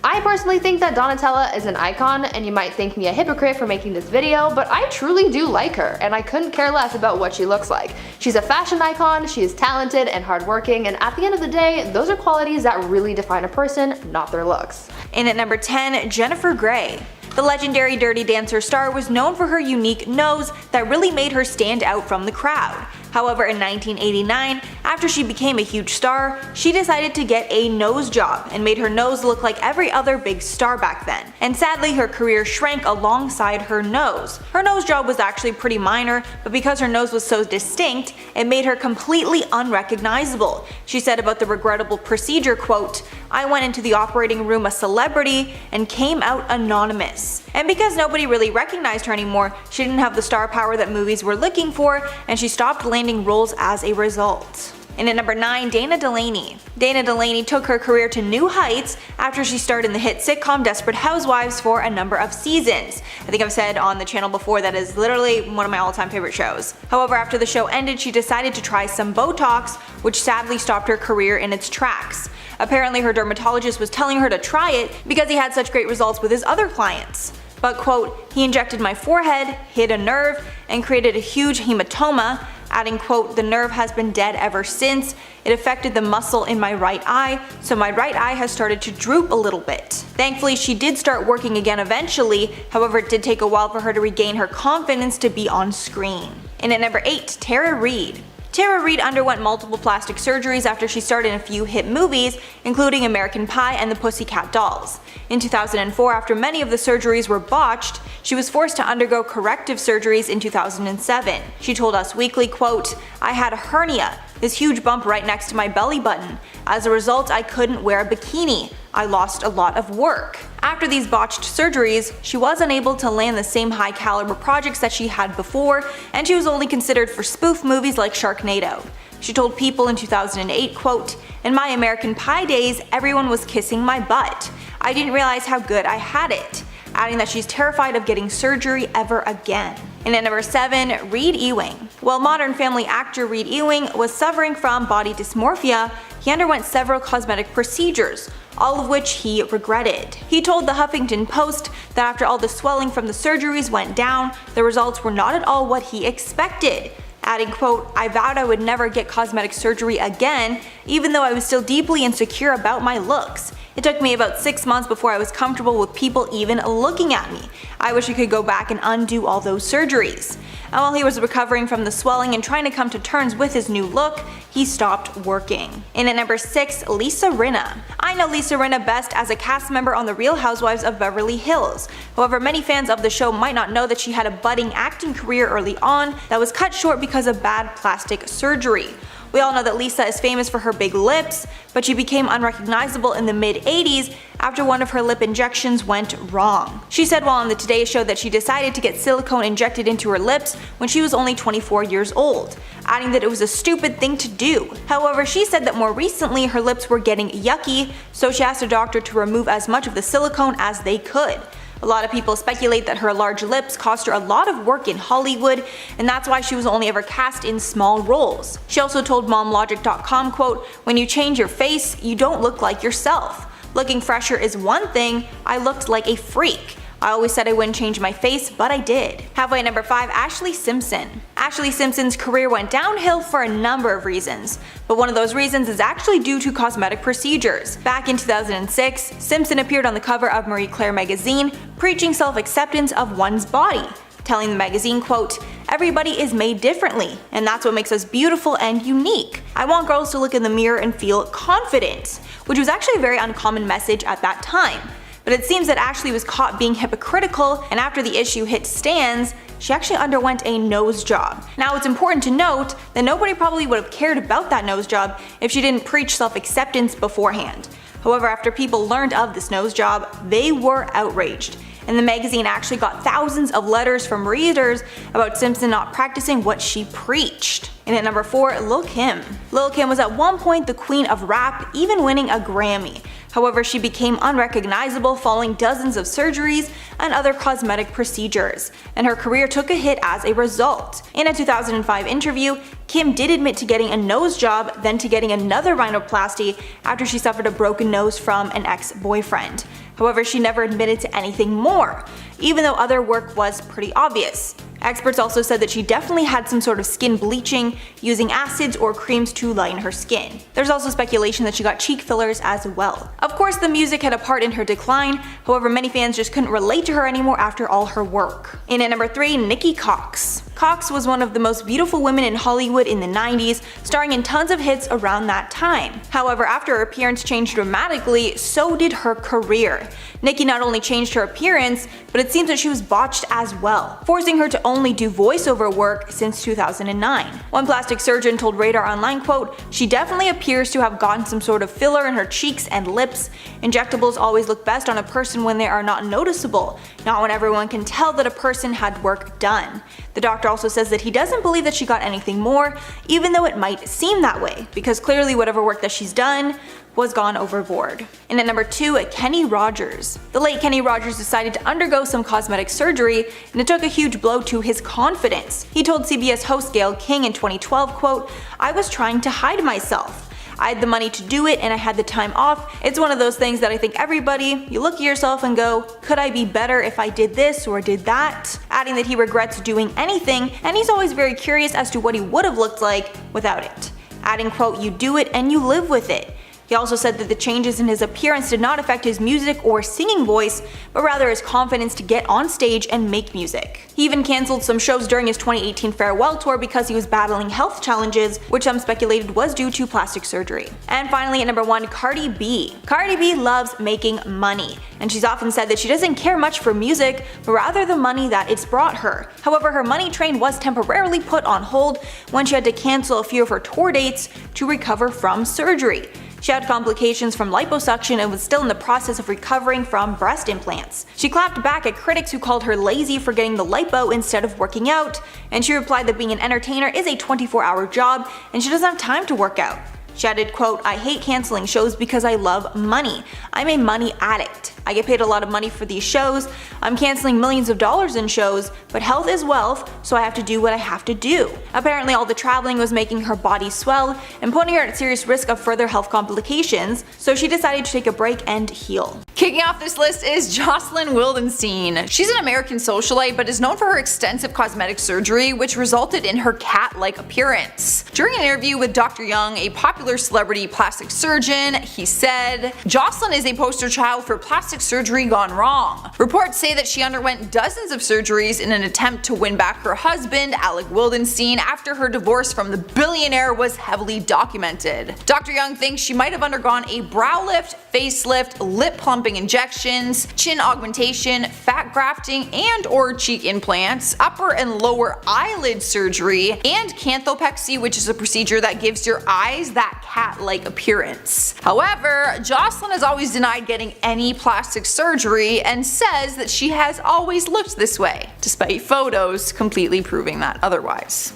I personally think that Donatella is an icon, and you might think me a hypocrite for making this video, but I truly do like her, and I couldn't care less about what she looks like. She's a fashion icon, she is talented and hardworking, and at the end of the day, those are qualities that really define a person, not their looks. And at number 10, Jennifer Grey. The legendary Dirty Dancer star was known for her unique nose that really made her stand out from the crowd. However, in 1989, after she became a huge star, she decided to get a nose job and made her nose look like every other big star back then. And sadly, her career shrank alongside her nose. Her nose job was actually pretty minor, but because her nose was so distinct, it made her completely unrecognizable. She said about the regrettable procedure, quote, "I went into the operating room a celebrity and came out anonymous." And because nobody really recognized her anymore, she didn't have the star power that movies were looking for, and she stopped landing roles as a result. And at number 9, Dana Delaney. Dana Delaney took her career to new heights after she starred in the hit sitcom Desperate Housewives for a number of seasons. I think I've said on the channel before that is literally one of my all-time favorite shows. However, after the show ended, she decided to try some Botox, which sadly stopped her career in its tracks. Apparently, her dermatologist was telling her to try it because he had such great results with his other clients. But quote, "He injected my forehead, hit a nerve, and created a huge hematoma. adding, quote, "The nerve has been dead ever since. It affected the muscle in my right eye, so my right eye has started to droop a little bit." Thankfully, she did start working again eventually, however it did take a while for her to regain her confidence to be on screen. And at number 8, Tara Reid. Tara Reid underwent multiple plastic surgeries after she starred in a few hit movies, including American Pie and the Pussycat Dolls. In 2004, after many of the surgeries were botched, she was forced to undergo corrective surgeries in 2007. She told Us Weekly, quote, "I had a hernia, this huge bump right next to my belly button. As a result, I couldn't wear a bikini. I lost a lot of work." After these botched surgeries, she was unable to land the same high caliber projects that she had before, and she was only considered for spoof movies like Sharknado. She told People in 2008, quote, "In my American Pie days, everyone was kissing my butt. I didn't realize how good I had it," adding that she's terrified of getting surgery ever again. And at number 7, Reed Ewing. While Modern Family actor Reed Ewing was suffering from body dysmorphia, he underwent several cosmetic procedures, all of which he regretted. He told the Huffington Post that after all the swelling from the surgeries went down, the results were not at all what he expected, adding, quote, "I vowed I would never get cosmetic surgery again, even though I was still deeply insecure about my looks. It took me about 6 months before I was comfortable with people even looking at me. I wish I could go back and undo all those surgeries." And while he was recovering from the swelling and trying to come to terms with his new look, he stopped working. And at number 6, Lisa Rinna. I know Lisa Rinna best as a cast member on The Real Housewives of Beverly Hills. However, many fans of the show might not know that she had a budding acting career early on that was cut short because of bad plastic surgery. We all know that Lisa is famous for her big lips, but she became unrecognizable in the mid-80s after one of her lip injections went wrong. She said while on the Today Show that she decided to get silicone injected into her lips when she was only 24 years old, adding that it was a stupid thing to do. However, she said that more recently her lips were getting yucky, so she asked her doctor to remove as much of the silicone as they could. A lot of people speculate that her large lips cost her a lot of work in Hollywood, and that's why she was only ever cast in small roles. She also told MomLogic.com, quote, "When you change your face, you don't look like yourself. Looking fresher is one thing, I looked like a freak. I always said I wouldn't change my face, but I did." Halfway at number 5, Ashlee Simpson. Ashlee Simpson's career went downhill for a number of reasons, but one of those reasons is actually due to cosmetic procedures. Back in 2006, Simpson appeared on the cover of Marie Claire magazine, preaching self-acceptance of one's body, telling the magazine, quote, "Everybody is made differently, and that's what makes us beautiful and unique. I want girls to look in the mirror and feel confident," which was actually a very uncommon message at that time. But it seems that Ashlee was caught being hypocritical, and after the issue hit stands, she actually underwent a nose job. Now it's important to note that nobody probably would have cared about that nose job if she didn't preach self-acceptance beforehand. However, after people learned of this nose job, they were outraged, and the magazine actually got thousands of letters from readers about Simpson not practicing what she preached. And at number 4, Lil Kim. Lil Kim was at one point the queen of rap, even winning a Grammy. However, she became unrecognizable following dozens of surgeries and other cosmetic procedures, and her career took a hit as a result. In a 2005 interview, Kim did admit to getting a nose job, then to getting another rhinoplasty after she suffered a broken nose from an ex-boyfriend. However, she never admitted to anything more, even though other work was pretty obvious. Experts also said that she definitely had some sort of skin bleaching, using acids or creams to lighten her skin. There's also speculation that she got cheek fillers as well. Of course, the music had a part in her decline, however many fans just couldn't relate to her anymore after all her work. And at number 3, Nikki Cox. Cox was one of the most beautiful women in Hollywood in the 90s, starring in tons of hits around that time. However, after her appearance changed dramatically, so did her career. Nikki not only changed her appearance, but it seems that she was botched as well, forcing her to only do voiceover work since 2009. One plastic surgeon told Radar Online, quote, "She definitely appears to have gotten some sort of filler in her cheeks and lips. Injectables always look best on a person when they are not noticeable, not when everyone can tell that a person had work done." The doctor also says that he doesn't believe that she got anything more, even though it might seem that way, because clearly whatever work that she's done was gone overboard. And at number 2, Kenny Rogers. The late Kenny Rogers decided to undergo some cosmetic surgery, and it took a huge blow to his confidence. He told CBS host Gayle King in 2012, quote, "I was trying to hide myself. I had the money to do it and I had the time off. It's one of those things that I think everybody, you look at yourself and go, could I be better if I did this or did that? Adding that he regrets doing anything, and he's always very curious as to what he would have looked like without it. Adding, quote, you do it and you live with it. He also said that the changes in his appearance did not affect his music or singing voice, but rather his confidence to get on stage and make music. He even cancelled some shows during his 2018 farewell tour because he was battling health challenges, which some speculated was due to plastic surgery. And finally at number 1, Cardi B. Cardi B loves making money, and she's often said that she doesn't care much for music, but rather the money that it's brought her. However, her money train was temporarily put on hold when she had to cancel a few of her tour dates to recover from surgery. She had complications from liposuction and was still in the process of recovering from breast implants. She clapped back at critics who called her lazy for getting the lipo instead of working out, and she replied that being an entertainer is a 24-hour job and she doesn't have time to work out. She added, quote, I hate canceling shows because I love money. I'm a money addict. I get paid a lot of money for these shows. I'm canceling millions of dollars in shows, but health is wealth, so I have to do what I have to do. Apparently all the traveling was making her body swell and putting her at serious risk of further health complications, so she decided to take a break and heal. Kicking off this list is Jocelyn Wildenstein. She's an American socialite but is known for her extensive cosmetic surgery, which resulted in her cat-like appearance. During an interview with Dr. Young, a popular celebrity plastic surgeon, he said, Jocelyn is a poster child for plastic surgery gone wrong. Reports say that she underwent dozens of surgeries in an attempt to win back her husband, Alec Wildenstein, after her divorce from the billionaire was heavily documented. Dr. Young thinks she might have undergone a brow lift, facelift, lip plumping injections, chin augmentation, fat grafting and or cheek implants, upper and lower eyelid surgery, and canthopexy, which is a procedure that gives your eyes that cat-like appearance. However, Jocelyn has always denied getting any plastic surgery and says that she has always looked this way, despite photos completely proving that otherwise.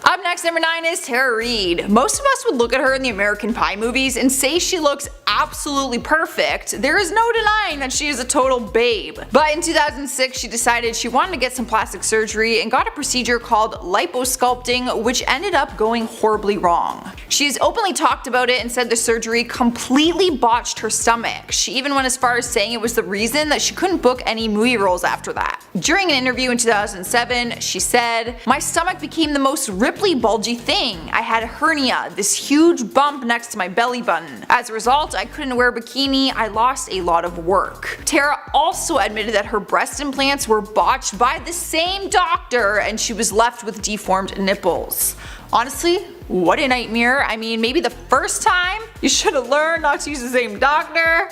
Up next, number 9 is Tara Reid. Most of us would look at her in the American Pie movies and say she looks absolutely perfect. There is no denying that she is a total babe. But in 2006, she decided she wanted to get some plastic surgery and got a procedure called liposculpting, which ended up going horribly wrong. She has openly talked about it and said the surgery completely botched her stomach. She even went as far as saying it was the reason that she couldn't book any movie roles after that. During an interview in 2007, she said, my stomach became the most ripply, bulgy thing. I had a hernia, this huge bump next to my belly button. As a result, I couldn't wear a bikini. I lost a lot of work. Tara also admitted that her breast implants were botched by the same doctor and she was left with deformed nipples. Honestly, what a nightmare. I mean, maybe the first time you should have learned not to use the same doctor.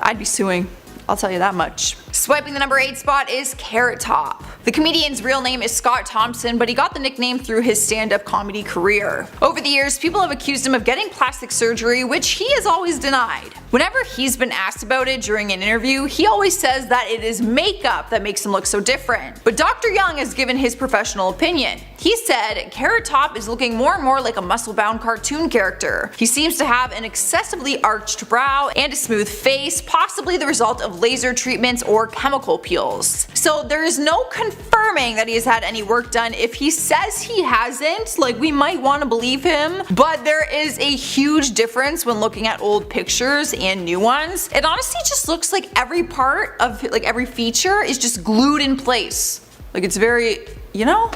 I'd be suing. I'll tell you that much. Swiping the number 8 spot is Carrot Top. The comedian's real name is Scott Thompson, but he got the nickname through his stand-up comedy career. Over the years, people have accused him of getting plastic surgery, which he has always denied. Whenever he's been asked about it during an interview, he always says that it is makeup that makes him look so different. But Dr. Young has given his professional opinion. He said Carrot Top is looking more and more like a muscle-bound cartoon character. He seems to have an excessively arched brow and a smooth face, possibly the result of laser treatments or chemical peels. So there is no confirming that he has had any work done. If he says he hasn't, like, we might want to believe him, but there is a huge difference when looking at old pictures and new ones. It honestly just looks like every part of, like, every feature is just glued in place. Like, it's very, you know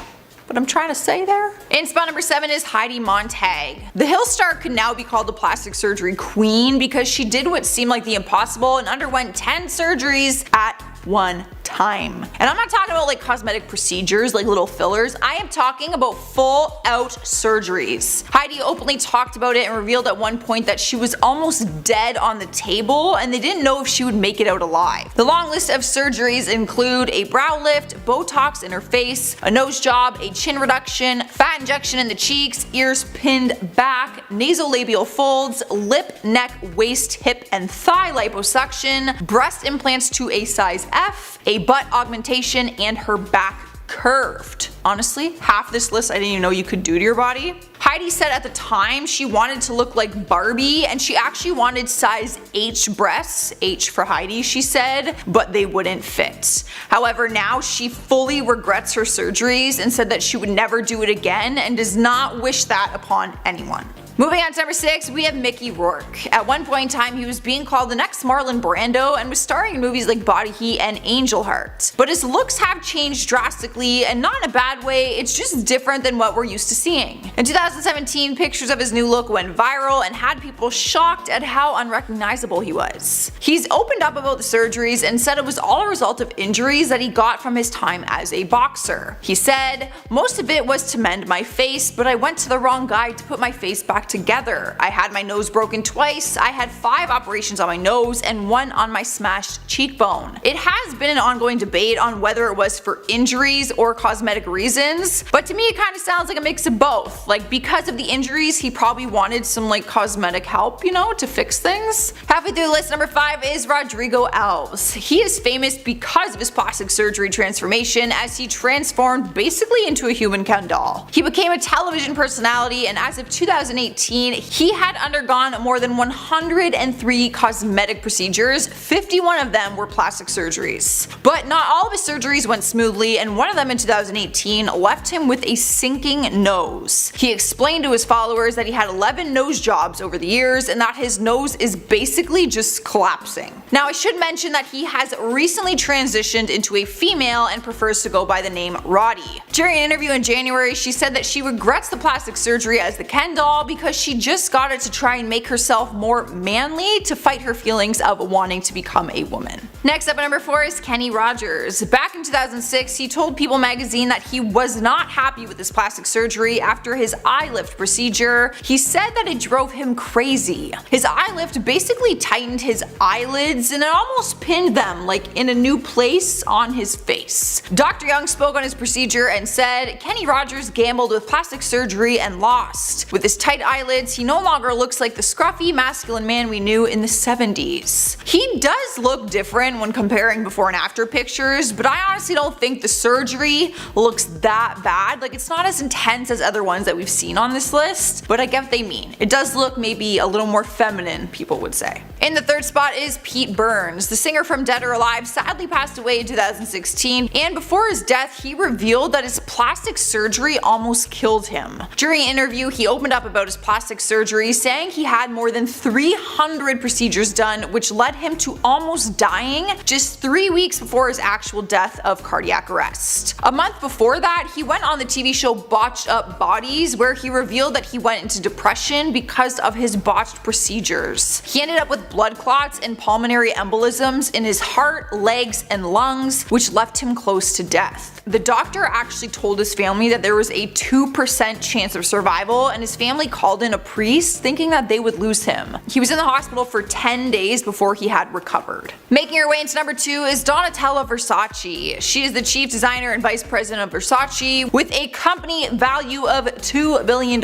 what I'm trying to say there? In spot number 7 is Heidi Montag. The Hill star could now be called the plastic surgery queen because she did what seemed like the impossible and underwent 10 surgeries at one time. And I'm not talking about like cosmetic procedures like little fillers, I am talking about full out surgeries. Heidi openly talked about it and revealed at one point that she was almost dead on the table and they didn't know if she would make it out alive. The long list of surgeries include a brow lift, Botox in her face, a nose job, a chin reduction, fat injection in the cheeks, ears pinned back, nasolabial folds, lip, neck, waist, hip, and thigh liposuction, breast implants to a size F, a butt augmentation, and her back curved. Honestly, half this list I didn't even know you could do to your body. Heidi said at the time she wanted to look like Barbie and she actually wanted size H breasts, H for Heidi she said, but they wouldn't fit. However, now she fully regrets her surgeries and said that she would never do it again and does not wish that upon anyone. Moving on to number 6, we have Mickey Rourke. At one point in time, he was being called the next Marlon Brando and was starring in movies like Body Heat and Angel Heart. But his looks have changed drastically, and not in a bad way, it's just different than what we're used to seeing. In 2017, pictures of his new look went viral and had people shocked at how unrecognizable he was. He's opened up about the surgeries and said it was all a result of injuries that he got from his time as a boxer. He said, "Most of it was to mend my face, but I went to the wrong guy to put my face back together. I had my nose broken twice, I had 5 operations on my nose and 1 on my smashed cheekbone." It has been an ongoing debate on whether it was for injuries or cosmetic reasons, but to me it kind of sounds like a mix of both. Like, because of the injuries, he probably wanted some like cosmetic help, you know, to fix things. Halfway through the list, number 5 is Rodrigo Alves. He is famous because of his plastic surgery transformation, as he transformed basically into a human Ken doll. He became a television personality, and as of 2018, he had undergone more than 103 cosmetic procedures. 51 of them were plastic surgeries. But not all of his surgeries went smoothly, and one of them in 2018 left him with a sinking nose. He explained to his followers that he had 11 nose jobs over the years and that his nose is basically just collapsing. Now, I should mention that he has recently transitioned into a female and prefers to go by the name Roddy. During an interview in January, she said that she regrets the plastic surgery as the Ken doll because she just got it to try and make herself more manly to fight her feelings of wanting to become a woman. Next up at number 4 is Kenny Rogers. Back in 2006, he told People magazine that he was not happy with his plastic surgery after his eye lift procedure. He said that it drove him crazy. His eye lift basically tightened his eyelids and it almost pinned them like in a new place on his face. Dr. Young spoke on his procedure and said, "Kenny Rogers gambled with plastic surgery and lost. With his tight eyelids, he no longer looks like the scruffy, masculine man we knew in the 70s. He does look different when comparing before and after pictures, but I honestly don't think the surgery looks that bad. Like, it's not as intense as other ones that we've seen on this list, but I get what they mean. It does look maybe a little more feminine, people would say." In the 3rd spot is Pete Burns. The singer from Dead or Alive sadly passed away in 2016, and before his death, he revealed that his plastic surgery almost killed him. During an interview, he opened up about his plastic surgery, saying he had more than 300 procedures done, which led him to almost dying just 3 weeks before his actual death of cardiac arrest. A month before that, he went on the TV show Botched Up Bodies, where he revealed that he went into depression because of his botched procedures. He ended up with blood clots and pulmonary embolisms in his heart, legs, and lungs, which left him close to death. The doctor actually told his family that there was a 2% chance of survival, and his family called in a priest thinking that they would lose him. He was in the hospital for 10 days before he had recovered. Making her way into number 2 is Donatella Versace. She is the chief designer and vice president of Versace with a company value of $2 billion.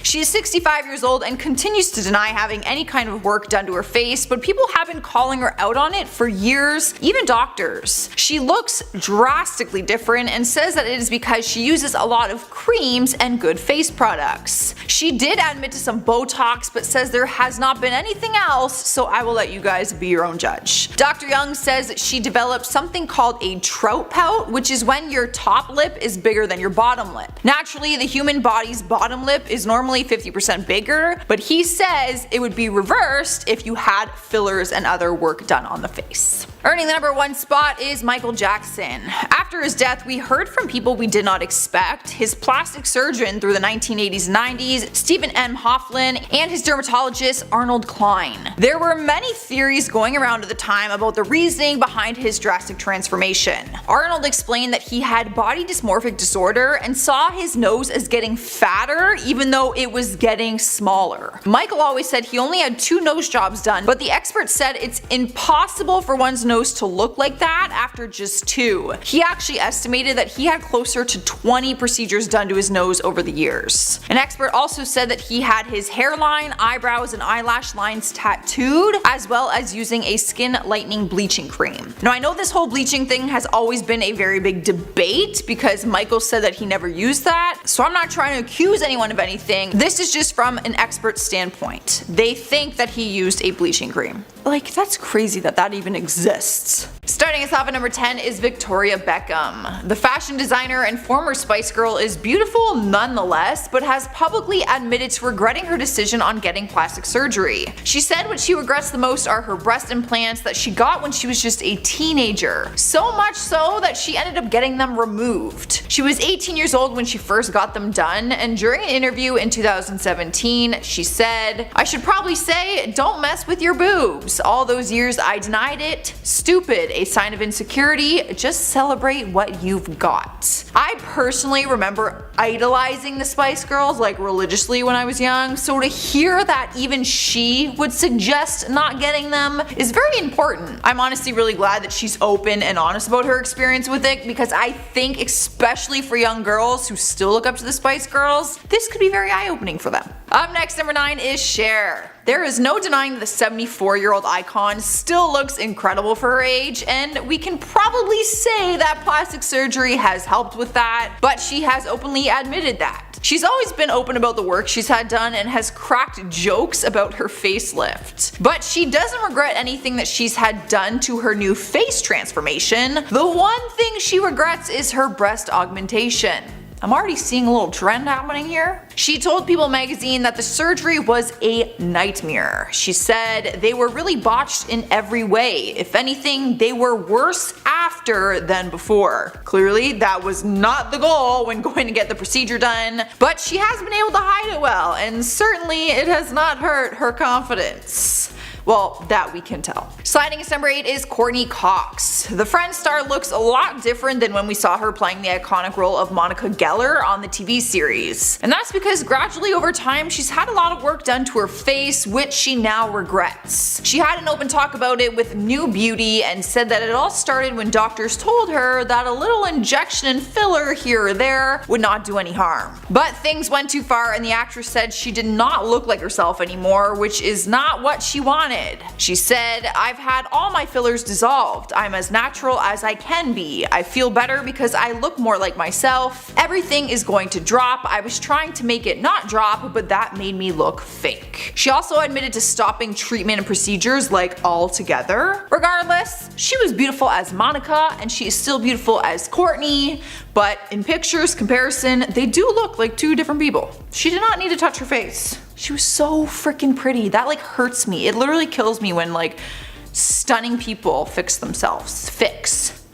She is 65 years old and continues to deny having any kind of work done to her face, but people have been calling her out on it for years, even doctors. She looks drastically different and says that it is because she uses a lot of creams and good face products. She did admit to some Botox, but says there has not been anything else, so I will let you guys be your own judge. Dr. Young says that she developed something called a trout pout, which is when your top lip is bigger than your bottom lip. Naturally, the human body's bottom lip is normally 50% bigger, but he says it would be reversed if you had fillers and other work done on the face. Earning the number 1 spot is Michael Jackson. After his death, we heard from people we did not expect. His plastic surgeon through the 1980s and 90s, Stephen M. Hoffman, and his dermatologist Arnold Klein. There were many theories going around at the time about the reasoning behind his drastic transformation. Arnold explained that he had body dysmorphic disorder and saw his nose as getting fatter even though it was getting smaller. Michael always said he only had 2 nose jobs done, but the experts said it's impossible for one's nose to look like that after just 2. He actually estimated that he had closer to 20 procedures done to his nose over the years. An expert also said that he had his hairline, eyebrows, and eyelash lines tattooed, as well as using a skin lightening bleaching cream. Now, I know this whole bleaching thing has always been a very big debate because Michael said that he never used that, so I'm not trying to accuse anyone of anything. This is just from an expert standpoint. They think that he used a bleaching cream. Like, that's crazy that that even exists. Starting us off at number 10 is Victoria Beckham. The fashion designer and former Spice Girl is beautiful nonetheless, but has publicly admitted to regretting her decision on getting plastic surgery. She said what she regrets the most are her breast implants that she got when she was just a teenager. So much so that she ended up getting them removed. She was 18 years old when she first got them done, and during an interview in 2017, she said, "I should probably say, don't mess with your boobs. All those years I denied it. Stupid, a sign of insecurity. Just celebrate what you've got." I personally remember idolizing the Spice Girls like religiously when I was young, so to hear that even she would suggest not getting them is very important. I'm honestly really glad that she's open and honest about her experience with it, because I think especially for young girls who still look up to the Spice Girls, this could be very eye-opening for them. Up next, number 9 is Cher. There is no denying the 74-year-old icon still looks incredible for her age, and we can probably say that plastic surgery has helped with that, but she has openly admitted that. She's always been open about the work she's had done and has cracked jokes about her facelift. But she doesn't regret anything that she's had done to her new face transformation. The one thing she regrets is her breast augmentation. I'm already seeing a little trend happening here. She told People magazine that the surgery was a nightmare. She said they were really botched in every way. If anything, they were worse after than before. Clearly, that was not the goal when going to get the procedure done, but she has been able to hide it well, and certainly it has not hurt her confidence. Well, that we can tell. Sliding at number 8 is Courtney Cox. The Friends star looks a lot different than when we saw her playing the iconic role of Monica Geller on the TV series. And that's because gradually over time she's had a lot of work done to her face, which she now regrets. She had an open talk about it with New Beauty and said that it all started when doctors told her that a little injection and filler here or there would not do any harm. But things went too far, and the actress said she did not look like herself anymore, which is not what she wanted. She said, "I've had all my fillers dissolved. I'm as natural as I can be. I feel better because I look more like myself. Everything is going to drop. I was trying to make it not drop, but that made me look fake." She also admitted to stopping treatment and procedures like altogether. Regardless, she was beautiful as Monica, and she is still beautiful as Courtney, but in pictures comparison, they do look like two different people. She did not need to touch her face. She was so freaking pretty. That like hurts me. It literally kills me when like stunning people fix themselves.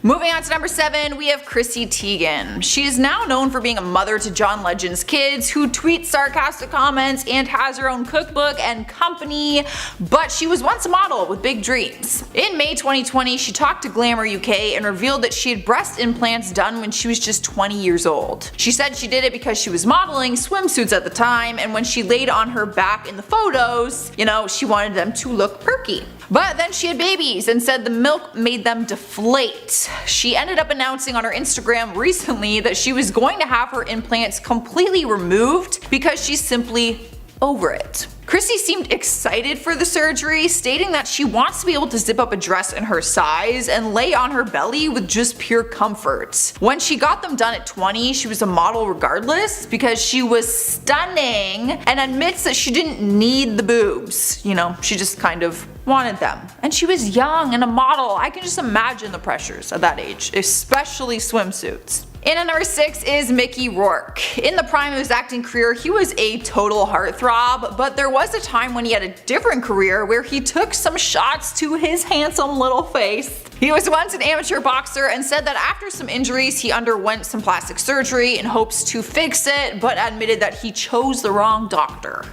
Moving on to number 7, we have Chrissy Teigen. She is now known for being a mother to John Legend's kids, who tweets sarcastic comments and has her own cookbook and company, but she was once a model with big dreams. In May 2020, she talked to Glamour UK and revealed that she had breast implants done when she was just 20 years old. She said she did it because she was modeling swimsuits at the time, and when she laid on her back in the photos, she wanted them to look perky. But then she had babies and said the milk made them deflate. She ended up announcing on her Instagram recently that she was going to have her implants completely removed because she's simply over it. Chrissy seemed excited for the surgery, stating that she wants to be able to zip up a dress in her size and lay on her belly with just pure comfort. When she got them done at 20, she was a model regardless because she was stunning, and admits that she didn't need the boobs. She just kind of wanted them. And she was young and a model. I can just imagine the pressures at that age, especially swimsuits. In at number 6 is Mickey Rourke. In the prime of his acting career, he was a total heartthrob, but there was a time when he had a different career where he took some shots to his handsome little face. He was once an amateur boxer and said that after some injuries he underwent some plastic surgery in hopes to fix it, but admitted that he chose the wrong doctor.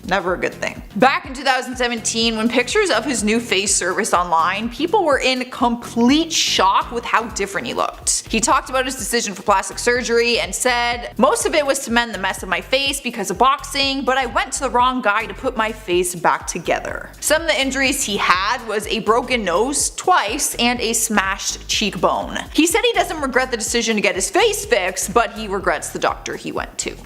Never a good thing. Back in 2017, when pictures of his new face surfaced online, people were in complete shock with how different he looked. He talked about his decision for plastic surgery and said, "Most of it was to mend the mess of my face because of boxing, but I went to the wrong guy to put my face back together." Some of the injuries he had was a broken nose twice and a smashed cheekbone. He said he doesn't regret the decision to get his face fixed, but he regrets the doctor he went to.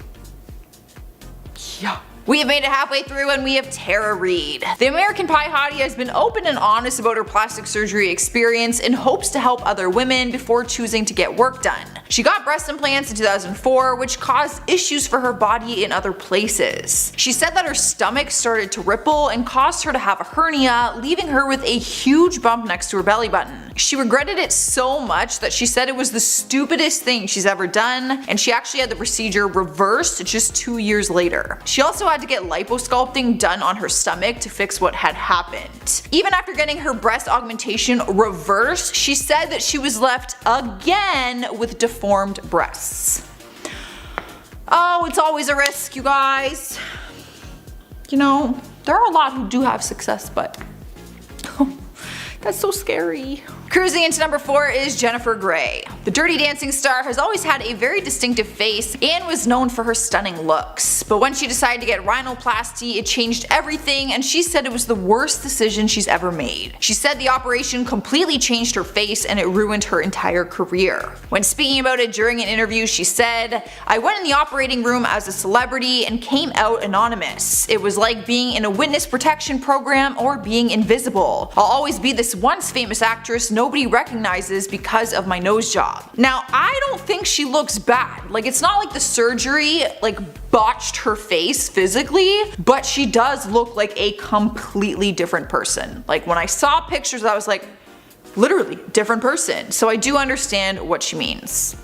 Yeah. We have made it halfway through and we have Tara Reid. The American Pie hottie has been open and honest about her plastic surgery experience in hopes to help other women before choosing to get work done. She got breast implants in 2004, which caused issues for her body in other places. She said that her stomach started to ripple and caused her to have a hernia, leaving her with a huge bump next to her belly button. She regretted it so much that she said it was the stupidest thing she's ever done, and she actually had the procedure reversed just 2 years later. She also had to get liposculpting done on her stomach to fix what had happened. Even after getting her breast augmentation reversed, she said that she was left again with deformed breasts. Oh, it's always a risk, you guys. You know, there are a lot who do have success, but that's so scary. Cruising into number 4 is Jennifer Grey. The Dirty Dancing star has always had a very distinctive face and was known for her stunning looks. But when she decided to get rhinoplasty, it changed everything, and she said it was the worst decision she's ever made. She said the operation completely changed her face and it ruined her entire career. When speaking about it during an interview, she said, "I went in the operating room as a celebrity and came out anonymous. It was like being in a witness protection program or being invisible. I'll always be this once famous actress nobody recognizes because of my nose job." Now, I don't think she looks bad. Like, it's not like the surgery botched her face physically, but she does look like a completely different person. Like, when I saw pictures, I was like, literally different person. So I do understand what she means.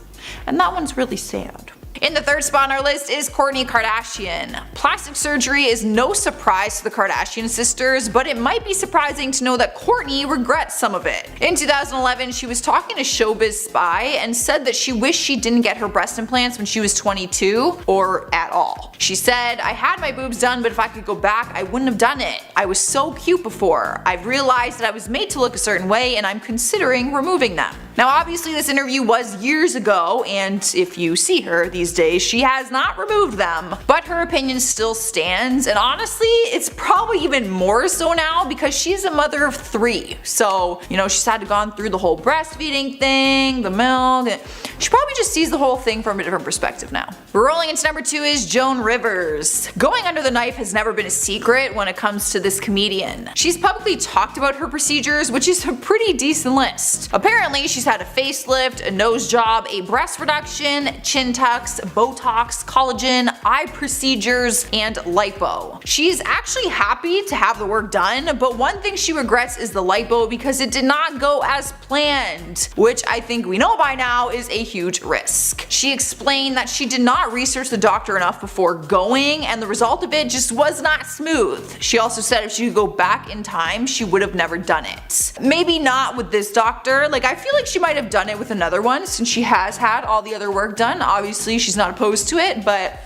And that one's really sad. In the 3rd spot on our list is Kourtney Kardashian. Plastic surgery is no surprise to the Kardashian sisters, but it might be surprising to know that Kourtney regrets some of it. In 2011, she was talking to Showbiz Spy and said that she wished she didn't get her breast implants when she was 22, or at all. She said, "I had my boobs done, but if I could go back, I wouldn't have done it. I was so cute before. I've realized that I was made to look a certain way and I'm considering removing them." Now, obviously this interview was years ago, and if you see her these days, she has not removed them, but her opinion still stands, and honestly, it's probably even more so now because she's a mother of 3. So, you know, she's had to gone through the whole breastfeeding thing, the milk, and she probably just sees the whole thing from a different perspective now. Rolling into number 2 is Joan Rivers. Going under the knife has never been a secret when it comes to this comedian. She's publicly talked about her procedures, which is a pretty decent list. Apparently, she's had a facelift, a nose job, a breast reduction, chin tucks, Botox, collagen, eye procedures, and lipo. She's actually happy to have the work done, but one thing she regrets is the lipo because it did not go as planned, which I think we know by now is a huge risk. She explained that she did not research the doctor enough before going, and the result of it just was not smooth. She also said if she could go back in time, she would have never done it. Maybe not with this doctor. Like, I feel like she might have done it with another one since she has had all the other work done. Obviously, she's not opposed to it, but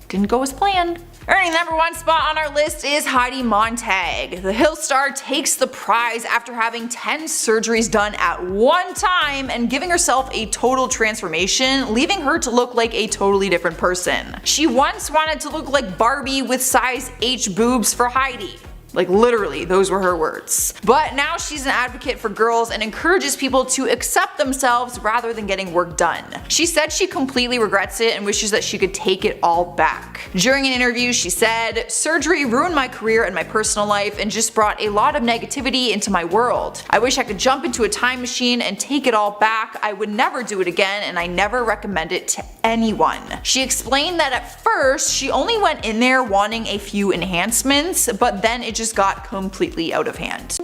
didn't go as planned. Earning the number 1 spot on our list is Heidi Montag. The Hill star takes the prize after having 10 surgeries done at one time and giving herself a total transformation, leaving her to look like a totally different person. She once wanted to look like Barbie with size H boobs for Heidi. Like, literally, those were her words. But now she's an advocate for girls and encourages people to accept themselves rather than getting work done. She said she completely regrets it and wishes that she could take it all back. During an interview, she said, "Surgery ruined my career and my personal life and just brought a lot of negativity into my world. I wish I could jump into a time machine and take it all back. I would never do it again and I never recommend it to anyone." She explained that at first, she only went in there wanting a few enhancements, but then it just got completely out of hand.